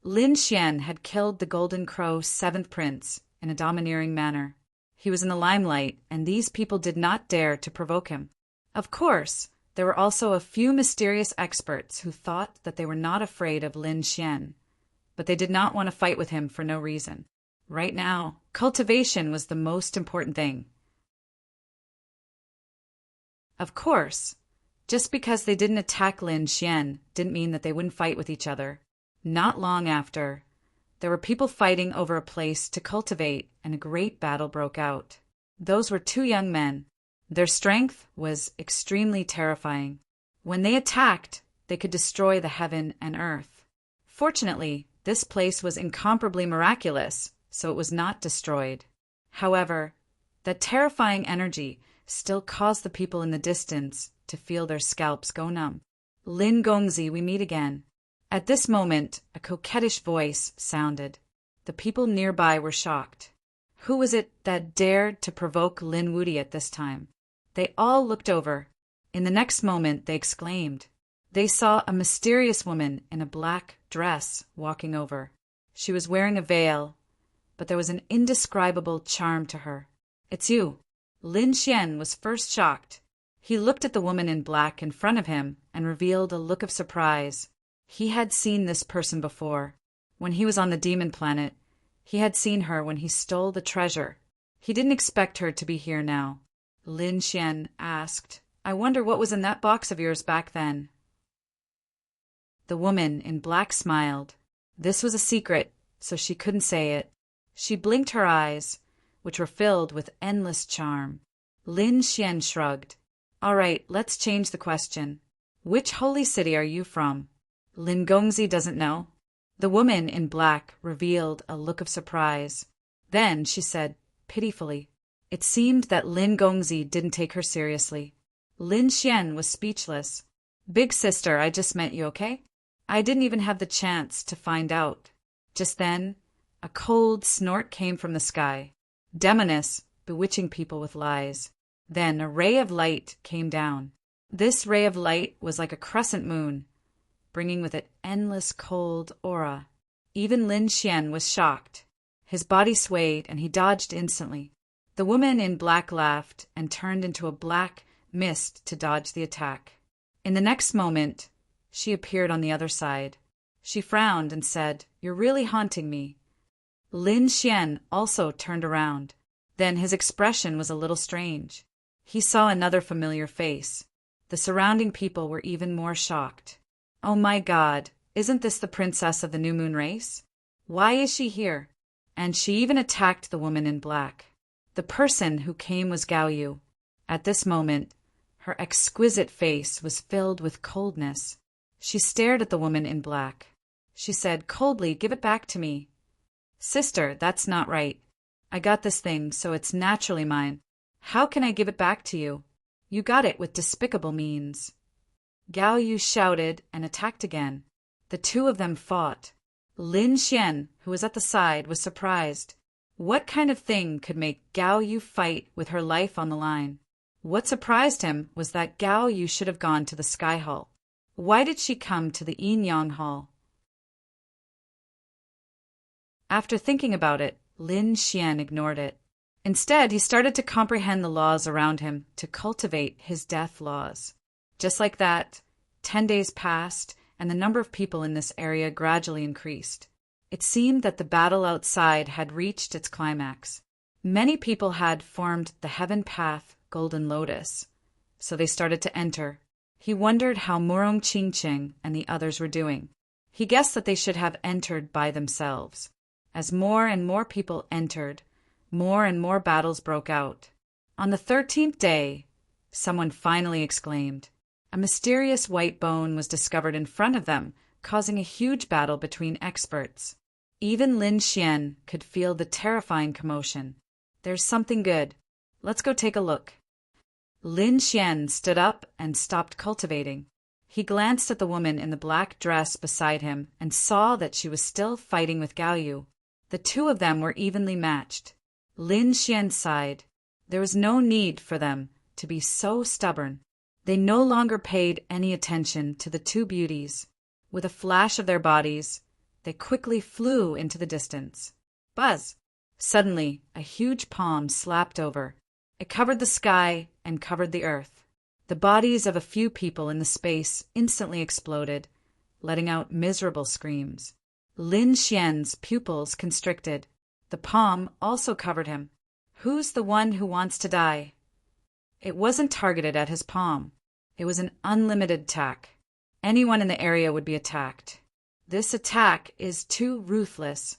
Lin Xian had killed the Golden Crow's 7th prince in a domineering manner. He was in the limelight, and these people did not dare to provoke him. Of course, there were also a few mysterious experts who thought that they were not afraid of Lin Xian, but they did not want to fight with him for no reason. Right now, cultivation was the most important thing. Of course, just because they didn't attack Lin Xian didn't mean that they wouldn't fight with each other. Not long after, there were people fighting over a place to cultivate, and a great battle broke out. Those were 2 young men. Their strength was extremely terrifying. When they attacked, they could destroy the heaven and earth. Fortunately, this place was incomparably miraculous, so it was not destroyed. However, that terrifying energy still caused the people in the distance to feel their scalps go numb. Lin Gongzi, we meet again. At this moment, a coquettish voice sounded. The people nearby were shocked. Who was it that dared to provoke Lin Wudi at this time? They all looked over. In the next moment, they exclaimed. They saw a mysterious woman in a black dress walking over. She was wearing a veil, but there was an indescribable charm to her. "It's you." Lin Xian was first shocked. He looked at the woman in black in front of him and revealed a look of surprise. He had seen this person before. When he was on the demon planet, he had seen her when he stole the treasure. He didn't expect her to be here now. Lin Xian asked, "I wonder what was in that box of yours back then?" The woman in black smiled. This was a secret, so she couldn't say it. She blinked her eyes, which were filled with endless charm. Lin Xian shrugged. "All right, let's change the question. Which holy city are you from?" Lin Gongzi doesn't know. The woman in black revealed a look of surprise. Then she said, pitifully. It seemed that Lin Gongzi didn't take her seriously. Lin Xian was speechless. "Big sister, I just met you, okay? I didn't even have the chance to find out." Just then, a cold snort came from the sky. Demoness, bewitching people with lies. Then a ray of light came down. This ray of light was like a crescent moon, bringing with it endless cold aura. Even Lin Xian was shocked. His body swayed and he dodged instantly. The woman in black laughed and turned into a black mist to dodge the attack. In the next moment, she appeared on the other side. She frowned and said, "You're really haunting me." Lin Xian also turned around. Then his expression was a little strange. He saw another familiar face. The surrounding people were even more shocked. "Oh my God, isn't this the princess of the New Moon race? Why is she here?" And she even attacked the woman in black. The person who came was Gao Yu. At this moment, her exquisite face was filled with coldness. She stared at the woman in black. She said coldly, "Give it back to me." "Sister, that's not right. I got this thing, so it's naturally mine. How can I give it back to you? You got it with despicable means." Gao Yu shouted and attacked again. The two of them fought. Lin Xian, who was at the side, was surprised. What kind of thing could make Gao Yu fight with her life on the line? What surprised him was that Gao Yu should have gone to the Sky Hall. Why did she come to the Yin Yang Hall? After thinking about it, Lin Xian ignored it. Instead, he started to comprehend the laws around him, to cultivate his death laws. Just like that, 10 days passed, and the number of people in this area gradually increased. It seemed that the battle outside had reached its climax. Many people had formed the Heaven Path Golden Lotus, so they started to enter. He wondered how Murong Qingqing and the others were doing. He guessed that they should have entered by themselves. As more and more people entered, more and more battles broke out. On the 13th day, someone finally exclaimed. A mysterious white bone was discovered in front of them, causing a huge battle between experts. Even Lin Xian could feel the terrifying commotion. "There's something good. Let's go take a look." Lin Xian stood up and stopped cultivating. He glanced at the woman in the black dress beside him and saw that she was still fighting with Gao Yu. The two of them were evenly matched. Lin Xian sighed. There was no need for them to be so stubborn. They no longer paid any attention to the two beauties. With a flash of their bodies, they quickly flew into the distance. Buzz! Suddenly, a huge palm slapped over. It covered the sky and covered the earth. The bodies of a few people in the space instantly exploded, letting out miserable screams. Lin Xian's pupils constricted. The palm also covered him. Who's the one who wants to die? It wasn't targeted at his palm. It was an unlimited attack. Anyone in the area would be attacked. This attack is too ruthless.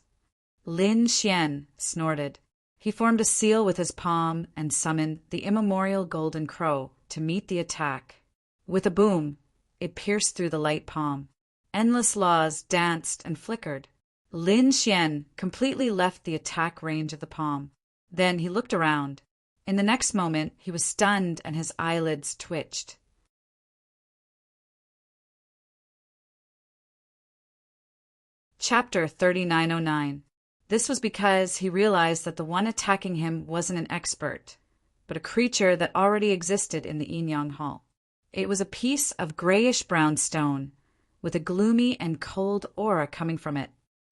Lin Xian snorted. He formed a seal with his palm and summoned the immemorial golden crow to meet the attack. With a boom, it pierced through the light palm. Endless laws danced and flickered. Lin Xian completely left the attack range of the palm. Then he looked around. In the next moment, he was stunned and his eyelids twitched. Chapter 3909. This was because he realized that the one attacking him wasn't an expert, but a creature that already existed in the Inyang Hall. It was a piece of grayish-brown stone, with a gloomy and cold aura coming from it.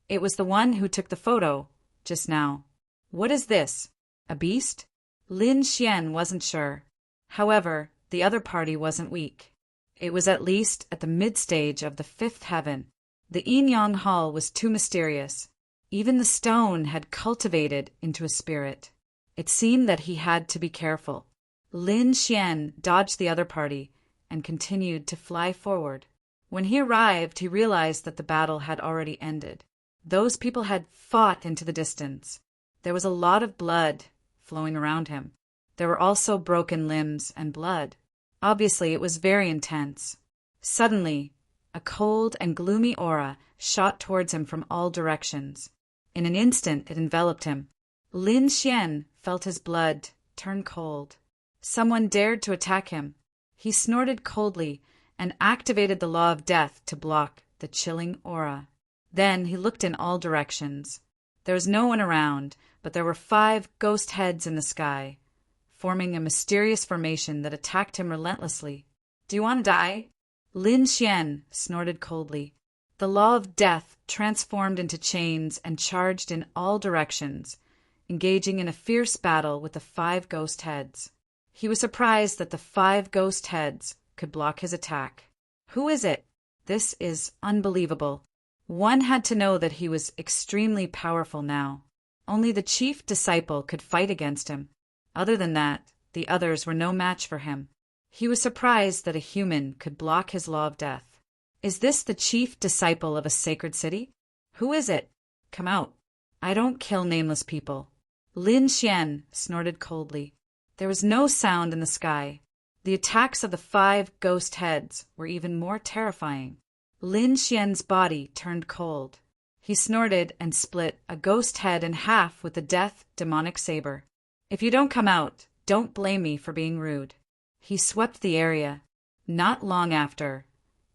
It was the one who took the photo just now. What is this? A beast? Lin Xian wasn't sure. However, the other party wasn't weak. It was at least at the mid-stage of the fifth heaven. The Inyang Hall was too mysterious. Even the stone had cultivated into a spirit. It seemed that he had to be careful. Lin Xian dodged the other party and continued to fly forward. When he arrived, he realized that the battle had already ended. Those people had fought into the distance. There was a lot of blood flowing around him. There were also broken limbs and blood. Obviously, it was very intense. Suddenly, a cold and gloomy aura shot towards him from all directions. In an instant, it enveloped him. Lin Xian felt his blood turn cold. Someone dared to attack him. He snorted coldly and activated the law of death to block the chilling aura. Then he looked in all directions. There was no one around, but there were 5 ghost heads in the sky, forming a mysterious formation that attacked him relentlessly. Do you want to die? Lin Xian snorted coldly. The law of death transformed into chains and charged in all directions, engaging in a fierce battle with the 5 ghost heads. He was surprised that the 5 ghost heads could block his attack. Who is it? This is unbelievable. One had to know that he was extremely powerful now. Only the chief disciple could fight against him. Other than that, the others were no match for him. He was surprised that a human could block his law of death. Is this the chief disciple of a sacred city? Who is it? Come out. I don't kill nameless people. Lin Xian snorted coldly. There was no sound in the sky. The attacks of the 5 ghost heads were even more terrifying. Lin Xian's body turned cold. He snorted and split a ghost head in half with the death demonic saber. If you don't come out, don't blame me for being rude. He swept the area. Not long after,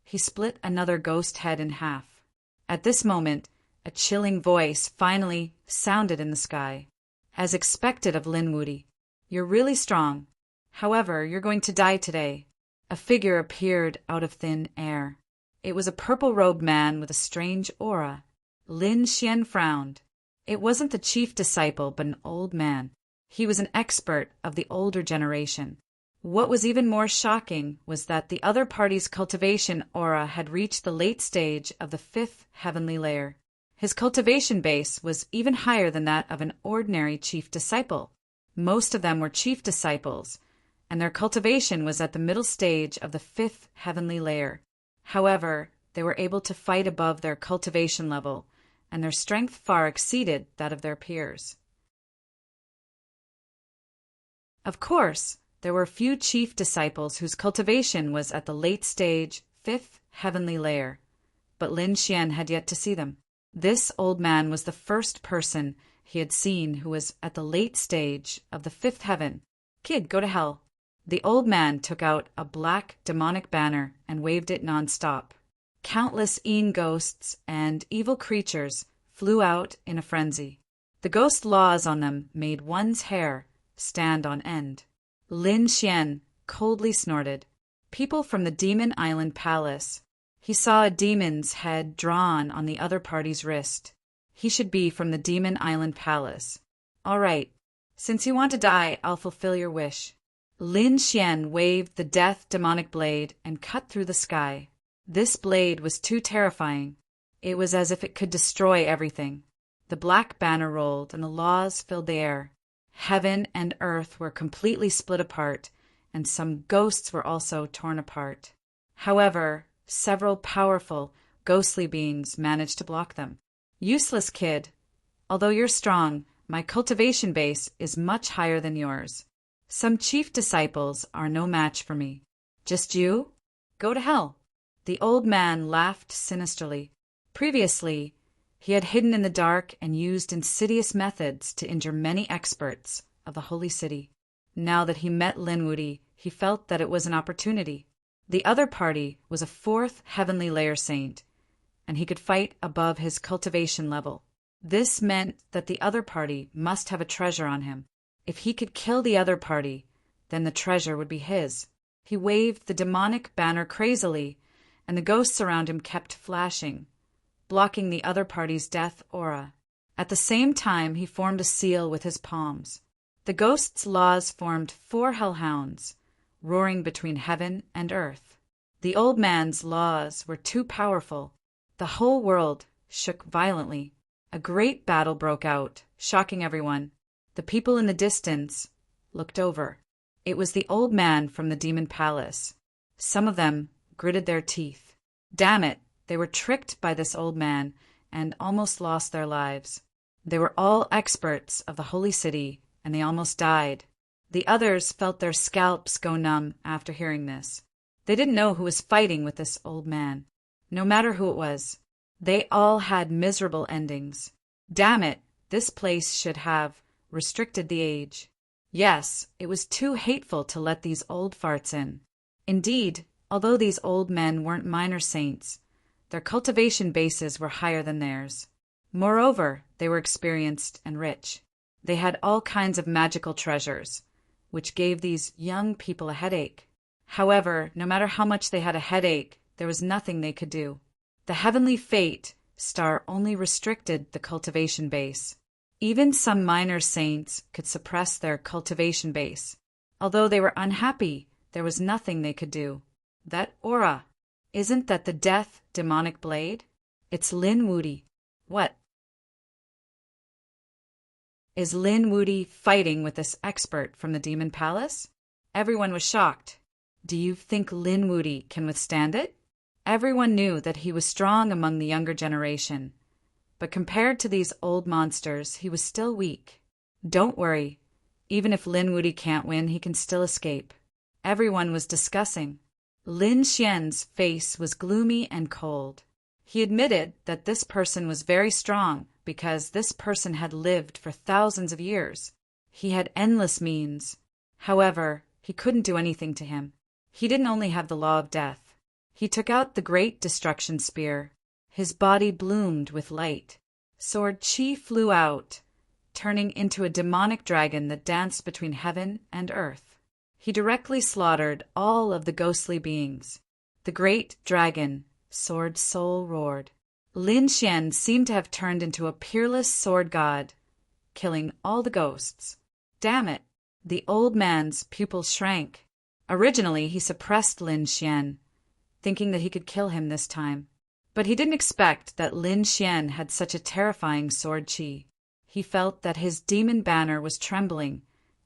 he split another ghost head in half. At this moment, a chilling voice finally sounded in the sky. As expected of Lin Wuti, you're really strong. However, you're going to die today. A figure appeared out of thin air. It was a purple-robed man with a strange aura. Lin Xian frowned. It wasn't the chief disciple, but an old man. He was an expert of the older generation. What was even more shocking was that the other party's cultivation aura had reached the late stage of the 5th heavenly layer. His cultivation base was even higher than that of an ordinary chief disciple. Most of them were chief disciples, and their cultivation was at the middle stage of the 5th heavenly layer. However, they were able to fight above their cultivation level, and their strength far exceeded that of their peers. Of course, there were few chief disciples whose cultivation was at the late stage 5th heavenly layer, but Lin Xian had yet to see them. This old man was the first person he had seen who was at the late stage of the 5th heaven. Kid, go to hell. The old man took out a black demonic banner and waved it non-stop. Countless Een ghosts and evil creatures flew out in a frenzy. The ghost laws on them made one's hair stand on end. Lin Xian coldly snorted. People from the Demon Island Palace. He saw a demon's head drawn on the other party's wrist. He should be from the Demon Island Palace. All right, since you want to die, I'll fulfill your wish. Lin Xian waved the death demonic blade and cut through the sky. This blade was too terrifying. It was as if it could destroy everything. The black banner rolled and the laws filled the air. Heaven and earth were completely split apart, and some ghosts were also torn apart. However, several powerful, ghostly beings managed to block them. Useless kid. Although you're strong, my cultivation base is much higher than yours. Some chief disciples are no match for me. Just you? Go to hell. The old man laughed sinisterly. Previously, he had hidden in the dark and used insidious methods to injure many experts of the holy city. Now that he met Lin Wuti, he felt that it was an opportunity. The other party was a 4th heavenly layer saint, and he could fight above his cultivation level. This meant that the other party must have a treasure on him. If he could kill the other party, then the treasure would be his. He waved the demonic banner crazily, and the ghosts around him kept flashing, blocking the other party's death aura. At the same time, he formed a seal with his palms. The ghost's laws formed 4 hellhounds, roaring between heaven and earth. The old man's laws were too powerful. The whole world shook violently. A great battle broke out, shocking everyone. The people in the distance looked over. It was the old man from the demon palace. Some of them gritted their teeth. Damn it, they were tricked by this old man and almost lost their lives. They were all experts of the holy city, and they almost died. The others felt their scalps go numb after hearing this. They didn't know who was fighting with this old man. No matter who it was, they all had miserable endings. Damn it, this place should have restricted the age. Yes, it was too hateful to let these old farts in. Indeed, although these old men weren't minor saints, their cultivation bases were higher than theirs. Moreover, they were experienced and rich. They had all kinds of magical treasures, which gave these young people a headache. However, no matter how much they had a headache, there was nothing they could do. The heavenly fate star only restricted the cultivation base. Even some minor saints could suppress their cultivation base. Although they were unhappy, there was nothing they could do. That aura, isn't that the death demonic blade? It's Lin Wudi. What? Is Lin Wudi fighting with this expert from the demon palace? Everyone was shocked. Do you think Lin Wudi can withstand it? Everyone knew that he was strong among the younger generation, but compared to these old monsters, he was still weak. Don't worry. Even if Lin Wudi can't win, he can still escape. Everyone was discussing. Lin Xian's face was gloomy and cold. He admitted that this person was very strong because this person had lived for thousands of years. He had endless means. However, he couldn't do anything to him. He didn't only have the law of death. He took out the great destruction spear. His body bloomed with light. Sword Chi flew out, turning into a demonic dragon that danced between heaven and earth. He directly slaughtered all of the ghostly beings. The great dragon, Sword Soul, roared. Lin Xian seemed to have turned into a peerless sword god, killing all the ghosts. Damn it! The old man's pupils shrank. Originally, he suppressed Lin Xian, thinking that he could kill him this time. But he didn't expect that Lin Xian had such a terrifying sword chi. He felt that his demon banner was trembling,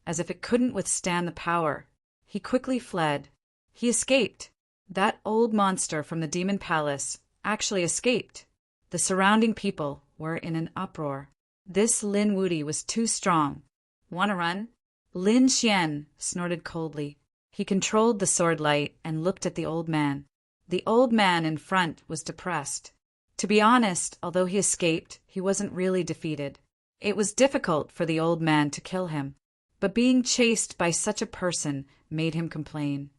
as if it couldn't withstand the power. He quickly fled. He escaped. That old monster from the demon palace actually escaped. The surrounding people were in an uproar. This Lin Wudi was too strong. Wanna run? Lin Xian snorted coldly. He controlled the sword light and looked at the old man. The old man in front was depressed. To be honest, although he escaped, he wasn't really defeated. It was difficult for the old man to kill him, but being chased by such a person made him complain.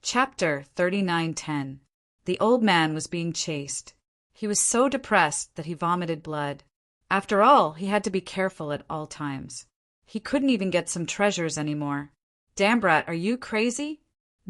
Chapter 39:10. The old man was being chased. He was so depressed that he vomited blood. After all, he had to be careful at all times. He couldn't even get some treasures anymore. Damn brat, are you crazy?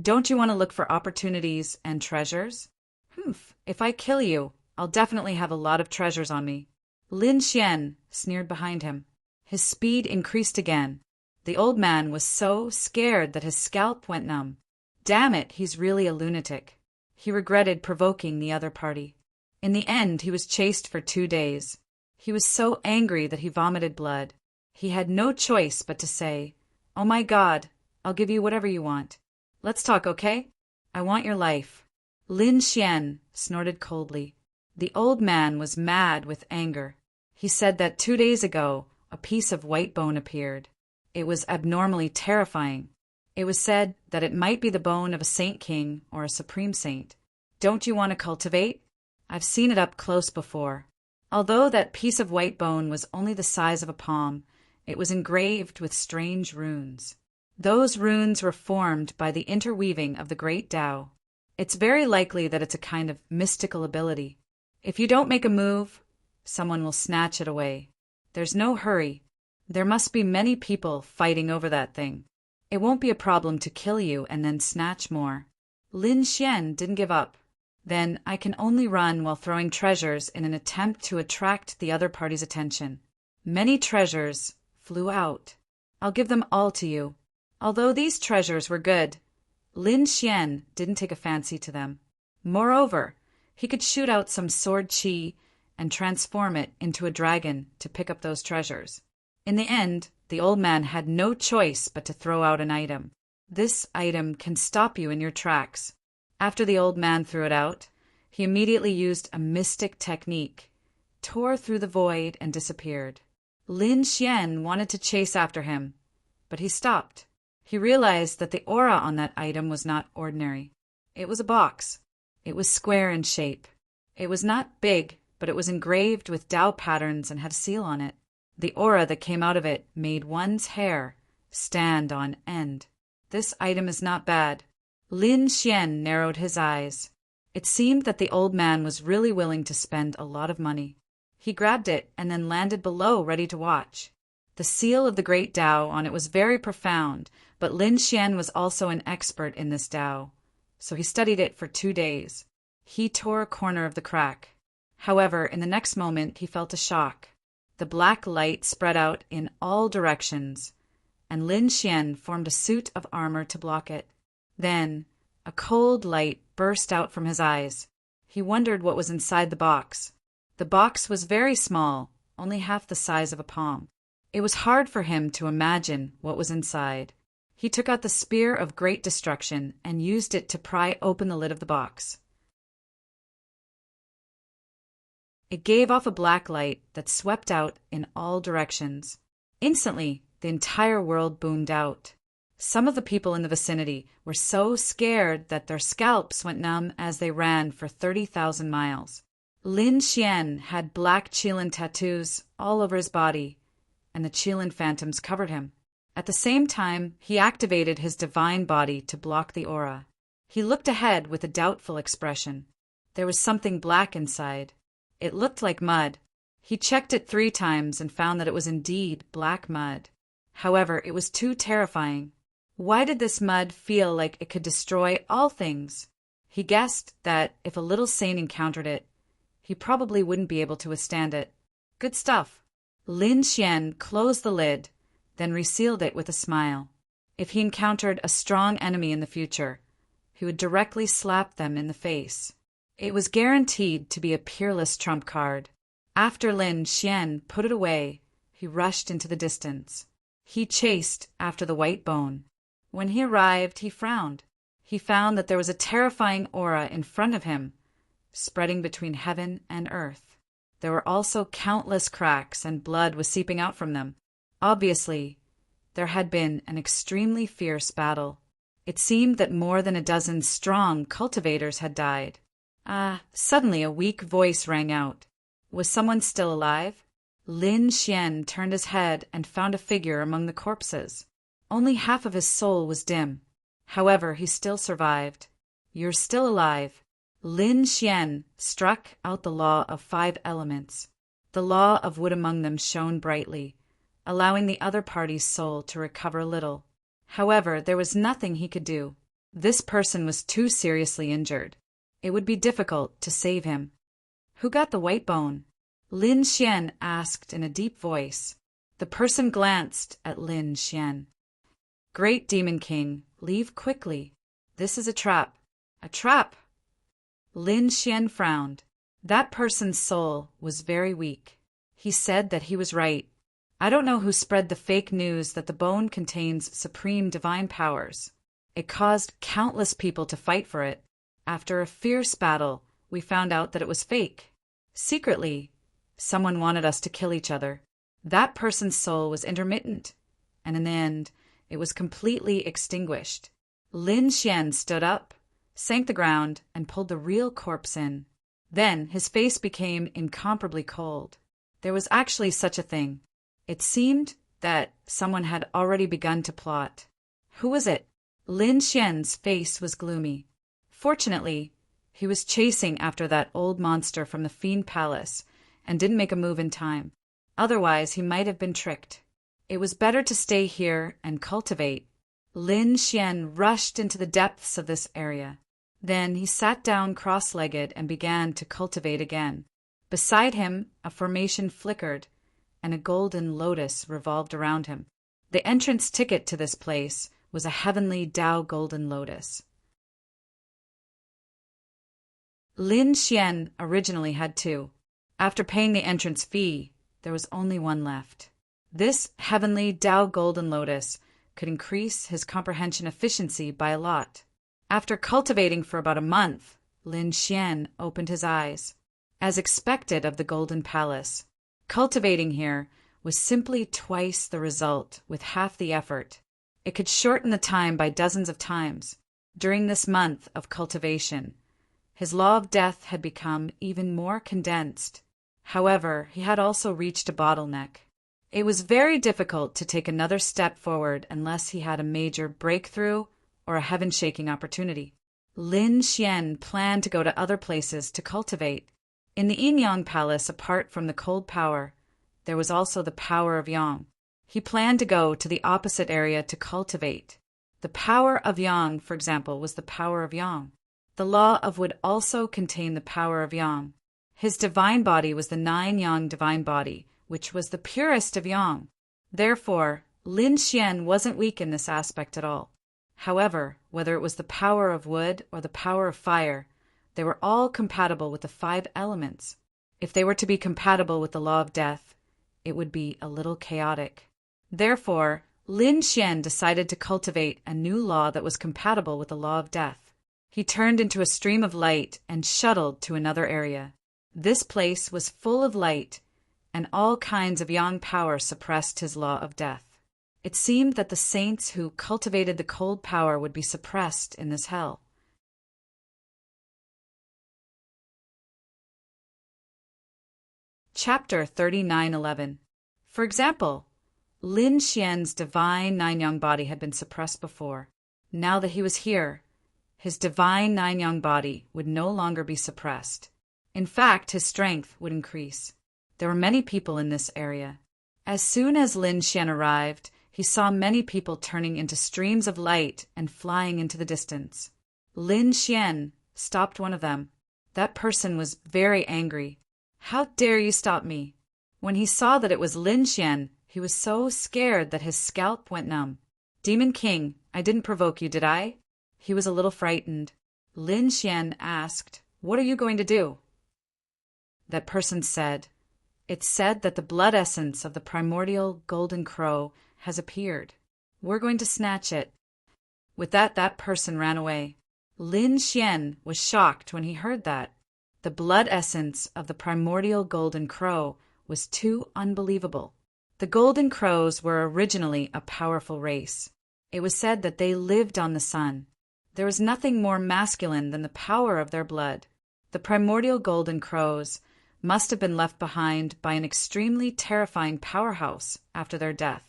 Don't you want to look for opportunities and treasures? Humph, if I kill you, I'll definitely have a lot of treasures on me. Lin Xian sneered behind him. His speed increased again. The old man was so scared that his scalp went numb. Damn it, he's really a lunatic. He regretted provoking the other party. In the end, he was chased for 2 days. He was so angry that he vomited blood. He had no choice but to say, "Oh my God, I'll give you whatever you want. Let's talk, okay? I want your life." Lin Xian snorted coldly. The old man was mad with anger. He said that 2 days ago, a piece of white bone appeared. It was abnormally terrifying. It was said that it might be the bone of a saint king or a supreme saint. Don't you want to cultivate? I've seen it up close before. Although that piece of white bone was only the size of a palm, it was engraved with strange runes. Those runes were formed by the interweaving of the great Tao. It's very likely that it's a kind of mystical ability. If you don't make a move, someone will snatch it away. There's no hurry. There must be many people fighting over that thing. It won't be a problem to kill you and then snatch more. Lin Xian didn't give up. Then I can only run while throwing treasures in an attempt to attract the other party's attention. Many treasures flew out. I'll give them all to you. Although these treasures were good, Lin Xian didn't take a fancy to them. Moreover, he could shoot out some sword qi and transform it into a dragon to pick up those treasures. In the end, the old man had no choice but to throw out an item. This item can stop you in your tracks. After the old man threw it out, he immediately used a mystic technique, tore through the void and disappeared. Lin Xian wanted to chase after him, but he stopped. He realized that the aura on that item was not ordinary. It was a box. It was square in shape. It was not big, but it was engraved with Tao patterns and had a seal on it. The aura that came out of it made one's hair stand on end. This item is not bad. Lin Xian narrowed his eyes. It seemed that the old man was really willing to spend a lot of money. He grabbed it and then landed below, ready to watch. The seal of the great Tao on it was very profound, but Lin Xian was also an expert in this Tao, so he studied it for 2 days. He tore a corner of the crack. However, in the next moment he felt a shock. The black light spread out in all directions, and Lin Xian formed a suit of armor to block it. Then, a cold light burst out from his eyes. He wondered what was inside the box. The box was very small, only half the size of a palm. It was hard for him to imagine what was inside. He took out the spear of great destruction and used it to pry open the lid of the box. It gave off a black light that swept out in all directions. Instantly, the entire world boomed out. Some of the people in the vicinity were so scared that their scalps went numb as they ran for 30,000 miles. Lin Xian had black Qilin tattoos all over his body, and the Qilin phantoms covered him. At the same time, he activated his divine body to block the aura. He looked ahead with a doubtful expression. There was something black inside. It looked like mud. He checked it 3 times and found that it was indeed black mud. However, it was too terrifying. Why did this mud feel like it could destroy all things? He guessed that if a little saint encountered it, he probably wouldn't be able to withstand it. Good stuff. Lin Xian closed the lid, then resealed it with a smile. If he encountered a strong enemy in the future, he would directly slap them in the face. It was guaranteed to be a peerless trump card. After Lin Xian put it away, he rushed into the distance. He chased after the white bone. When he arrived, he frowned. He found that there was a terrifying aura in front of him, spreading between heaven and earth. There were also countless cracks, and blood was seeping out from them. Obviously, there had been an extremely fierce battle. It seemed that more than a dozen strong cultivators had died. Suddenly a weak voice rang out. Was someone still alive? Lin Xian turned his head and found a figure among the corpses. Only half of his soul was dim. However, he still survived. You're still alive. Lin Xian struck out the law of 5 elements. The law of wood among them shone brightly, allowing the other party's soul to recover a little. However, there was nothing he could do. This person was too seriously injured. It would be difficult to save him. Who got the white bone? Lin Xian asked in a deep voice. The person glanced at Lin Xian. Great Demon King, leave quickly. This is a trap. A trap? Lin Xian frowned. That person's soul was very weak. He said that he was right. I don't know who spread the fake news that the bone contains supreme divine powers. It caused countless people to fight for it. After a fierce battle, we found out that it was fake. Secretly, someone wanted us to kill each other. That person's soul was intermittent, and in the end, it was completely extinguished. Lin Xian stood up, sank the ground, and pulled the real corpse in. Then his face became incomparably cold. There was actually such a thing. It seemed that someone had already begun to plot. Who was it? Lin Xian's face was gloomy. Fortunately, he was chasing after that old monster from the Fiend Palace, and didn't make a move in time. Otherwise, he might have been tricked. It was better to stay here and cultivate. Lin Xian rushed into the depths of this area. Then he sat down cross-legged and began to cultivate again. Beside him, a formation flickered, and a golden lotus revolved around him. The entrance ticket to this place was a heavenly Tao golden lotus. Lin Xian originally had two. After paying the entrance fee, there was only one left. This heavenly Tao golden lotus could increase his comprehension efficiency by a lot. After cultivating for about a month, Lin Xian opened his eyes. As expected of the Golden Palace, cultivating here was simply twice the result with half the effort. It could shorten the time by dozens of times. During this month of cultivation, his law of death had become even more condensed. However, he had also reached a bottleneck. It was very difficult to take another step forward unless he had a major breakthrough or a heaven-shaking opportunity. Lin Xian planned to go to other places to cultivate. In the Yin-Yang Palace, apart from the cold power, there was also the power of Yang. He planned to go to the opposite area to cultivate. The power of Yang, for example, was the power of Yang. The law of would also contain the power of Yang. His divine body was the 9-Yang divine body, which was the purest of Yang. Therefore, Lin Xian wasn't weak in this aspect at all. However, whether it was the power of wood or the power of fire, they were all compatible with the 5 elements. If they were to be compatible with the law of death, it would be a little chaotic. Therefore, Lin Xian decided to cultivate a new law that was compatible with the law of death. He turned into a stream of light and shuttled to another area. This place was full of light, and all kinds of yang power suppressed his law of death. It seemed that the saints who cultivated the cold power would be suppressed in this hell. Chapter 39:11. For example, Lin Xian's divine 9-Yang body had been suppressed before. Now that he was here, his divine 9-Yang body would no longer be suppressed. In fact, his strength would increase. There were many people in this area. As soon as Lin Xian arrived, he saw many people turning into streams of light and flying into the distance. Lin Xian stopped one of them. That person was very angry. "How dare you stop me?" When he saw that it was Lin Xian, he was so scared that his scalp went numb. "Demon King, I didn't provoke you, did I?" He was a little frightened. Lin Xian asked, "What are you going to do?" That person said, "It's said that the blood essence of the primordial golden crow has appeared. We're going to snatch it." With that person ran away. Lin Xian was shocked when he heard that. The blood essence of the primordial golden crow was too unbelievable. The golden crows were originally a powerful race. It was said that they lived on the sun. There was nothing more masculine than the power of their blood. The primordial golden crows must have been left behind by an extremely terrifying powerhouse after their death.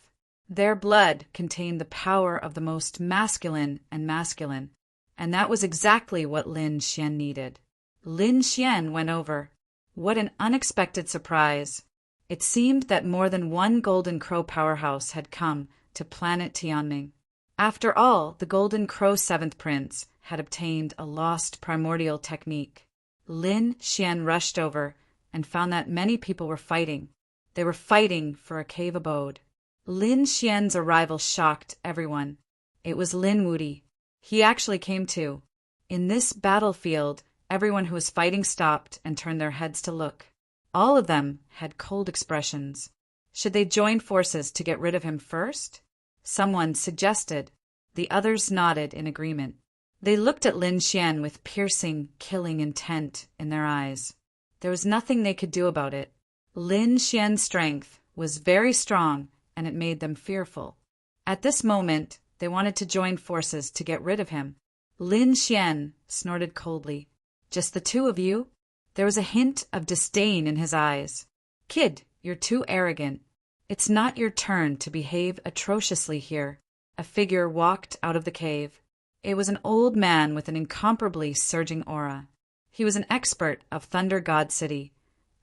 Their blood contained the power of the most masculine, and that was exactly what Lin Xian needed. Lin Xian went over. What an unexpected surprise! It seemed that more than one golden crow powerhouse had come to planet Tianming. After all, the golden crow 7th prince had obtained a lost primordial technique. Lin Xian rushed over and found that many people were fighting. They were fighting for a cave abode. Lin Xian's arrival shocked everyone. It was Lin Wuti. He actually came too. In this battlefield, everyone who was fighting stopped and turned their heads to look. All of them had cold expressions. Should they join forces to get rid of him first? Someone suggested. The others nodded in agreement. They looked at Lin Xian with piercing, killing intent in their eyes. There was nothing they could do about it. Lin Xian's strength was very strong, and it made them fearful. At this moment, they wanted to join forces to get rid of him. Lin Xian snorted coldly. "Just the two of you?" There was a hint of disdain in his eyes. "Kid, you're too arrogant. It's not your turn to behave atrociously here." A figure walked out of the cave. It was an old man with an incomparably surging aura. He was an expert of Thunder God City,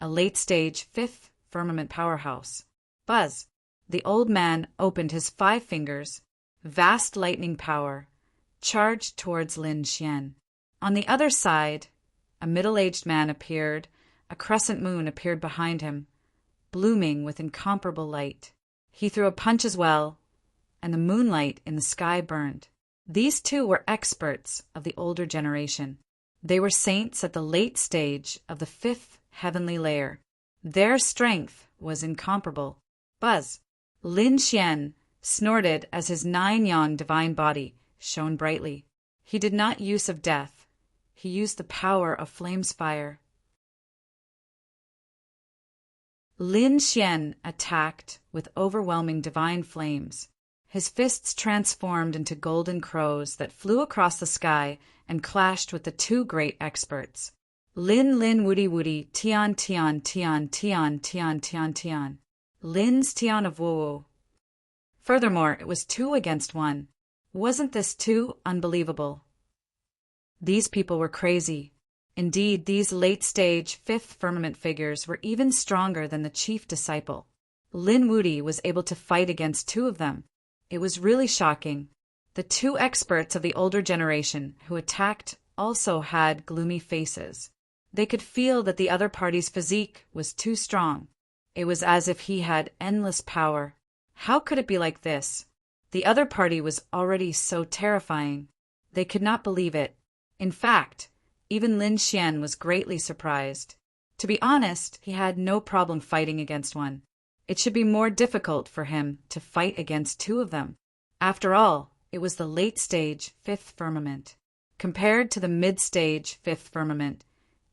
a late-stage fifth firmament powerhouse. Buzz! The old man opened his 5 fingers. Vast lightning power charged towards Lin Xian. On the other side, a middle-aged man appeared. A crescent moon appeared behind him, blooming with incomparable light. He threw a punch as well, and the moonlight in the sky burned. These two were experts of the older generation. They were saints at the late stage of the 5th heavenly layer. Their strength was incomparable. Buzz! Lin Xian snorted as his 9-yang divine body shone brightly. He did not use of death. He used the power of flame's fire. Lin Xian attacked with overwhelming divine flames. His fists transformed into golden crows that flew across the sky and clashed with the 2 great experts. Lin Woody Woody, Tian Tian Tian Tian Tian Tian Tian. Lin's Tian of Wu. Furthermore, it was 2 against 1. Wasn't this too unbelievable? These people were crazy. Indeed, these late-stage 5th firmament figures were even stronger than the chief disciple. Lin Wuti was able to fight against 2 of them. It was really shocking. The 2 experts of the older generation who attacked also had gloomy faces. They could feel that the other party's physique was too strong. It was as if he had endless power. How could it be like this? The other party was already so terrifying. They could not believe it. In fact, even Lin Xian was greatly surprised. To be honest, he had no problem fighting against one. It should be more difficult for him to fight against 2 of them. After all, it was the late-stage 5th firmament. Compared to the mid-stage 5th firmament,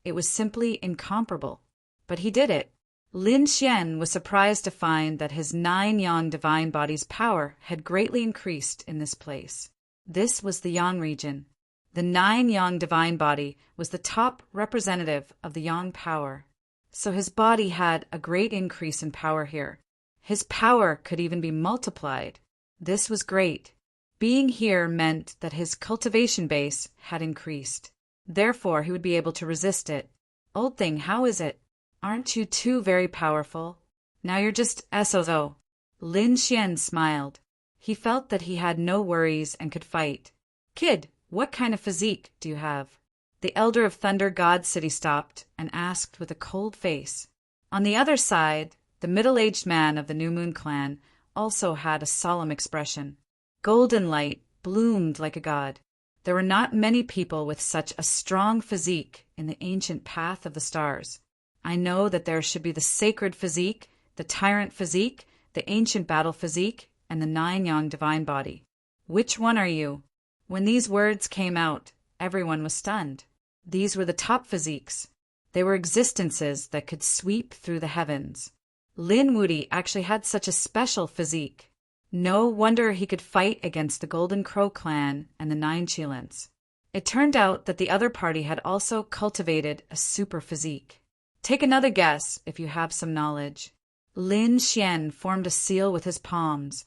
it was simply incomparable. But he did it. Lin Xian was surprised to find that his 9-yang divine body's power had greatly increased in this place. This was the Yang region. The 9-yang divine body was the top representative of the Yang power. So his body had a great increase in power here. His power could even be multiplied. This was great. Being here meant that his cultivation base had increased. Therefore, he would be able to resist it. Old thing, how is it? Aren't you 2 very powerful? Now you're just SOZO. Lin Xian smiled. He felt that he had no worries and could fight. Kid, what kind of physique do you have? The elder of Thunder God City stopped and asked with a cold face. On the other side, the middle-aged man of the New Moon clan also had a solemn expression. Golden light bloomed like a god. There were not many people with such a strong physique in the ancient path of the stars. I know that there should be the sacred physique, the tyrant physique, the ancient battle physique, and the 9-yang divine body. Which one are you? When these words came out, everyone was stunned. These were the top physiques. They were existences that could sweep through the heavens. Lin Wuti actually had such a special physique. No wonder he could fight against the Golden Crow clan and the 9 Qilins. It turned out that the other party had also cultivated a super physique. Take another guess if you have some knowledge. Lin Xian formed a seal with his palms,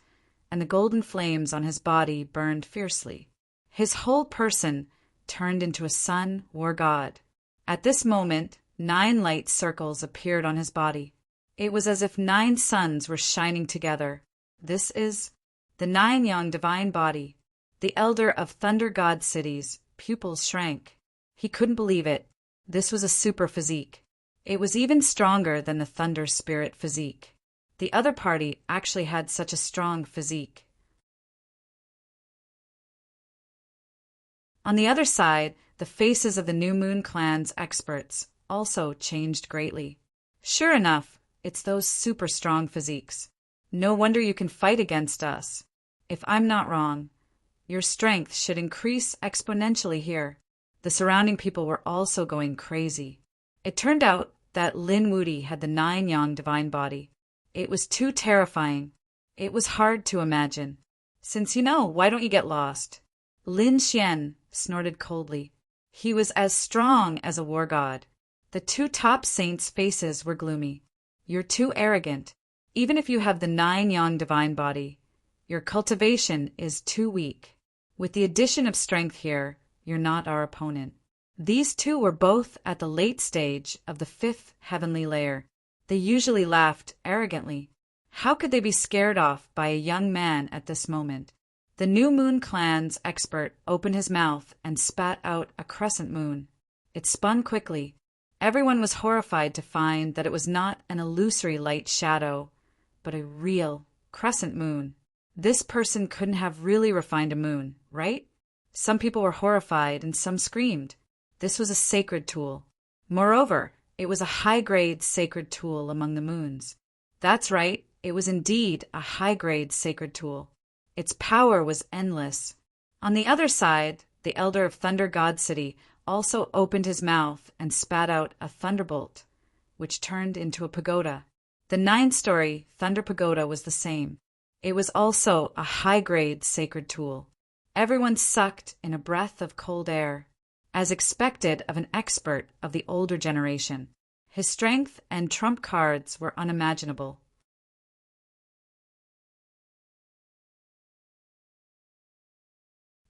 and the golden flames on his body burned fiercely. His whole person turned into a sun war god. At this moment, 9 light circles appeared on his body. It was as if 9 suns were shining together. This is the 9-yang divine body. The elder of Thunder God City's pupils shrank. He couldn't believe it. This was a super physique. It was even stronger than the Thunder Spirit physique. The other party actually had such a strong physique. On the other side, the faces of the New Moon clan's experts also changed greatly. Sure enough, it's those super strong physiques. No wonder you can fight against us. If I'm not wrong, your strength should increase exponentially here. The surrounding people were also going crazy. It turned out that Lin Wuti had the 9-yang divine body. It was too terrifying. It was hard to imagine. Since you know, why don't you get lost? Lin Xian snorted coldly. He was as strong as a war god. The 2 top saints' faces were gloomy. You're too arrogant. Even if you have the 9-yang divine body, your cultivation is too weak. With the addition of strength here, you're not our opponent. These two were both at the late stage of the fifth heavenly layer. They usually laughed arrogantly. How could they be scared off by a young man at this moment? The New Moon Clan's expert opened his mouth and spat out a crescent moon. It spun quickly. Everyone was horrified to find that it was not an illusory light shadow, but a real crescent moon. This person couldn't have really refined a moon, right? Some people were horrified and some screamed. This was a sacred tool. Moreover, it was a high-grade sacred tool among the moons. That's right, it was indeed a high-grade sacred tool. Its power was endless. On the other side, the elder of Thunder God City also opened his mouth and spat out a thunderbolt, which turned into a pagoda. The 9-story Thunder Pagoda was the same. It was also a high-grade sacred tool. Everyone sucked in a breath of cold air, as expected of an expert of the older generation. His strength and trump cards were unimaginable.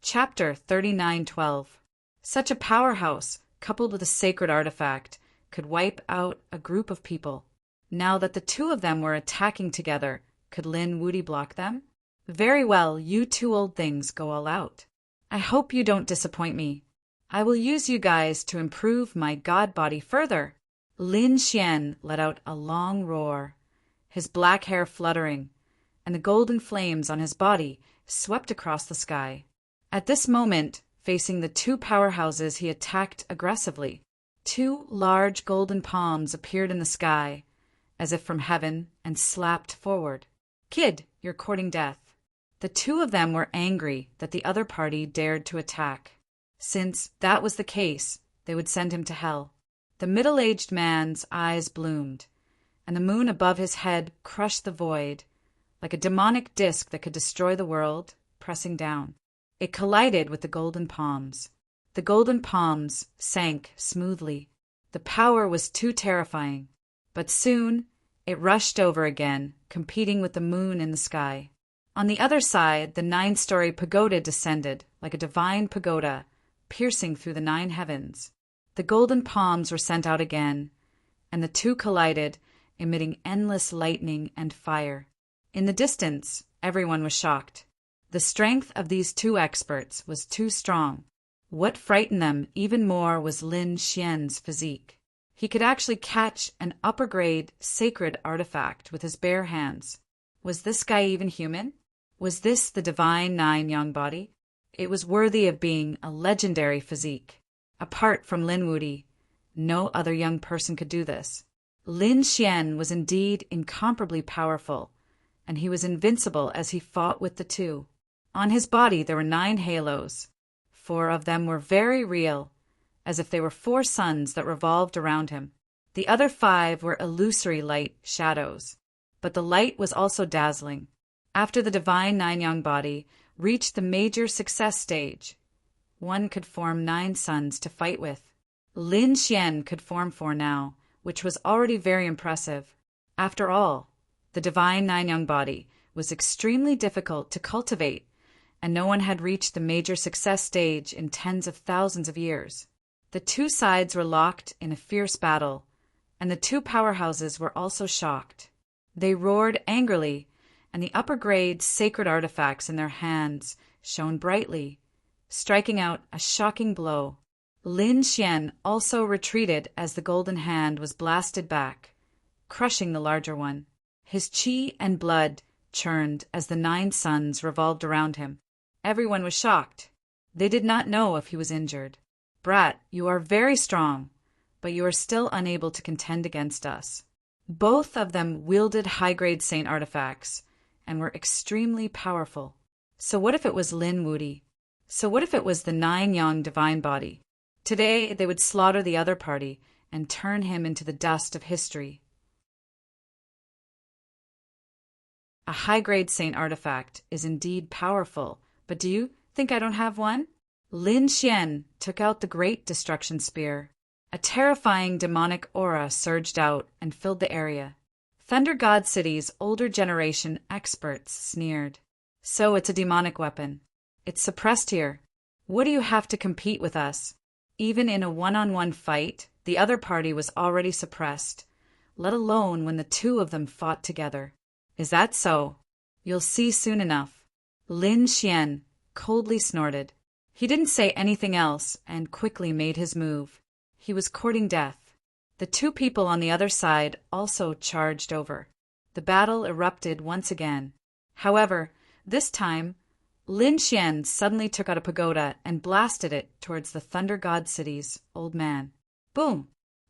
Chapter 39:12. Such a powerhouse, coupled with a sacred artifact, could wipe out a group of people. Now that the two of them were attacking together, could Lin Wudy block them? Very well, you two old things go all out. I hope you don't disappoint me. I will use you guys to improve my god body further. Lin Xian let out a long roar, his black hair fluttering, and the golden flames on his body swept across the sky. At this moment, facing the two powerhouses, he attacked aggressively. Two large golden palms appeared in the sky, as if from heaven, and slapped forward. Kid, you're courting death. The two of them were angry that the other party dared to attack. Since that was the case, they would send him to hell. The middle-aged man's eyes bloomed, and the moon above his head crushed the void, like a demonic disk that could destroy the world, pressing down. It collided with the golden palms. The golden palms sank smoothly. The power was too terrifying, but soon it rushed over again, competing with the moon in the sky. On the other side, the 9-story pagoda descended like a divine pagoda, piercing through the 9 heavens. The golden palms were sent out again, and the two collided, emitting endless lightning and fire. In the distance, everyone was shocked. The strength of these two experts was too strong. What frightened them even more was Lin Xian's physique. He could actually catch an upper-grade sacred artifact with his bare hands. Was this guy even human? Was this the divine 9-yang body? It was worthy of being a legendary physique. Apart from Lin Wudy, no other young person could do this. Lin Xian was indeed incomparably powerful, and he was invincible as he fought with the two. On his body there were 9 halos. 4 of them were very real, as if they were 4 suns that revolved around him. The other 5 were illusory light shadows, but the light was also dazzling. After the divine 9-yang body reached the major success stage, one could form 9 suns to fight with. Lin Xian could form 4 now, which was already very impressive. After all, the divine 9-yang body was extremely difficult to cultivate, and no one had reached the major success stage in tens of thousands of years. The two sides were locked in a fierce battle, and the two powerhouses were also shocked. They roared angrily, and the upper-grade sacred artifacts in their hands shone brightly, striking out a shocking blow. Lin Xian also retreated as the golden hand was blasted back, crushing the larger one. His qi and blood churned as the 9 suns revolved around him. Everyone was shocked. They did not know if he was injured. Brat, you are very strong, but you are still unable to contend against us. Both of them wielded high-grade saint artifacts and were extremely powerful. So what if it was Lin Wudy? So what if it was the 9-yang divine body? Today they would slaughter the other party and turn him into the dust of history. A high-grade saint artifact is indeed powerful, but do you think I don't have one? Lin Xian took out the great destruction spear. A terrifying demonic aura surged out and filled the area. Thunder God City's older generation experts sneered. So it's a demonic weapon. It's suppressed here. What do you have to compete with us? Even in a one-on-one fight, the other party was already suppressed, let alone when the two of them fought together. Is that so? You'll see soon enough. Lin Xian coldly snorted. He didn't say anything else and quickly made his move. He was courting death. The two people on the other side also charged over. The battle erupted once again. However, this time, Lin Xian suddenly took out a pagoda and blasted it towards the Thunder God City's old man. Boom!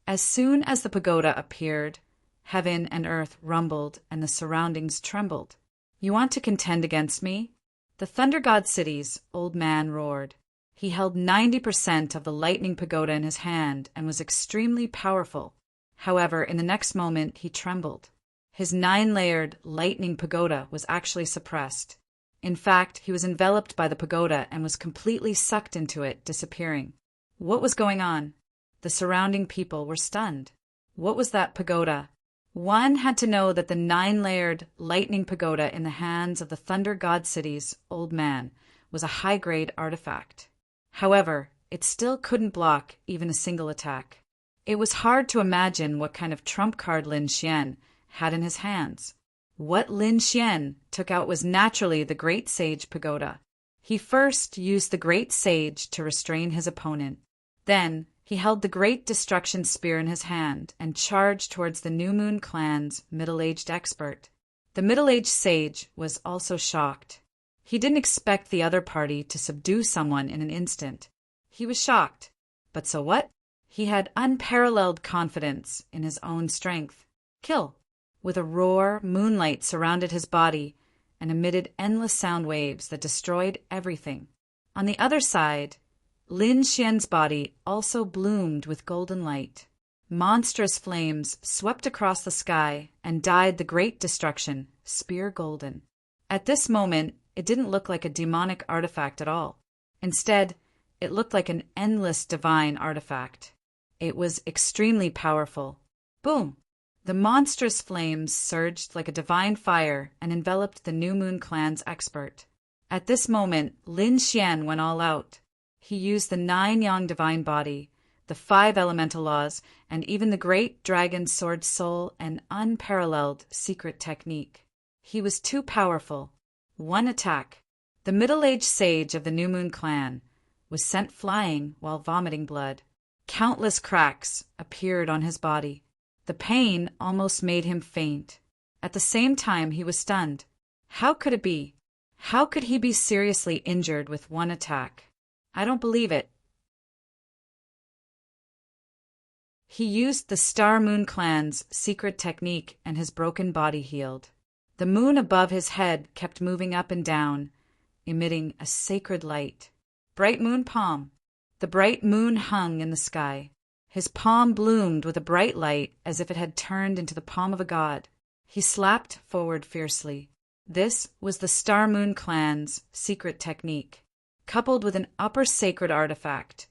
As soon as the pagoda appeared, heaven and earth rumbled and the surroundings trembled. You want to contend against me? The Thunder God City's old man roared. He held 90% of the lightning pagoda in his hand and was extremely powerful. However, in the next moment, he trembled. His 9-layered lightning pagoda was actually suppressed. In fact, he was enveloped by the pagoda and was completely sucked into it, disappearing. What was going on? The surrounding people were stunned. What was that pagoda? One had to know that the 9-layered lightning pagoda in the hands of the Thunder God City's old man was a high-grade artifact. However, it still couldn't block even a single attack. It was hard to imagine what kind of trump card Lin Xian had in his hands. What Lin Xian took out was naturally the Great Sage Pagoda. He first used the Great Sage to restrain his opponent. Then, he held the Great Destruction Spear in his hand and charged towards the New Moon Clan's middle-aged expert. The middle-aged sage was also shocked. He didn't expect the other party to subdue someone in an instant. He was shocked. But so what? He had unparalleled confidence in his own strength. Kill! With a roar, moonlight surrounded his body and emitted endless sound waves that destroyed everything. On the other side, Lin Xian's body also bloomed with golden light. Monstrous flames swept across the sky and dyed the Great Destruction spear golden. At this moment, it didn't look like a demonic artifact at all. Instead, it looked like an endless divine artifact. It was extremely powerful. Boom! The monstrous flames surged like a divine fire and enveloped the New Moon Clan's expert. At this moment, Lin Xian went all out. He used the 9 Yang divine body, the 5 elemental laws, and even the great dragon sword soul and unparalleled secret technique. He was too powerful. One attack. The middle-aged sage of the New Moon Clan was sent flying while vomiting blood. Countless cracks appeared on his body. The pain almost made him faint. At the same time, he was stunned. How could it be? How could he be seriously injured with one attack? I don't believe it. He used the Star Moon Clan's secret technique and his broken body healed. The moon above his head kept moving up and down, emitting a sacred light. Bright moon palm. The bright moon hung in the sky. His palm bloomed with a bright light as if it had turned into the palm of a god. He slapped forward fiercely. This was the Star Moon Clan's secret technique, coupled with an upper sacred artifact.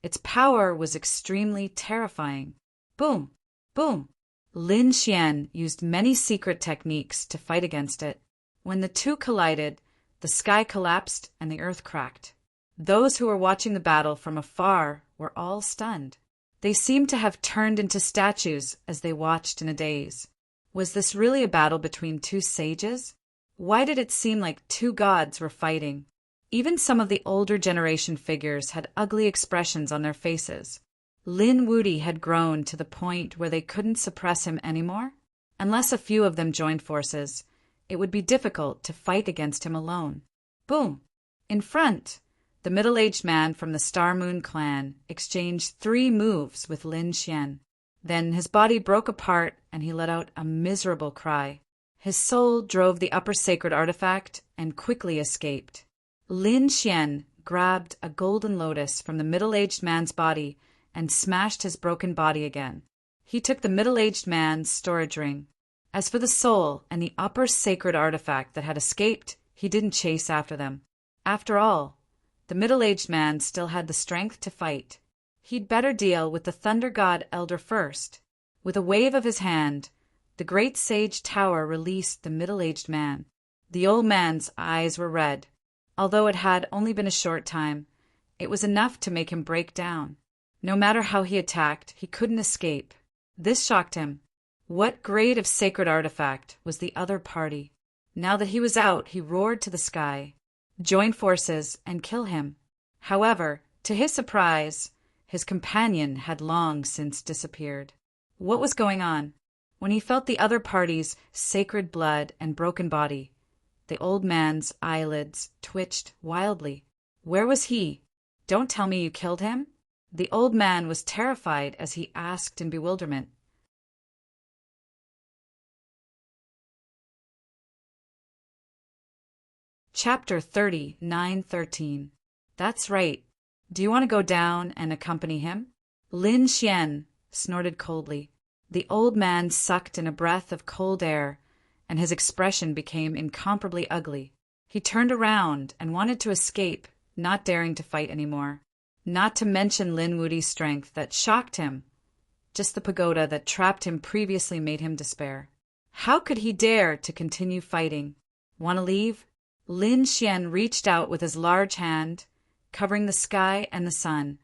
Its power was extremely terrifying. Boom! Boom! Lin Xian used many secret techniques to fight against it. When the two collided, the sky collapsed and the earth cracked. Those who were watching the battle from afar were all stunned. They seemed to have turned into statues as they watched in a daze. Was this really a battle between two sages? Why did it seem like two gods were fighting? Even some of the older generation figures had ugly expressions on their faces. Lin Wuti had grown to the point where they couldn't suppress him anymore. Unless a few of them joined forces, it would be difficult to fight against him alone. Boom! In front, the middle-aged man from the Star Moon Clan exchanged 3 moves with Lin Xian. Then his body broke apart and he let out a miserable cry. His soul drove the upper sacred artifact and quickly escaped. Lin Xian grabbed a golden lotus from the middle-aged man's body and smashed his broken body again. He took the middle-aged man's storage ring. As for the soul and the upper sacred artifact that had escaped, he didn't chase after them. After all, the middle-aged man still had the strength to fight. He'd better deal with the Thunder God Elder first. With a wave of his hand, the great sage tower released the middle-aged man. The old man's eyes were red. Although it had only been a short time, it was enough to make him break down. No matter how he attacked, he couldn't escape. This shocked him. What grade of sacred artifact was the other party? Now that he was out, he roared to the sky. Join forces and kill him. However, to his surprise, his companion had long since disappeared. What was going on? When he felt the other party's sacred blood and broken body, the old man's eyelids twitched wildly. Where was he? Don't tell me you killed him? The old man was terrified as he asked in bewilderment. Chapter 30, 913. That's right. Do you want to go down and accompany him? Lin Xian snorted coldly. The old man sucked in a breath of cold air, and his expression became incomparably ugly. He turned around and wanted to escape, not daring to fight anymore. Not to mention Lin Wudi's strength that shocked him. Just the pagoda that trapped him previously made him despair. How could he dare to continue fighting? Want to leave? Lin Xian reached out with his large hand, covering the sky and the sun,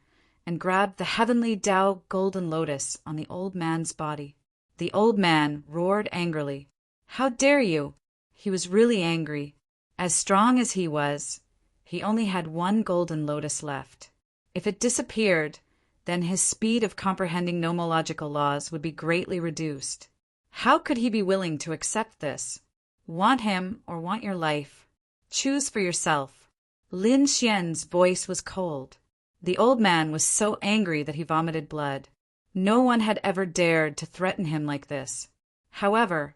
and grabbed the heavenly Tao golden lotus on the old man's body. The old man roared angrily. How dare you? He was really angry. As strong as he was, he only had one golden lotus left. If it disappeared, then his speed of comprehending nomological laws would be greatly reduced. How could he be willing to accept this? Want him or want your life? Choose for yourself. Lin Xian's voice was cold. The old man was so angry that he vomited blood. No one had ever dared to threaten him like this. However,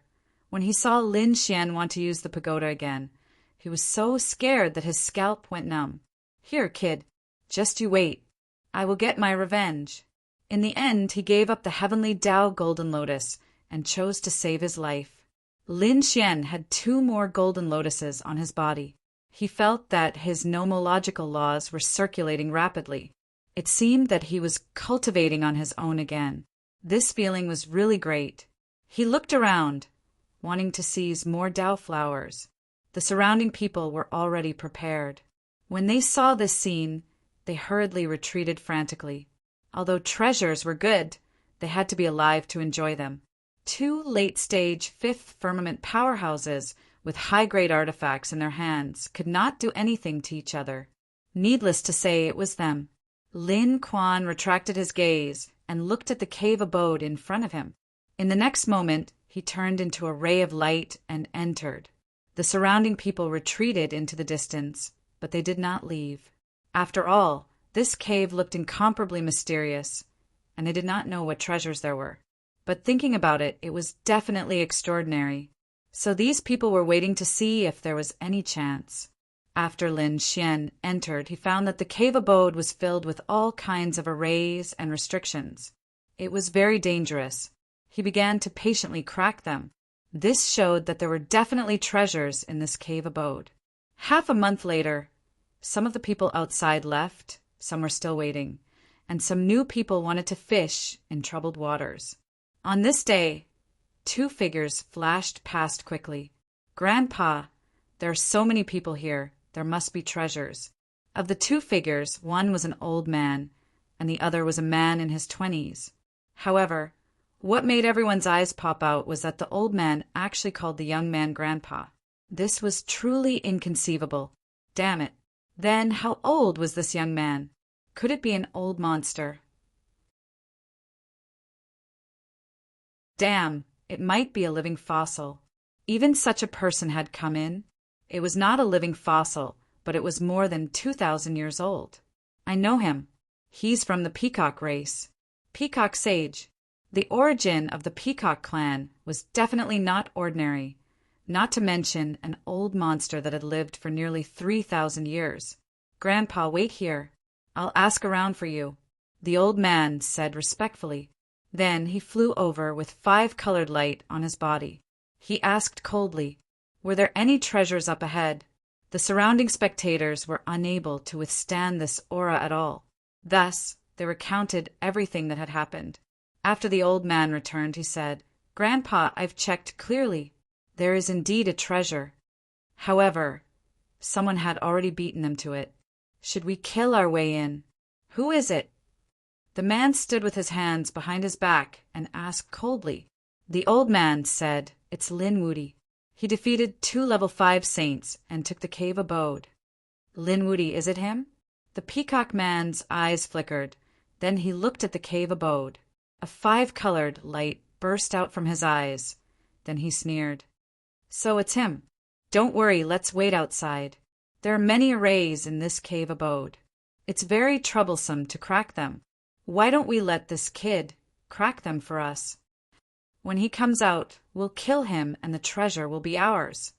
when he saw Lin Xian want to use the pagoda again, he was so scared that his scalp went numb. Here, kid, just you wait. I will get my revenge. In the end, he gave up the heavenly Tao golden lotus and chose to save his life. Lin Xian had 2 more golden lotuses on his body. He felt that his nomological laws were circulating rapidly. It seemed that he was cultivating on his own again. This feeling was really great. He looked around, wanting to seize more Tao flowers. The surrounding people were already prepared. When they saw this scene, they hurriedly retreated frantically. Although treasures were good, they had to be alive to enjoy them. 2 late-stage fifth firmament powerhouses with high-grade artifacts in their hands could not do anything to each other. Needless to say, it was them. Lin Quan retracted his gaze and looked at the cave abode in front of him. In the next moment, he turned into a ray of light and entered. The surrounding people retreated into the distance, but they did not leave. After all, this cave looked incomparably mysterious, and they did not know what treasures there were. But thinking about it, it was definitely extraordinary. So these people were waiting to see if there was any chance. After Lin Xian entered, he found that the cave abode was filled with all kinds of arrays and restrictions. It was very dangerous. He began to patiently crack them. This showed that there were definitely treasures in this cave abode. Half a month later, some of the people outside left, some were still waiting, and some new people wanted to fish in troubled waters. On this day, 2 figures flashed past quickly. Grandpa, there are so many people here, there must be treasures. Of the 2 figures, one was an old man, and the other was a man in his 20s. However, what made everyone's eyes pop out was that the old man actually called the young man Grandpa. This was truly inconceivable. Damn it. Then how old was this young man? Could it be an old monster? Damn, it might be a living fossil. Even such a person had come in. It was not a living fossil, but it was more than 2,000 years old. I know him. He's from the Peacock race. Peacock Sage. The origin of the Peacock clan was definitely not ordinary, not to mention an old monster that had lived for nearly 3,000 years. Grandpa, wait here. I'll ask around for you, the old man said respectfully. Then he flew over with 5-colored light on his body. He asked coldly, were there any treasures up ahead? The surrounding spectators were unable to withstand this aura at all. Thus, they recounted everything that had happened. After the old man returned, he said, Grandpa, I've checked clearly. There is indeed a treasure. However, someone had already beaten them to it. Should we kill our way in? Who is it? The man stood with his hands behind his back and asked coldly. The old man said, "It's Linwoody. He defeated 2 level 5 saints and took the cave abode." "Linwoody, is it him?" The peacock man's eyes flickered. Then he looked at the cave abode. A 5-colored light burst out from his eyes. Then he sneered. "So it's him. Don't worry, let's wait outside. There are many arrays in this cave abode. It's very troublesome to crack them. Why don't we let this kid crack them for us? When he comes out, we'll kill him and the treasure will be ours.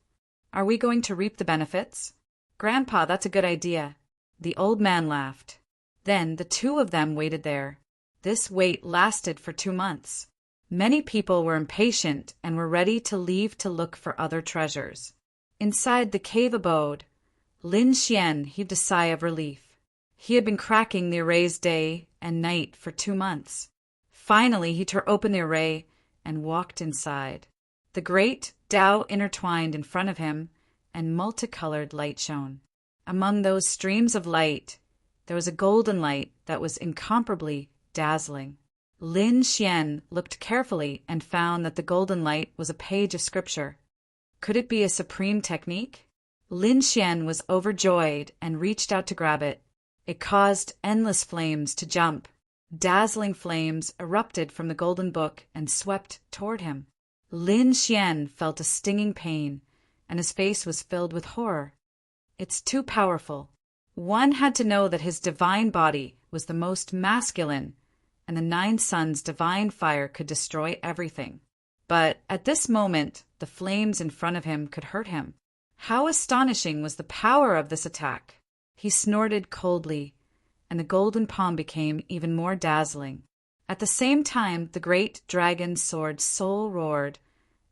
Are we going to reap the benefits?" "Grandpa, that's a good idea." The old man laughed. Then the 2 of them waited there. This wait lasted for 2 months. Many people were impatient and were ready to leave to look for other treasures. Inside the cave abode, Lin Xian heaved a sigh of relief. He had been cracking the arrays day and night for 2 months. Finally, he tore open the array and walked inside. The great Tao intertwined in front of him, and multicolored light shone. Among those streams of light, there was a golden light that was incomparably dazzling. Lin Xian looked carefully and found that the golden light was a page of scripture. Could it be a supreme technique? Lin Xian was overjoyed and reached out to grab it. It caused endless flames to jump. Dazzling flames erupted from the golden book and swept toward him. Lin Xian felt a stinging pain, and his face was filled with horror. It's too powerful. One had to know that his divine body was the most masculine, and the 9 suns' divine fire could destroy everything. But at this moment, the flames in front of him could hurt him. How astonishing was the power of this attack! He snorted coldly, and the golden palm became even more dazzling. At the same time, the great dragon's sword soul roared,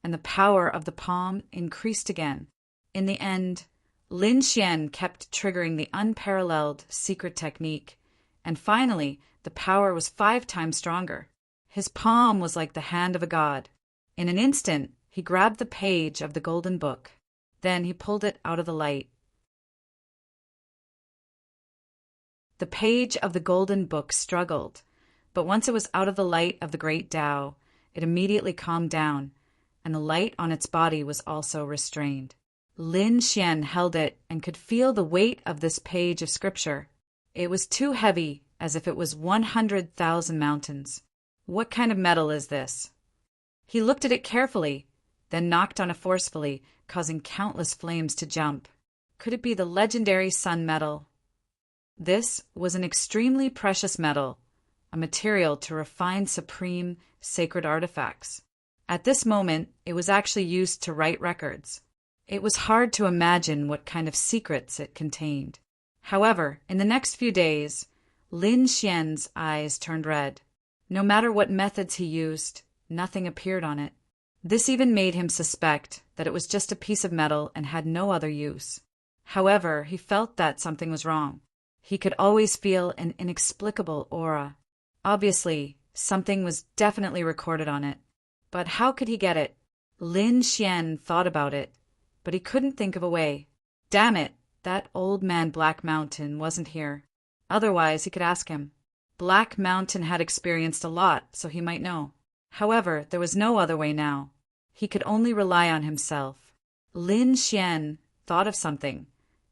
and the power of the palm increased again. In the end, Lin Xian kept triggering the unparalleled secret technique, and finally, the power was 5 times stronger. His palm was like the hand of a god. In an instant, he grabbed the page of the golden book. Then he pulled it out of the light. The page of the golden book struggled, but once it was out of the light of the great Tao, it immediately calmed down, and the light on its body was also restrained. Lin Xian held it and could feel the weight of this page of scripture. It was too heavy, as if it was 100,000 mountains. "What kind of metal is this?" He looked at it carefully, then knocked on it forcefully, causing countless flames to jump. Could it be the legendary sun metal? This was an extremely precious metal, a material to refine supreme, sacred artifacts. At this moment, it was actually used to write records. It was hard to imagine what kind of secrets it contained. However, in the next few days, Lin Xian's eyes turned red. No matter what methods he used, nothing appeared on it. This even made him suspect that it was just a piece of metal and had no other use. However, he felt that something was wrong. He could always feel an inexplicable aura. Obviously, something was definitely recorded on it. But how could he get it? Lin Xian thought about it, but he couldn't think of a way. Damn it, that old man Black Mountain wasn't here. Otherwise, he could ask him. Black Mountain had experienced a lot, so he might know. However, there was no other way now. He could only rely on himself. Lin Xian thought of something,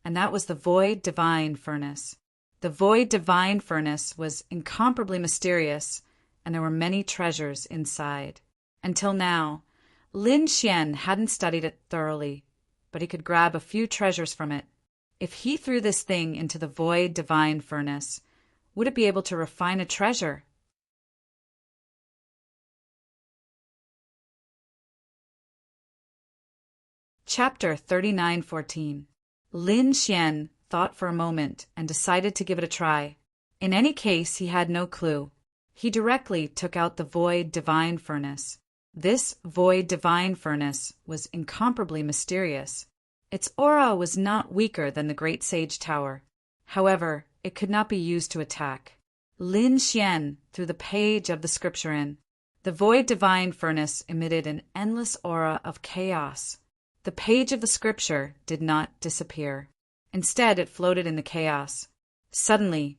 and that was the Void Divine Furnace. The Void Divine Furnace was incomparably mysterious, and there were many treasures inside. Until now, Lin Xian hadn't studied it thoroughly, but he could grab a few treasures from it. If he threw this thing into the Void Divine Furnace, would it be able to refine a treasure? Chapter 39:14. Lin Xian thought for a moment and decided to give it a try. In any case, he had no clue. He directly took out the Void Divine Furnace. This Void Divine Furnace was incomparably mysterious. Its aura was not weaker than the Great Sage Tower. However, it could not be used to attack. Lin Xian threw the page of the scripture in. The Void Divine Furnace emitted an endless aura of chaos. The page of the scripture did not disappear. Instead, it floated in the chaos. Suddenly,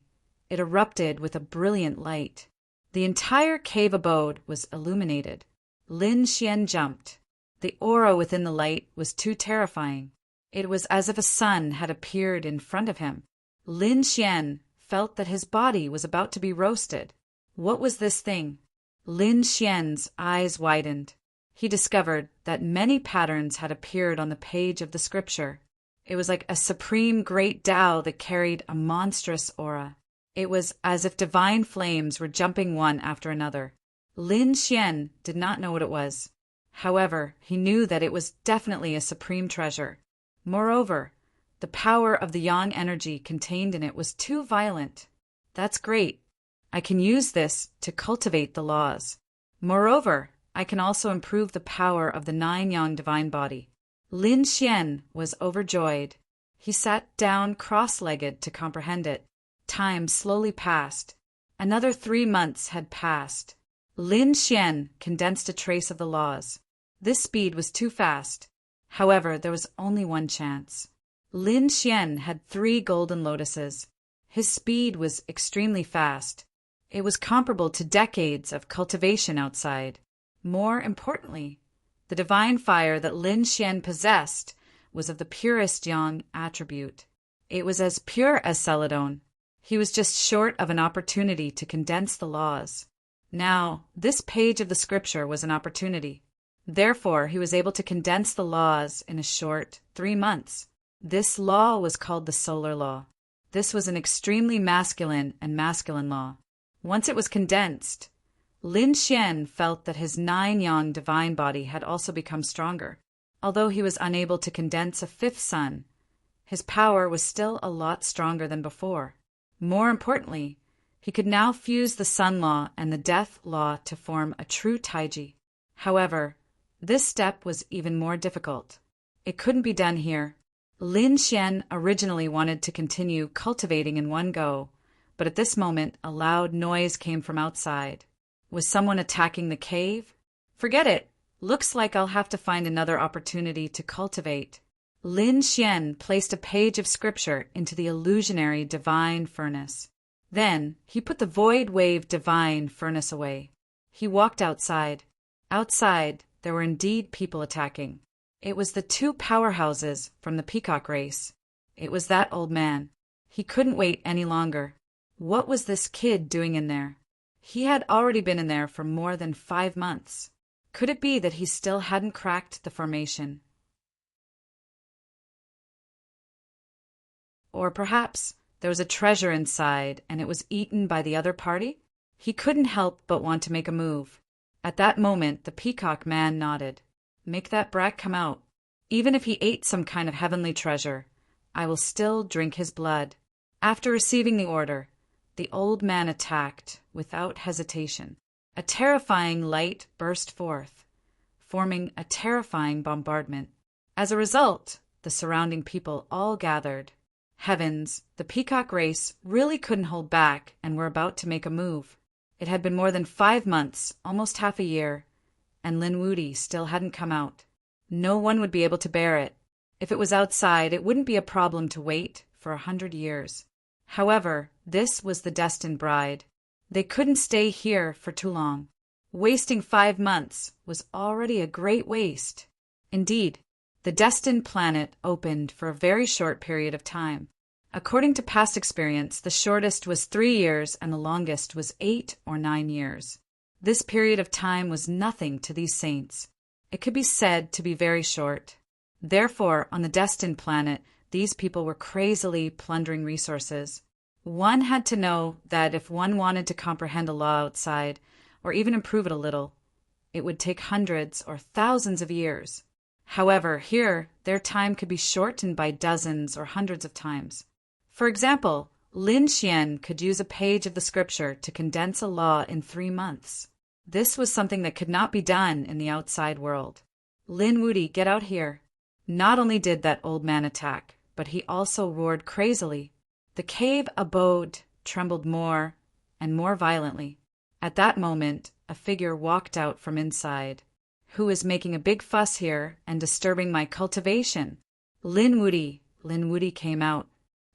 It erupted with a brilliant light. The entire cave abode was illuminated. Lin Xian jumped. The aura within the light was too terrifying. It was as if a sun had appeared in front of him. Lin Xian felt that his body was about to be roasted. What was this thing? Lin Xian's eyes widened. He discovered that many patterns had appeared on the page of the scripture. It was like a supreme great Tao that carried a monstrous aura. It was as if divine flames were jumping one after another. Lin Xian did not know what it was. However, he knew that it was definitely a supreme treasure. Moreover, the power of the yang energy contained in it was too violent. That's great. I can use this to cultivate the laws. Moreover, I can also improve the power of the 9 yang divine body. Lin Xian was overjoyed. He sat down cross-legged to comprehend it. Time slowly passed. Another 3 months had passed. Lin Xian condensed a trace of the laws. This speed was too fast. However, there was only one chance. Lin Xian had 3 golden lotuses. His speed was extremely fast. It was comparable to decades of cultivation outside. More importantly, the divine fire that Lin Xian possessed was of the purest yang attribute. It was as pure as celadone. He was just short of an opportunity to condense the laws. Now, this page of the scripture was an opportunity. Therefore, he was able to condense the laws in a short 3 months. This law was called the solar law. This was an extremely masculine law. Once it was condensed, Lin Xian felt that his 9 yang divine body had also become stronger. Although he was unable to condense a 5th sun, his power was still a lot stronger than before. More importantly, he could now fuse the sun law and the death law to form a true taiji. However, this step was even more difficult. It couldn't be done here. Lin Xian originally wanted to continue cultivating in one go, but at this moment a loud noise came from outside. Was someone attacking the cave? Forget it. Looks like I'll have to find another opportunity to cultivate. Lin Xian placed a page of scripture into the illusionary divine furnace. Then he put the void wave divine furnace away. He walked outside. Outside, there were indeed people attacking. It was the 2 powerhouses from the peacock race. It was that old man. He couldn't wait any longer. What was this kid doing in there? He had already been in there for more than 5 months. Could it be that he still hadn't cracked the formation? Or perhaps there was a treasure inside and it was eaten by the other party? He couldn't help but want to make a move. At that moment, the peacock man nodded. Make that brat come out. Even if he ate some kind of heavenly treasure, I will still drink his blood. After receiving the order, the old man attacked without hesitation. A terrifying light burst forth, forming a terrifying bombardment. As a result, the surrounding people all gathered. Heavens, the peacock race really couldn't hold back and were about to make a move. It had been more than 5 months, almost half a year, and Lin Wuti still hadn't come out. No one would be able to bear it. If it was outside, it wouldn't be a problem to wait for 100 years. However, this was the destined bride. They couldn't stay here for too long. Wasting 5 months was already a great waste. Indeed, the destined planet opened for a very short period of time. According to past experience, the shortest was 3 years and the longest was 8 or 9 years. This period of time was nothing to these saints. It could be said to be very short. Therefore, on the destined planet, these people were crazily plundering resources. One had to know that if one wanted to comprehend a law outside, or even improve it a little, it would take hundreds or thousands of years. However, here, their time could be shortened by dozens or hundreds of times. For example, Lin Xian could use a page of the scripture to condense a law in 3 months. This was something that could not be done in the outside world. Lin Wuti, get out here. Not only did that old man attack, but he also roared crazily. The cave abode trembled more and more violently. At that moment, a figure walked out from inside. Who is making a big fuss here and disturbing my cultivation? Lin Wuti. Lin Wuti came out.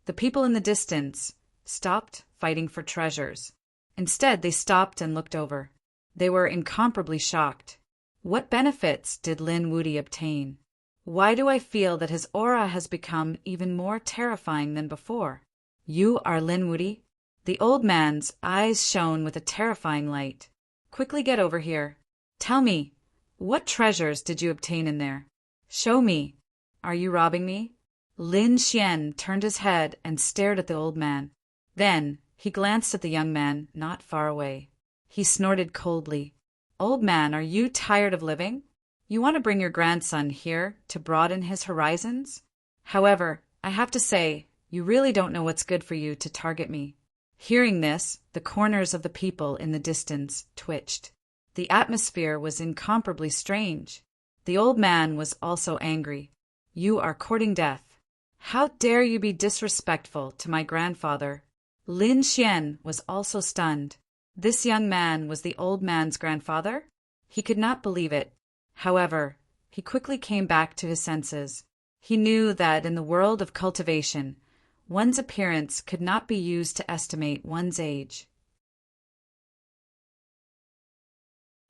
The people in the distance, stopped fighting for treasures. Instead, they stopped and looked over. They were incomparably shocked. What benefits did Lin Wuti obtain? Why do I feel that his aura has become even more terrifying than before? You are Lin Wuti? The old man's eyes shone with a terrifying light. Quickly get over here. Tell me, what treasures did you obtain in there? Show me. Are you robbing me? Lin Xian turned his head and stared at the old man. Then he glanced at the young man not far away. He snorted coldly. Old man, are you tired of living? You want to bring your grandson here to broaden his horizons? However, I have to say, you really don't know what's good for you to target me. Hearing this, the corners of the people in the distance twitched. The atmosphere was incomparably strange. The old man was also angry. You are courting death. How dare you be disrespectful to my grandfather? Lin Xian was also stunned. This young man was the old man's grandfather? He could not believe it. However, he quickly came back to his senses. He knew that in the world of cultivation, one's appearance could not be used to estimate one's age.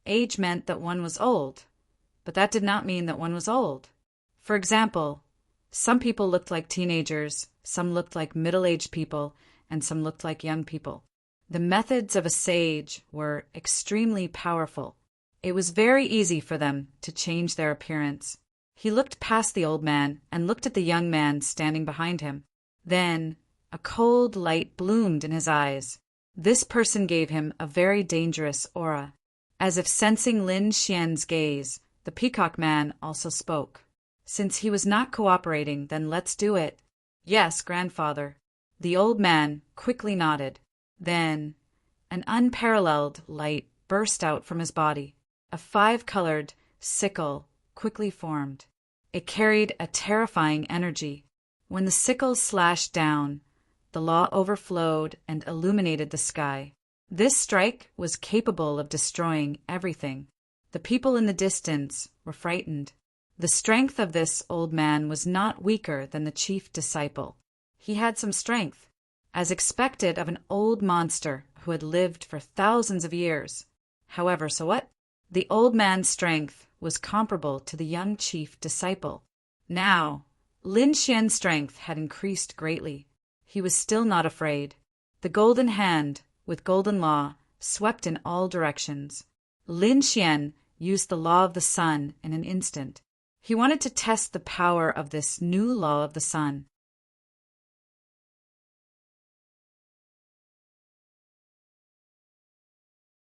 Age meant that one was old, but that did not mean that one was old. For example, some people looked like teenagers, some looked like middle-aged people, and some looked like young people. The methods of a sage were extremely powerful. It was very easy for them to change their appearance. He looked past the old man and looked at the young man standing behind him. Then, a cold light bloomed in his eyes. This person gave him a very dangerous aura. As if sensing Lin Xian's gaze, the peacock man also spoke. Since he was not cooperating, then let's do it. Yes, grandfather. The old man quickly nodded. Then, an unparalleled light burst out from his body. A 5-colored sickle quickly formed. It carried a terrifying energy. When the sickle slashed down, the law overflowed and illuminated the sky. This strike was capable of destroying everything. The people in the distance were frightened. The strength of this old man was not weaker than the chief disciple. He had some strength, as expected of an old monster who had lived for thousands of years. However, so what? The old man's strength was comparable to the young chief disciple. Now, Lin Xian's strength had increased greatly. He was still not afraid. The golden hand, with golden law, swept in all directions. Lin Xian used the law of the sun in an instant. He wanted to test the power of this new law of the sun.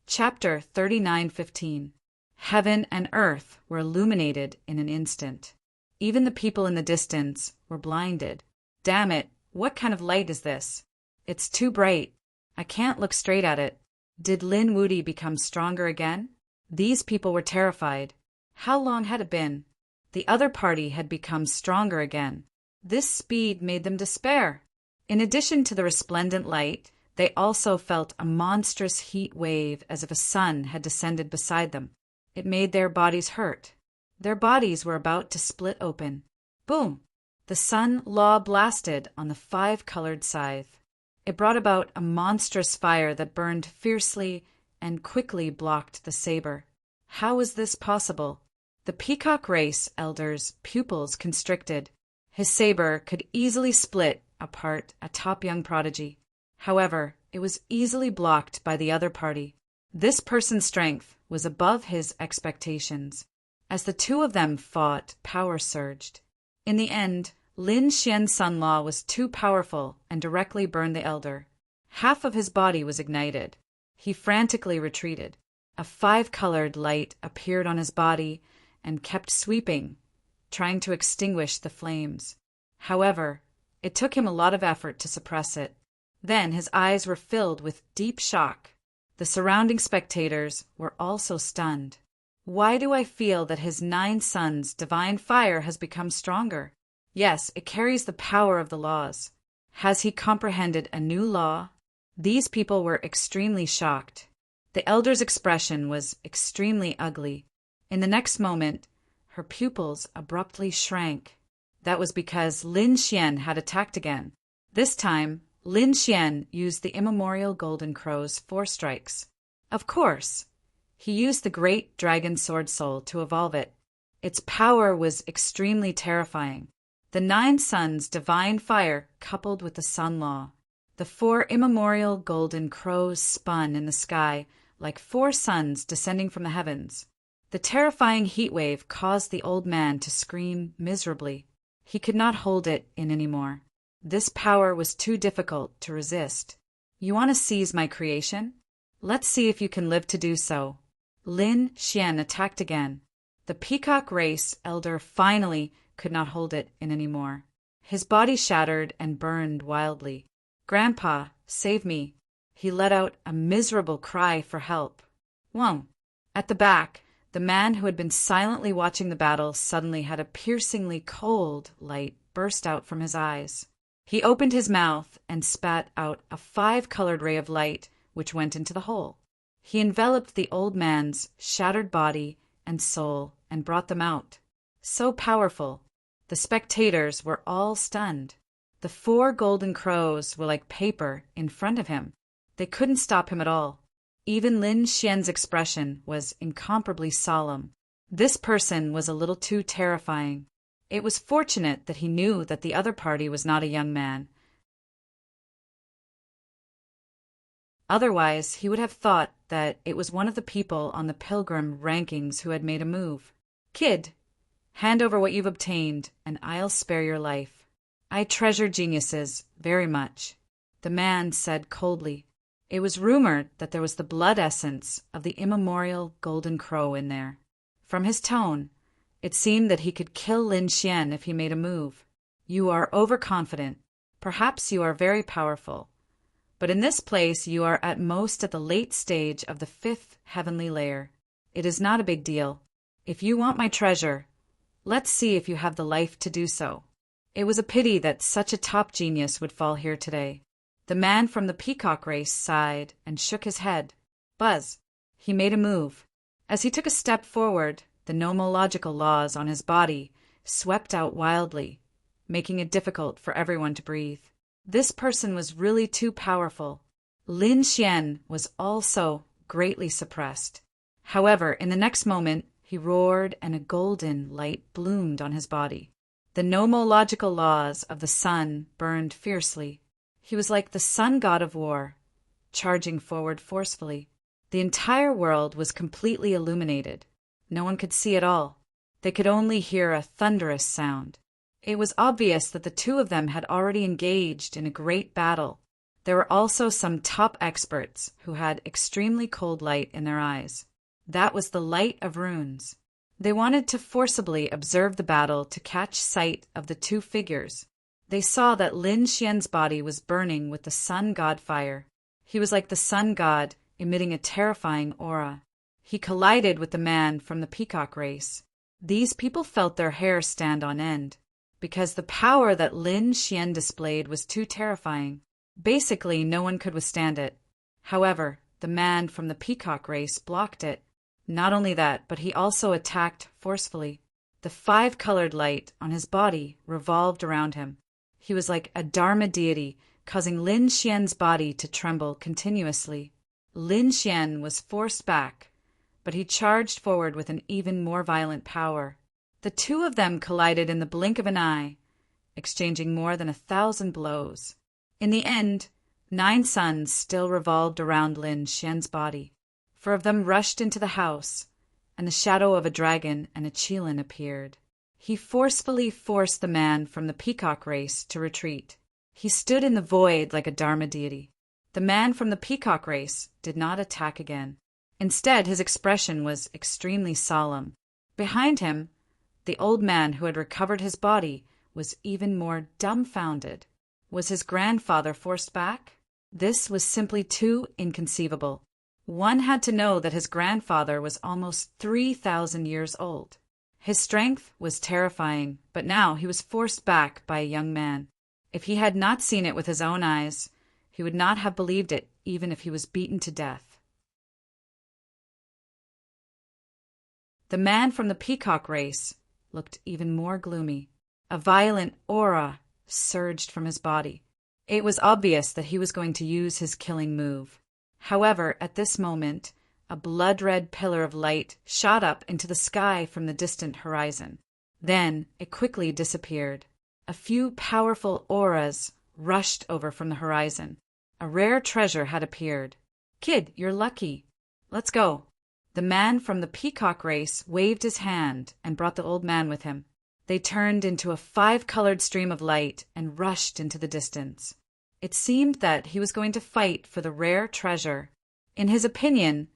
Chapter 39:15. Heaven and earth were illuminated in an instant. Even the people in the distance were blinded. Damn it, what kind of light is this? It's too bright. I can't look straight at it. Did Lin Wuti become stronger again? These people were terrified. How long had it been? The other party had become stronger again. This speed made them despair. In addition to the resplendent light, they also felt a monstrous heat wave as if a sun had descended beside them. It made their bodies hurt. Their bodies were about to split open. Boom! The sun law blasted on the 5-colored scythe. It brought about a monstrous fire that burned fiercely and quickly blocked the saber. How was this possible? The peacock race elder's pupils constricted. His saber could easily split apart a top young prodigy. However, it was easily blocked by the other party. This person's strength was above his expectations. As the two of them fought, power surged. In the end, Lin Xian's sun-law was too powerful and directly burned the elder. Half of his body was ignited. He frantically retreated. A 5-colored light appeared on his body and kept sweeping, trying to extinguish the flames. However, it took him a lot of effort to suppress it. Then his eyes were filled with deep shock. The surrounding spectators were also stunned. Why do I feel that his 9 sons' divine fire has become stronger? Yes, it carries the power of the laws. Has he comprehended a new law? These people were extremely shocked. The elder's expression was extremely ugly. In the next moment, her pupils abruptly shrank. That was because Lin Xian had attacked again. This time, Lin Xian used the immemorial golden crow's 4 strikes. Of course, he used the great dragon sword soul to evolve it. Its power was extremely terrifying. The 9 suns' divine fire coupled with the sun law. The 4 immemorial golden crows spun in the sky like 4 suns descending from the heavens. The terrifying heat wave caused the old man to scream miserably. He could not hold it in anymore. This power was too difficult to resist. You want to seize my creation? Let's see if you can live to do so. Lin Xian attacked again. The peacock race elder finally could not hold it in anymore. His body shattered and burned wildly. Grandpa, save me. He let out a miserable cry for help. Whoa! At the back, the man who had been silently watching the battle suddenly had a piercingly cold light burst out from his eyes. He opened his mouth and spat out a 5-colored ray of light which went into the hole. He enveloped the old man's shattered body and soul and brought them out. So powerful, the spectators were all stunned. The 4 golden crows were like paper in front of him. They couldn't stop him at all. Even Lin Xian's expression was incomparably solemn. This person was a little too terrifying. It was fortunate that he knew that the other party was not a young man. Otherwise, he would have thought that it was one of the people on the pilgrim rankings who had made a move. Kid, hand over what you've obtained, and I'll spare your life. I treasure geniuses very much, the man said coldly. It was rumored that there was the blood essence of the immemorial golden crow in there. From his tone, it seemed that he could kill Lin Xian if he made a move. You are overconfident. Perhaps you are very powerful. But in this place you are at most at the late stage of the 5th heavenly layer. It is not a big deal. If you want my treasure, let's see if you have the life to do so. It was a pity that such a top genius would fall here today. The man from the peacock race sighed and shook his head. Buzz. He made a move. As he took a step forward, the nomological laws on his body swept out wildly, making it difficult for everyone to breathe. This person was really too powerful. Lin Xian was also greatly suppressed. However, in the next moment, he roared and a golden light bloomed on his body. The nomological laws of the sun burned fiercely. He was like the sun god of war, charging forward forcefully. The entire world was completely illuminated. No one could see at all. They could only hear a thunderous sound. It was obvious that the 2 of them had already engaged in a great battle. There were also some top experts who had extremely cold light in their eyes. That was the light of runes. They wanted to forcibly observe the battle to catch sight of the 2 figures. They saw that Lin Xian's body was burning with the sun god fire. He was like the sun god, emitting a terrifying aura. He collided with the man from the peacock race. These people felt their hair stand on end, because the power that Lin Xian displayed was too terrifying. Basically, no one could withstand it. However, the man from the peacock race blocked it. Not only that, but he also attacked forcefully. The 5-colored light on his body revolved around him. He was like a Dharma deity, causing Lin Xian's body to tremble continuously. Lin Xian was forced back, but he charged forward with an even more violent power. The 2 of them collided in the blink of an eye, exchanging more than 1,000 blows. In the end, 9 suns still revolved around Lin Xian's body. 4 of them rushed into the house, and the shadow of a dragon and a qilin appeared. He forcefully forced the man from the peacock race to retreat. He stood in the void like a Dharma deity. The man from the peacock race did not attack again. Instead, his expression was extremely solemn. Behind him, the old man who had recovered his body was even more dumbfounded. Was his grandfather forced back? This was simply too inconceivable. One had to know that his grandfather was almost 3,000 years old. His strength was terrifying, but now he was forced back by a young man. If he had not seen it with his own eyes, he would not have believed it even if he was beaten to death. The man from the peacock race looked even more gloomy. A violent aura surged from his body. It was obvious that he was going to use his killing move. However, at this moment, a blood-red pillar of light shot up into the sky from the distant horizon. Then it quickly disappeared. A few powerful auras rushed over from the horizon. A rare treasure had appeared. "Kid, you're lucky. Let's go." The man from the peacock race waved his hand and brought the old man with him. They turned into a 5-colored stream of light and rushed into the distance. It seemed that he was going to fight for the rare treasure. In his opinion,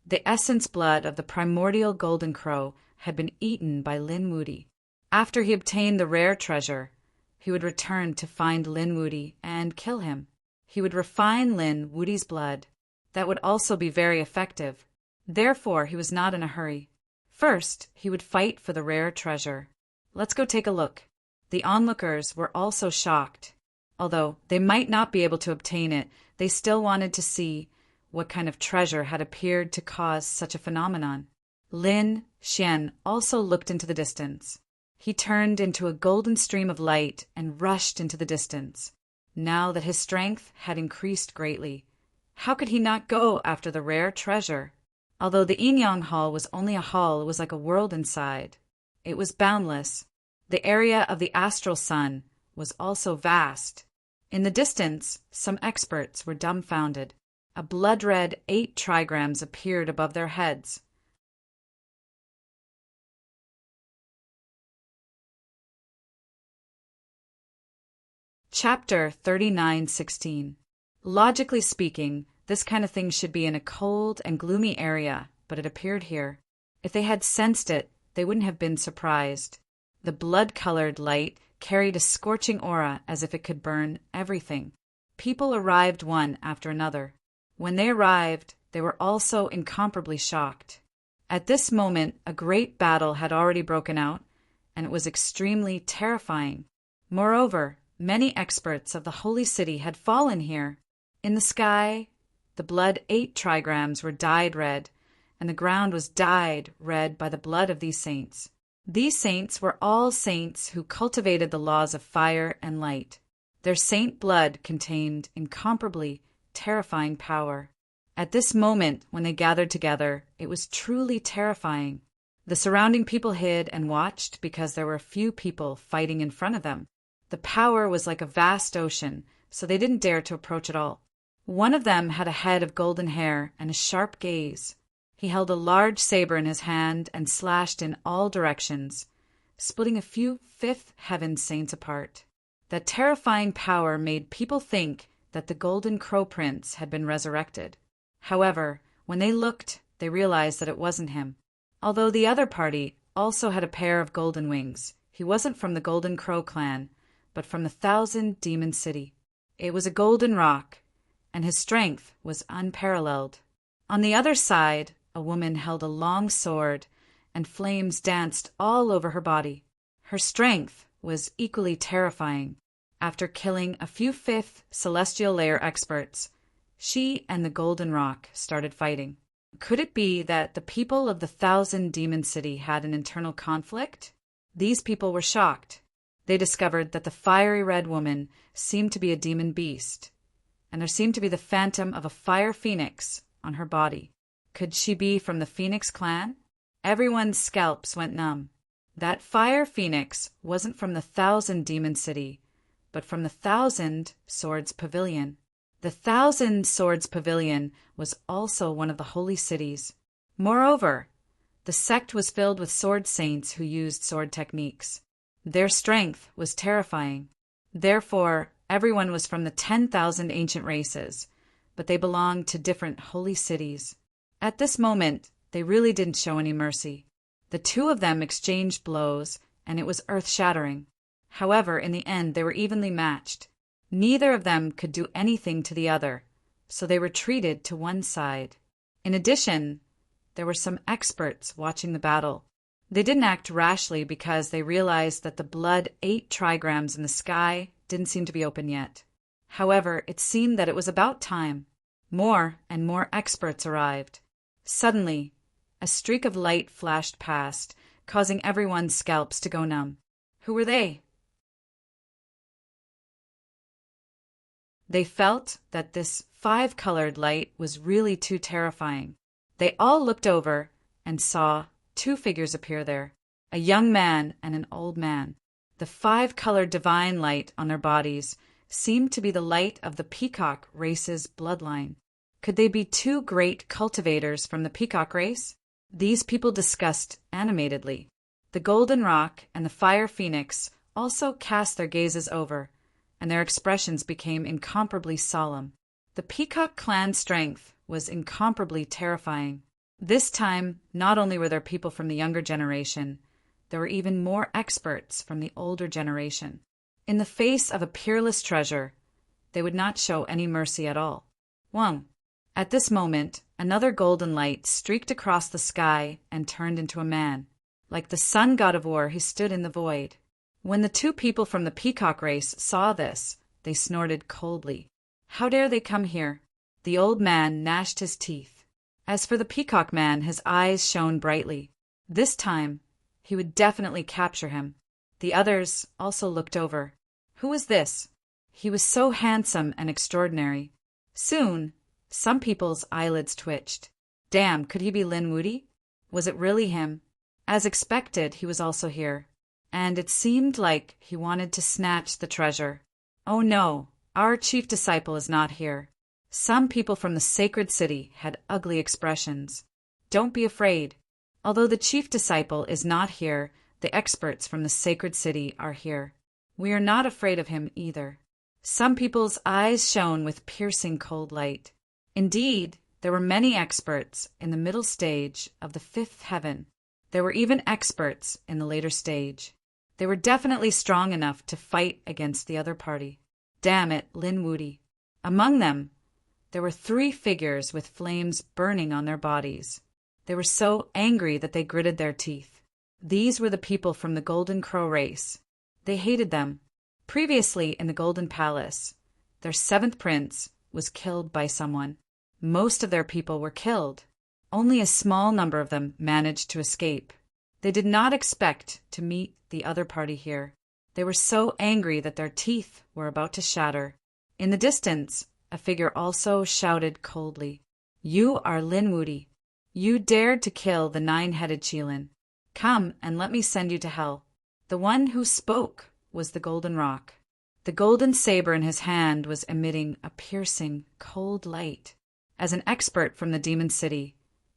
the essence blood of the primordial golden crow had been eaten by Lin Moody. After he obtained the rare treasure, he would return to find Lin Moody and kill him. He would refine Lin Woody's blood. That would also be very effective. Therefore, he was not in a hurry. First, he would fight for the rare treasure. Let's go take a look. The onlookers were also shocked. Although they might not be able to obtain it, they still wanted to see what kind of treasure had appeared to cause such a phenomenon. Lin Xian also looked into the distance. He turned into a golden stream of light and rushed into the distance. Now that his strength had increased greatly, how could he not go after the rare treasure? Although the Yin-Yang Hall was only a hall, it was like a world inside. It was boundless. The area of the astral sun was also vast. In the distance, some experts were dumbfounded. A blood-red 8 trigrams appeared above their heads. Chapter 39:16. Logically speaking, this kind of thing should be in a cold and gloomy area, but it appeared here. If they had sensed it, they wouldn't have been surprised. The blood-colored light carried a scorching aura as if it could burn everything. People arrived one after another. When they arrived, they were also incomparably shocked. At this moment, a great battle had already broken out, and it was extremely terrifying. Moreover, many experts of the holy city had fallen here. In the sky, the blood 8 trigrams were dyed red, and the ground was dyed red by the blood of these saints. These saints were all saints who cultivated the laws of fire and light. Their saint blood contained incomparably terrifying power. At this moment, when they gathered together, it was truly terrifying. The surrounding people hid and watched because there were few people fighting in front of them. The power was like a vast ocean, so they didn't dare to approach at all. One of them had a head of golden hair and a sharp gaze. He held a large saber in his hand and slashed in all directions, splitting a few fifth heaven saints apart. That terrifying power made people think that the Golden Crow Prince had been resurrected. However, when they looked, they realized that it wasn't him. Although the other party also had a pair of golden wings, he wasn't from the Golden Crow clan, but from the 1,000 Demon City. It was a golden rock, and his strength was unparalleled. On the other side, a woman held a long sword, and flames danced all over her body. Her strength was equally terrifying. After killing a few 5th celestial layer experts, she and the Golden Rock started fighting. Could it be that the people of the 1,000 Demon City had an internal conflict? These people were shocked. They discovered that the fiery red woman seemed to be a demon beast, and there seemed to be the phantom of a fire phoenix on her body. Could she be from the Phoenix clan? Everyone's scalps went numb. That fire phoenix wasn't from the 1,000 Demon City, but from the 1,000 Swords Pavilion. The 1,000 Swords Pavilion was also one of the holy cities. Moreover, the sect was filled with sword saints who used sword techniques. Their strength was terrifying. Therefore, everyone was from the 10,000 ancient races, but they belonged to different holy cities. At this moment, they really didn't show any mercy. The two of them exchanged blows, and it was earth-shattering. However, in the end, they were evenly matched. Neither of them could do anything to the other, so they retreated to one side. In addition, there were some experts watching the battle. They didn't act rashly because they realized that the blood 8 trigrams in the sky didn't seem to be open yet. However, it seemed that it was about time. More and more experts arrived. Suddenly, a streak of light flashed past, causing everyone's scalps to go numb. Who were they? They felt that this five-colored light was really too terrifying. They all looked over and saw two figures appear there, a young man and an old man. The five-colored divine light on their bodies seemed to be the light of the peacock race's bloodline. Could they be two great cultivators from the peacock race? These people discussed animatedly. The golden rock and the fire phoenix also cast their gazes over, and their expressions became incomparably solemn. The peacock clan's strength was incomparably terrifying. This time, not only were there people from the younger generation, there were even more experts from the older generation. In the face of a peerless treasure, they would not show any mercy at all. Wang. At this moment, another golden light streaked across the sky and turned into a man. Like the sun god of war, he stood in the void. When the two people from the peacock race saw this, they snorted coldly. How dare they come here? The old man gnashed his teeth. As for the peacock man, his eyes shone brightly. This time, he would definitely capture him. The others also looked over. Who was this? He was so handsome and extraordinary. Soon, some people's eyelids twitched. Damn, could he be Lin Wuti? Was it really him? As expected, he was also here, and it seemed like he wanted to snatch the treasure. Oh no, our chief disciple is not here. Some people from the sacred city had ugly expressions. Don't be afraid. Although the chief disciple is not here, the experts from the sacred city are here. We are not afraid of him either. Some people's eyes shone with piercing cold light. Indeed, there were many experts in the middle stage of the fifth heaven. There were even experts in the later stage. They were definitely strong enough to fight against the other party. Damn it, Lin Wuti. Among them, there were three figures with flames burning on their bodies. They were so angry that they gritted their teeth. These were the people from the Golden Crow race. They hated them. Previously in the Golden Palace, their seventh prince was killed by someone. Most of their people were killed. Only a small number of them managed to escape. They did not expect to meet the other party here. They were so angry that their teeth were about to shatter. In the distance, a figure also shouted coldly, "You are Lin Wuti. You dared to kill the nine-headed Qilin. Come and let me send you to hell." The one who spoke was the golden rock. The golden saber in his hand was emitting a piercing, cold light. As an expert from the demon city,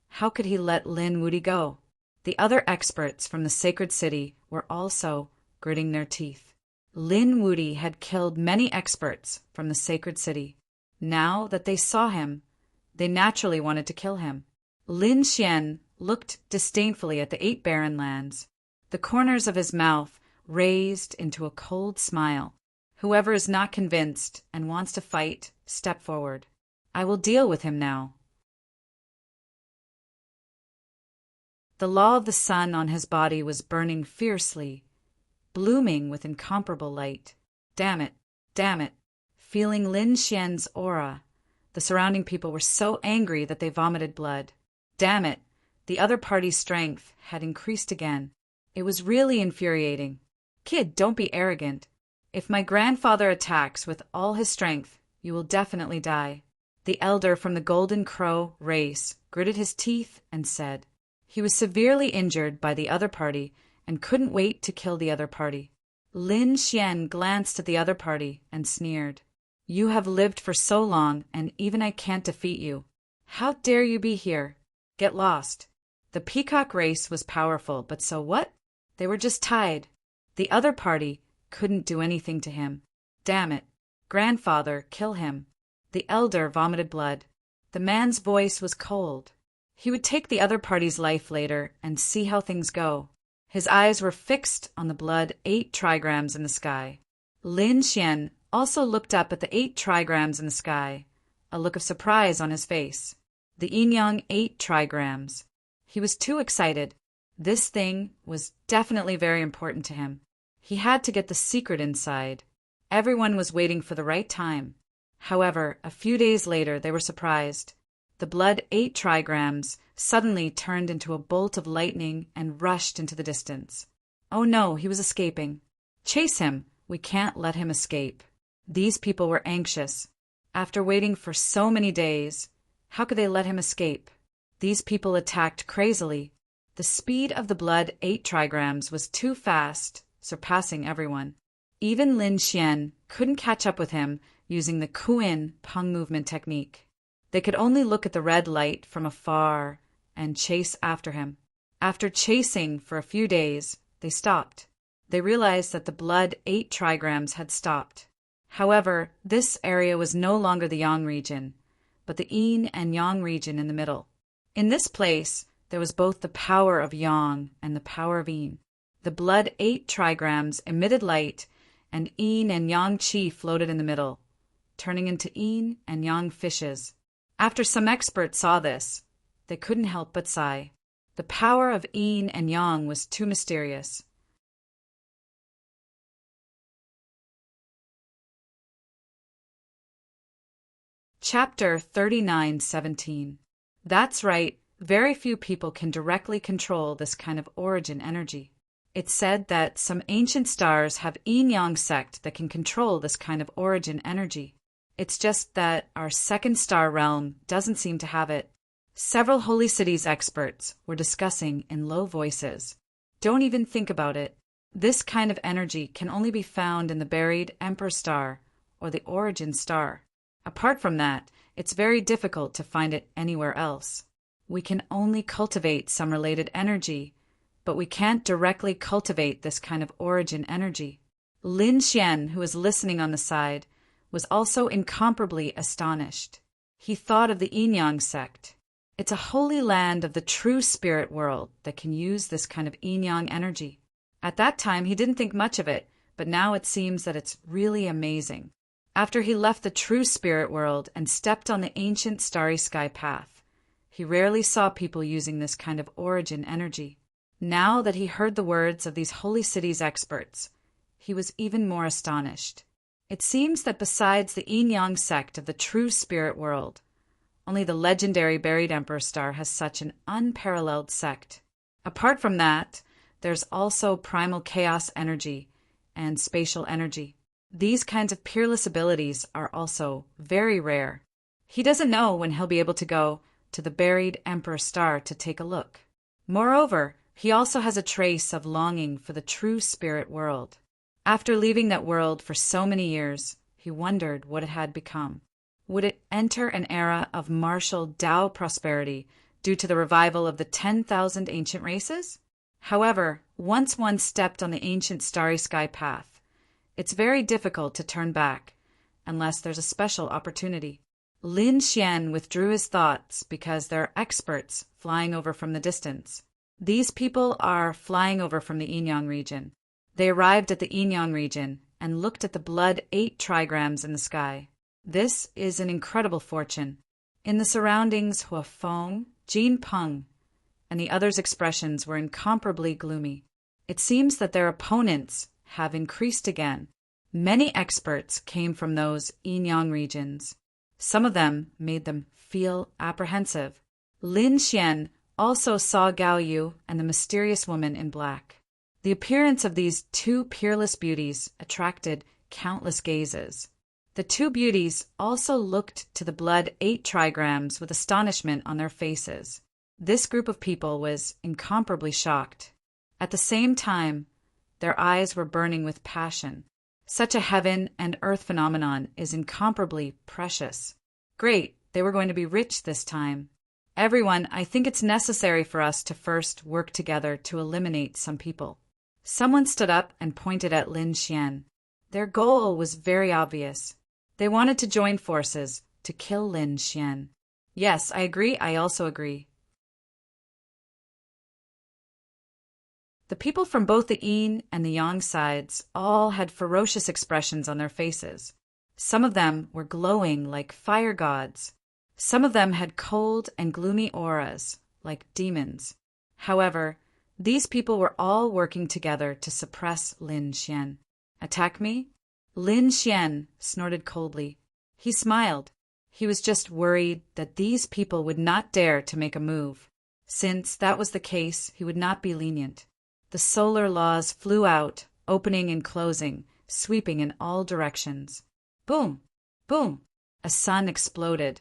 how could he let Lin Wuti go? The other experts from the sacred city were also gritting their teeth. Lin Wuti had killed many experts from the sacred city. Now that they saw him, they naturally wanted to kill him. Lin Xian looked disdainfully at the 8 barren lands. The corners of his mouth raised into a cold smile. Whoever is not convinced and wants to fight, step forward. I will deal with him now. The law of the sun on his body was burning fiercely, blooming with incomparable light. Damn it, damn it. Feeling Lin Xian's aura, the surrounding people were so angry that they vomited blood. Damn it, the other party's strength had increased again. It was really infuriating. Kid, don't be arrogant. If my grandfather attacks with all his strength, you will definitely die. The elder from the Golden Crow race gritted his teeth and said. He was severely injured by the other party and couldn't wait to kill the other party. Lin Xian glanced at the other party and sneered. You have lived for so long, and even I can't defeat you. How dare you be here? Get lost. The peacock race was powerful, but so what? They were just tied. The other party couldn't do anything to him. Damn it. Grandfather, kill him. The elder vomited blood. The man's voice was cold. He would take the other party's life later and see how things go. His eyes were fixed on the blood 8 trigrams in the sky. Lin Xian also looked up at the 8 trigrams in the sky, a look of surprise on his face. The yin-yang 8 trigrams. He was too excited. This thing was definitely very important to him. He had to get the secret inside. Everyone was waiting for the right time. However, a few days later they were surprised. The blood 8 trigrams suddenly turned into a bolt of lightning and rushed into the distance. Oh no, he was escaping. Chase him. We can't let him escape. These people were anxious. After waiting for so many days, how could they let him escape? These people attacked crazily. The speed of the blood 8 trigrams was too fast, surpassing everyone. Even Lin Xian couldn't catch up with him using the Kuin Peng movement technique. They could only look at the red light from afar and chase after him. After chasing for a few days, they stopped. They realized that the blood 8 trigrams had stopped. However, this area was no longer the Yang region, but the Yin and Yang region in the middle. In this place, there was both the power of Yang and the power of Yin. The blood 8 trigrams emitted light, and Yin and Yang qi floated in the middle, turning into Yin and Yang fishes. After some experts saw this, they couldn't help but sigh. The power of Yin and Yang was too mysterious. Chapter 39:17. That's right, very few people can directly control this kind of origin energy. It's said that some ancient stars have yin-yang sect that can control this kind of origin energy. It's just that our second star realm doesn't seem to have it. Several Holy Cities experts were discussing in low voices. Don't even think about it. This kind of energy can only be found in the buried Emperor star or the origin star. Apart from that, it's very difficult to find it anywhere else. We can only cultivate some related energy, but we can't directly cultivate this kind of origin energy. Lin Xian, who was listening on the side, was also incomparably astonished. He thought of the yin-yang sect. It's a holy land of the true spirit world that can use this kind of yin-yang energy. At that time, he didn't think much of it, but now it seems that it's really amazing. After he left the true spirit world and stepped on the ancient starry sky path, he rarely saw people using this kind of origin energy. Now that he heard the words of these Holy Cities experts, he was even more astonished. It seems that besides the yin-yang sect of the true spirit world, only the legendary buried Emperor star has such an unparalleled sect. Apart from that, there's also primal chaos energy and spatial energy. These kinds of peerless abilities are also very rare. He doesn't know when he'll be able to go to the buried Emperor star to take a look. Moreover, he also has a trace of longing for the true spirit world. After leaving that world for so many years, he wondered what it had become. Would it enter an era of martial Tao prosperity due to the revival of the 10,000 ancient races? However, once one stepped on the ancient starry sky path, it's very difficult to turn back, unless there's a special opportunity. Lin Xian withdrew his thoughts because there are experts flying over from the distance. These people are flying over from the yin-yang region. They arrived at the yin-yang region and looked at the blood 8 trigrams in the sky. This is an incredible fortune. In the surroundings, Hua Feng, Jin Peng, and the others' expressions were incomparably gloomy. It seems that their opponents have increased again. Many experts came from those yin-yang regions. Some of them made them feel apprehensive. Lin Xian also saw Gao Yu and the mysterious woman in black. The appearance of these two peerless beauties attracted countless gazes. The two beauties also looked to the blood 8 trigrams with astonishment on their faces. This group of people was incomparably shocked. At the same time, their eyes were burning with passion. Such a heaven and earth phenomenon is incomparably precious. Great, they were going to be rich this time. Everyone, I think it's necessary for us to first work together to eliminate some people. Someone stood up and pointed at Lin Xian. Their goal was very obvious. They wanted to join forces to kill Lin Xian. Yes, I agree. I also agree. The people from both the yin and the yang sides all had ferocious expressions on their faces. Some of them were glowing like fire gods. Some of them had cold and gloomy auras, like demons. However, these people were all working together to suppress Lin Xian. Attack me? Lin Xian snorted coldly. He smiled. He was just worried that these people would not dare to make a move. Since that was the case, he would not be lenient. The solar laws flew out, opening and closing, sweeping in all directions. Boom! Boom! a sun exploded,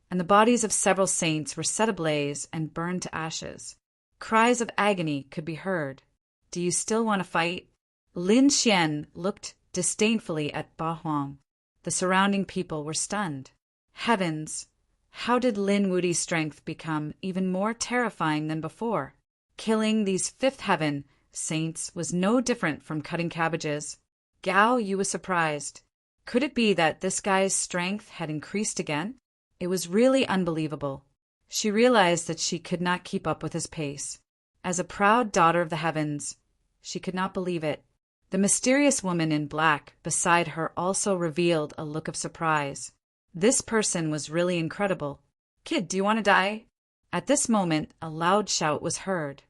and the bodies of several saints were set ablaze and burned to ashes. Cries of agony could be heard. Do you still want to fight? Lin Xian looked disdainfully at Ba Huang. The surrounding people were stunned. Heavens! How did Lin Wudi's strength become even more terrifying than before? Killing these fifth heaven saints was no different from cutting cabbages. Gao Yu was surprised. Could it be that this guy's strength had increased again? It was really unbelievable. She realized that she could not keep up with his pace. As a proud daughter of the heavens, she could not believe it. The mysterious woman in black beside her also revealed a look of surprise. This person was really incredible. Kid, do you want to die? At this moment, a loud shout was heard.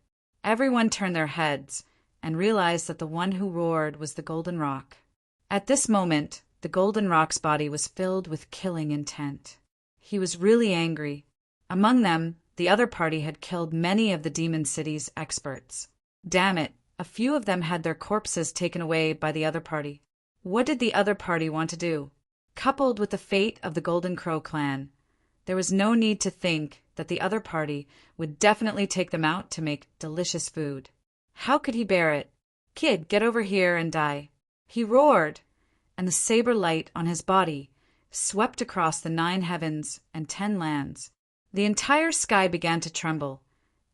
Everyone turned their heads and realized that the one who roared was the Golden Rock. At this moment, the Golden Rock's body was filled with killing intent. He was really angry. Among them, the other party had killed many of the Demon City's experts. Damn it, a few of them had their corpses taken away by the other party. What did the other party want to do? Coupled with the fate of the Golden Crow clan, there was no need to think that the other party would definitely take them out to make delicious food. How could he bear it? Kid, get over here and die. He roared, and the saber light on his body swept across the 9 heavens and 10 lands. The entire sky began to tremble,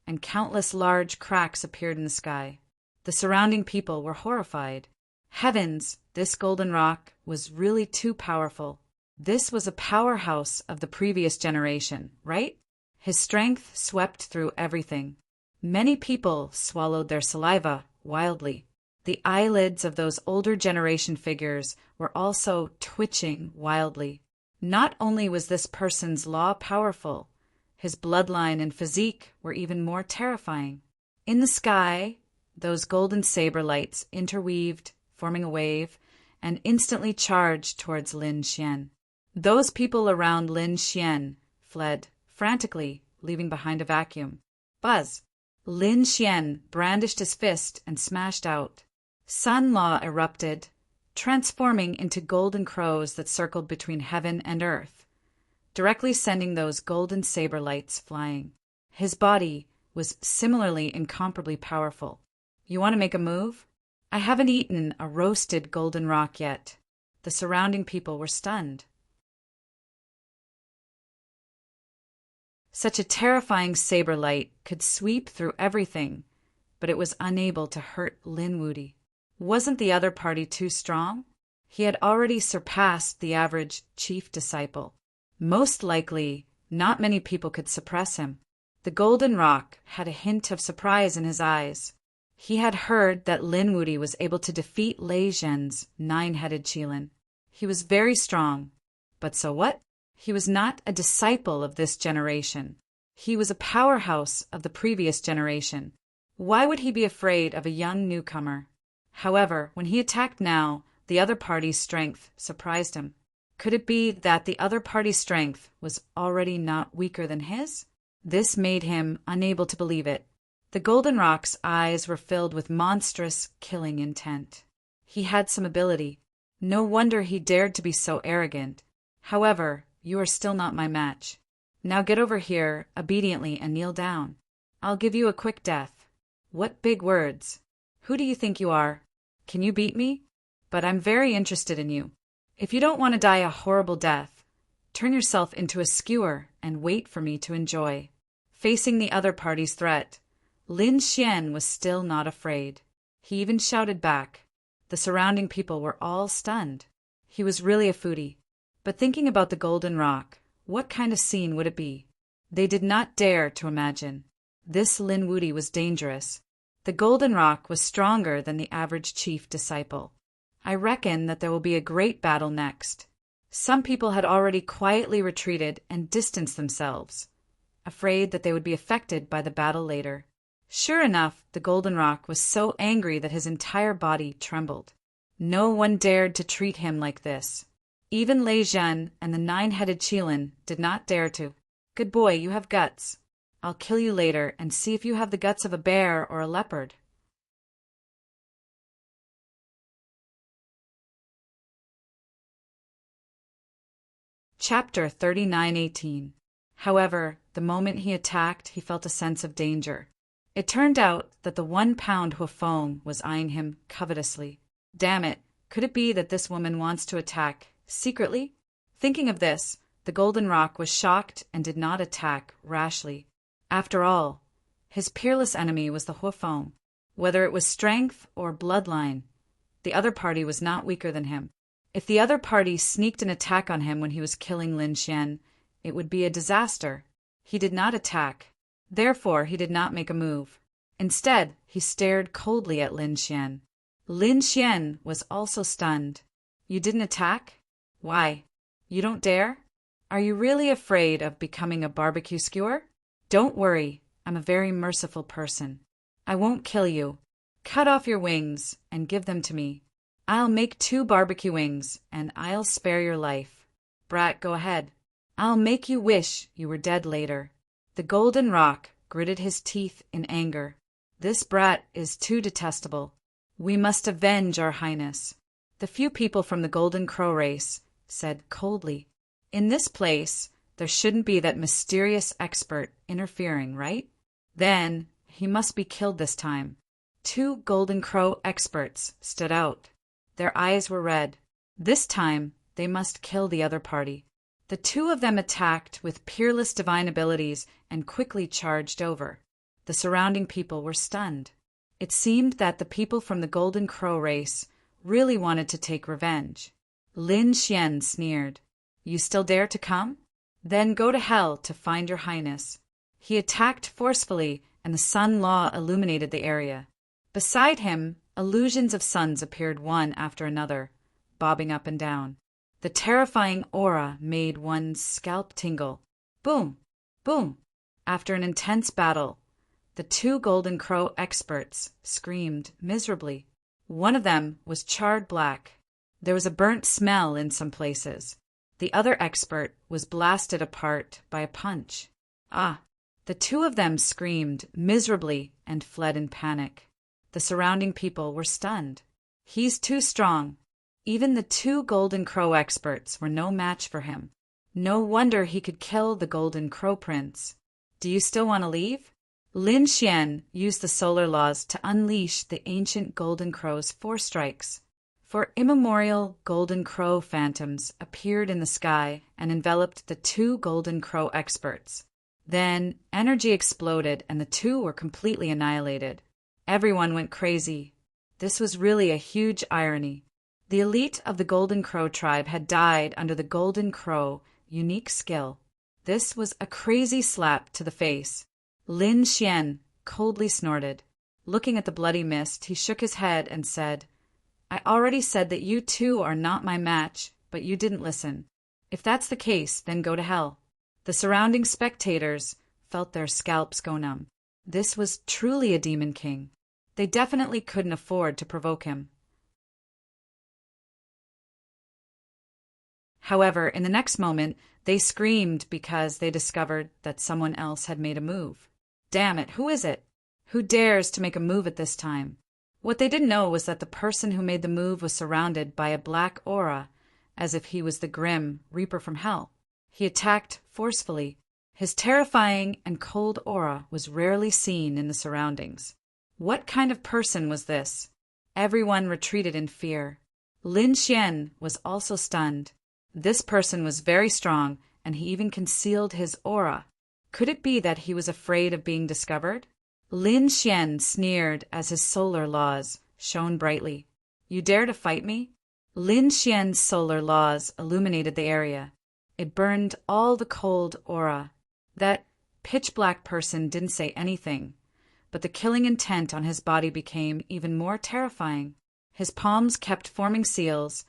and countless large cracks appeared in the sky. The surrounding people were horrified. Heavens, this Golden Rock was really too powerful. This was a powerhouse of the previous generation, right? His strength swept through everything. Many people swallowed their saliva wildly. The eyelids of those older generation figures were also twitching wildly. Not only was this person's law powerful, his bloodline and physique were even more terrifying. In the sky, those golden saber lights interweaved, forming a wave, and instantly charged towards Lin Xian. Those people around Lin Xian fled frantically, leaving behind a vacuum. Buzz! Lin Xian brandished his fist and smashed out. Sun Law erupted, transforming into golden crows that circled between heaven and earth, directly sending those golden saber lights flying. His body was similarly incomparably powerful. You want to make a move? I haven't eaten a roasted Golden Rock yet. The surrounding people were stunned. Such a terrifying saber light could sweep through everything, but it was unable to hurt Lin Wudi. Wasn't the other party too strong? He had already surpassed the average chief disciple. Most likely, not many people could suppress him. The Golden Rock had a hint of surprise in his eyes. He had heard that Lin Wudi was able to defeat Lei Zhen's 9-headed Qilin. He was very strong. But so what? He was not a disciple of this generation. He was a powerhouse of the previous generation. Why would he be afraid of a young newcomer? However, when he attacked now, the other party's strength surprised him. Could it be that the other party's strength was already not weaker than his? This made him unable to believe it. The Golden Rock's eyes were filled with monstrous, killing intent. He had some ability. No wonder he dared to be so arrogant. However, you are still not my match. Now get over here obediently and kneel down. I'll give you a quick death. What big words. Who do you think you are? Can you beat me? But I'm very interested in you. If you don't want to die a horrible death, turn yourself into a skewer and wait for me to enjoy. Facing the other party's threat, Lin Xian was still not afraid. He even shouted back. The surrounding people were all stunned. He was really a foodie. But thinking about the Golden Rock, what kind of scene would it be? They did not dare to imagine. This Lin Wudi was dangerous. The Golden Rock was stronger than the average chief disciple. I reckon that there will be a great battle next. Some people had already quietly retreated and distanced themselves, afraid that they would be affected by the battle later. Sure enough, the Golden Rock was so angry that his entire body trembled. No one dared to treat him like this. Even Lei Zhen and the 9-headed Qilin did not dare to. Good boy, you have guts. I'll kill you later and see if you have the guts of a bear or a leopard. Chapter 39:18. However, the moment he attacked, he felt a sense of danger. It turned out that the 1-pound Huafeng was eyeing him covetously. Damn it, could it be that this woman wants to attack secretly? Thinking of this, the Golden Rock was shocked and did not attack rashly. After all, his peerless enemy was the Huafeng. Whether it was strength or bloodline, the other party was not weaker than him. If the other party sneaked an attack on him when he was killing Lin Xian, it would be a disaster. He did not attack. Therefore, he did not make a move. Instead, he stared coldly at Lin Xian. Lin Xian was also stunned. You didn't attack? Why? You don't dare? Are you really afraid of becoming a barbecue skewer? Don't worry, I'm a very merciful person. I won't kill you. Cut off your wings and give them to me. I'll make 2 barbecue wings, and I'll spare your life. Brat, go ahead. I'll make you wish you were dead later. The Golden Rock gritted his teeth in anger. This brat is too detestable. We must avenge our highness. The few people from the Golden Crow race said coldly. In this place, there shouldn't be that mysterious expert interfering, right? Then, he must be killed this time. 2 Golden Crow experts stood out. Their eyes were red. This time, they must kill the other party. The 2 of them attacked with peerless divine abilities and quickly charged over. The surrounding people were stunned. It seemed that the people from the Golden Crow race really wanted to take revenge. Lin Xian sneered. You still dare to come? Then go to hell to find your highness. He attacked forcefully, and the sun law illuminated the area. Beside him, illusions of suns appeared one after another, bobbing up and down. The terrifying aura made one's scalp tingle. Boom! Boom! After an intense battle, the 2 Golden Crow experts screamed miserably. One of them was charred black. There was a burnt smell in some places. The other expert was blasted apart by a punch. The 2 of them screamed miserably and fled in panic. The surrounding people were stunned. He's too strong. Even the 2 Golden Crow experts were no match for him. No wonder he could kill the Golden Crow Prince. Do you still want to leave? Lin Xian used the solar laws to unleash the ancient Golden Crow's 4 strikes. 4 immemorial Golden Crow phantoms appeared in the sky and enveloped the 2 Golden Crow experts. Then energy exploded and the 2 were completely annihilated. Everyone went crazy. This was really a huge irony. The elite of the Golden Crow tribe had died under the Golden Crow unique skill. This was a crazy slap to the face. Lin Xian coldly snorted. Looking at the bloody mist, he shook his head and said, I already said that you 2 are not my match, but you didn't listen. If that's the case, then go to hell. The surrounding spectators felt their scalps go numb. This was truly a demon king. They definitely couldn't afford to provoke him. However, in the next moment, they screamed because they discovered that someone else had made a move. Damn it, who is it? Who dares to make a move at this time? What they didn't know was that the person who made the move was surrounded by a black aura, as if he was the grim Reaper from hell. He attacked forcefully. His terrifying and cold aura was rarely seen in the surroundings. What kind of person was this? Everyone retreated in fear. Lin Xian was also stunned. This person was very strong, and he even concealed his aura. Could it be that he was afraid of being discovered? Lin Xian sneered as his solar laws shone brightly. You dare to fight me? Lin Xian's solar laws illuminated the area. It burned all the cold aura. That pitch-black person didn't say anything, but the killing intent on his body became even more terrifying. His palms kept forming seals,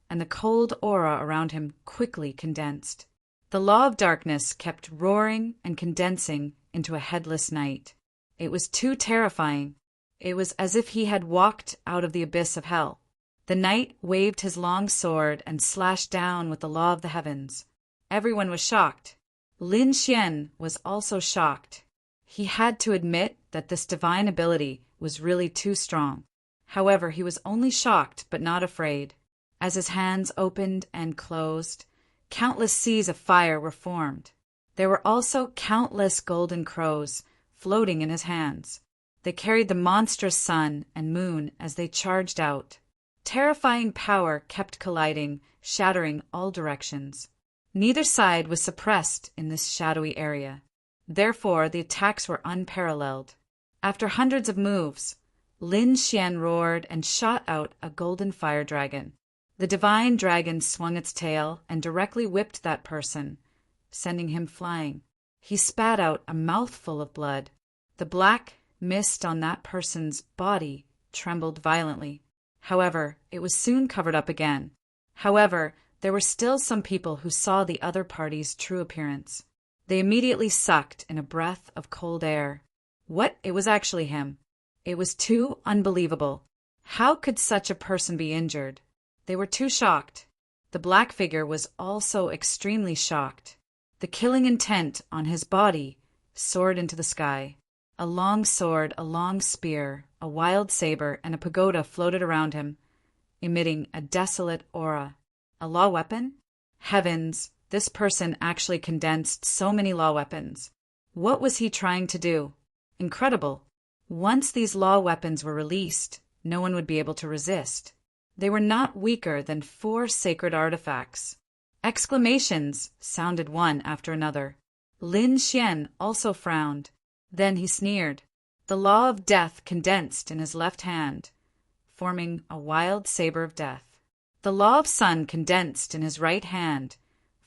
and the cold aura around him quickly condensed. The law of darkness kept roaring and condensing into a headless night. It was too terrifying. It was as if he had walked out of the abyss of hell. The knight waved his long sword and slashed down with the law of the heavens. Everyone was shocked. Lin Xian was also shocked. He had to admit that this divine ability was really too strong. However, he was only shocked but not afraid. As his hands opened and closed, Countless seas of fire were formed. There were also countless golden crows floating in his hands. They carried the monstrous sun and moon as they charged out. Terrifying power kept colliding, shattering all directions. Neither side was suppressed in this shadowy area. Therefore, the attacks were unparalleled. After hundreds of moves, Lin Xian roared and shot out a golden fire dragon. The divine dragon swung its tail and directly whipped that person, sending him flying. He spat out a mouthful of blood. The black mist on that person's body trembled violently. However, it was soon covered up again. However, there were still some people who saw the other party's true appearance. They immediately sucked in a breath of cold air. What? It was actually him. It was too unbelievable. How could such a person be injured? They were too shocked. The black figure was also extremely shocked. The killing intent on his body soared into the sky. A long sword, a long spear, a wild saber, and a pagoda floated around him, emitting a desolate aura. A law weapon? Heavens, this person actually condensed so many law weapons. What was he trying to do? Incredible. Once these law weapons were released, no one would be able to resist. They were not weaker than 4 sacred artifacts. Exclamations sounded one after another. Lin Xian also frowned. Then he sneered. The law of death condensed in his left hand, forming a wild saber of death. The law of sun condensed in his right hand,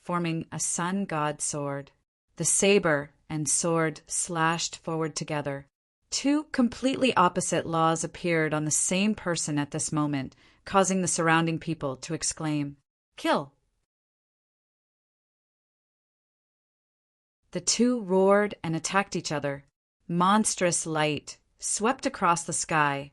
forming a sun god sword. The saber and sword slashed forward together. 2 completely opposite laws appeared on the same person at this moment, causing the surrounding people to exclaim, "Kill!" The 2 roared and attacked each other. Monstrous light swept across the sky,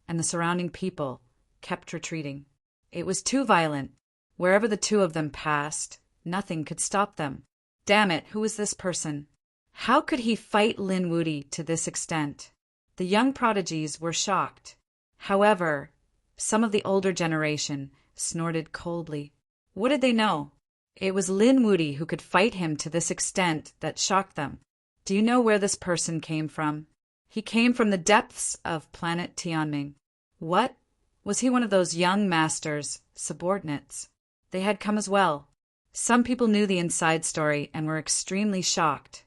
and the surrounding people kept retreating. It was too violent. Wherever the 2 of them passed, nothing could stop them. Damn it, who was this person? How could he fight Lin Wuti to this extent? The young prodigies were shocked. However, some of the older generation snorted coldly. What did they know? It was Lin Wuti who could fight him to this extent that shocked them. Do you know where this person came from? He came from the depths of planet Tianming. What? Was he one of those young masters, subordinates? They had come as well. Some people knew the inside story and were extremely shocked.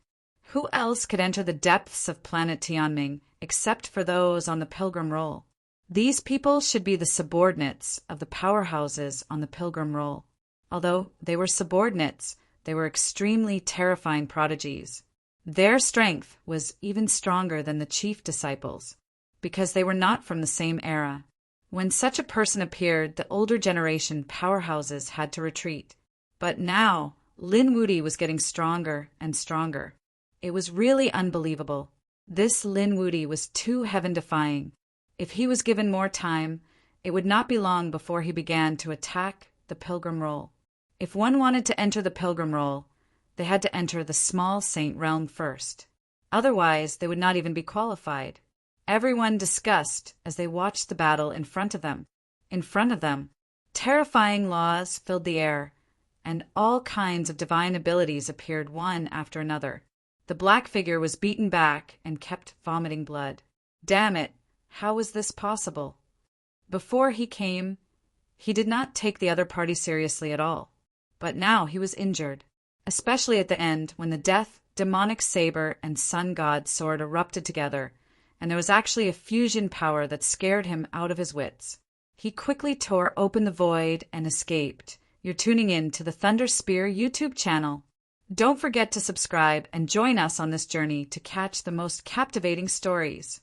Who else could enter the depths of planet Tianming except for those on the pilgrim roll? These people should be the subordinates of the powerhouses on the pilgrim roll. Although they were subordinates, they were extremely terrifying prodigies. Their strength was even stronger than the chief disciples, because they were not from the same era. When such a person appeared, the older generation powerhouses had to retreat. But now, Lin Wuti was getting stronger and stronger. It was really unbelievable. This Lin Wuti was too heaven-defying. If he was given more time, it would not be long before he began to attack the pilgrim roll. If one wanted to enter the pilgrim roll, they had to enter the small saint realm first. Otherwise, they would not even be qualified. Everyone discussed as they watched the battle in front of them. In front of them, terrifying laws filled the air, and all kinds of divine abilities appeared one after another. The black figure was beaten back and kept vomiting blood. Damn it, how was this possible? Before he came, he did not take the other party seriously at all. But now he was injured, especially at the end when the death, demonic saber, and sun god sword erupted together, and there was actually a fusion power that scared him out of his wits. He quickly tore open the void and escaped. You're tuning in to the Thunder Spear YouTube channel. Don't forget to subscribe and join us on this journey to catch the most captivating stories.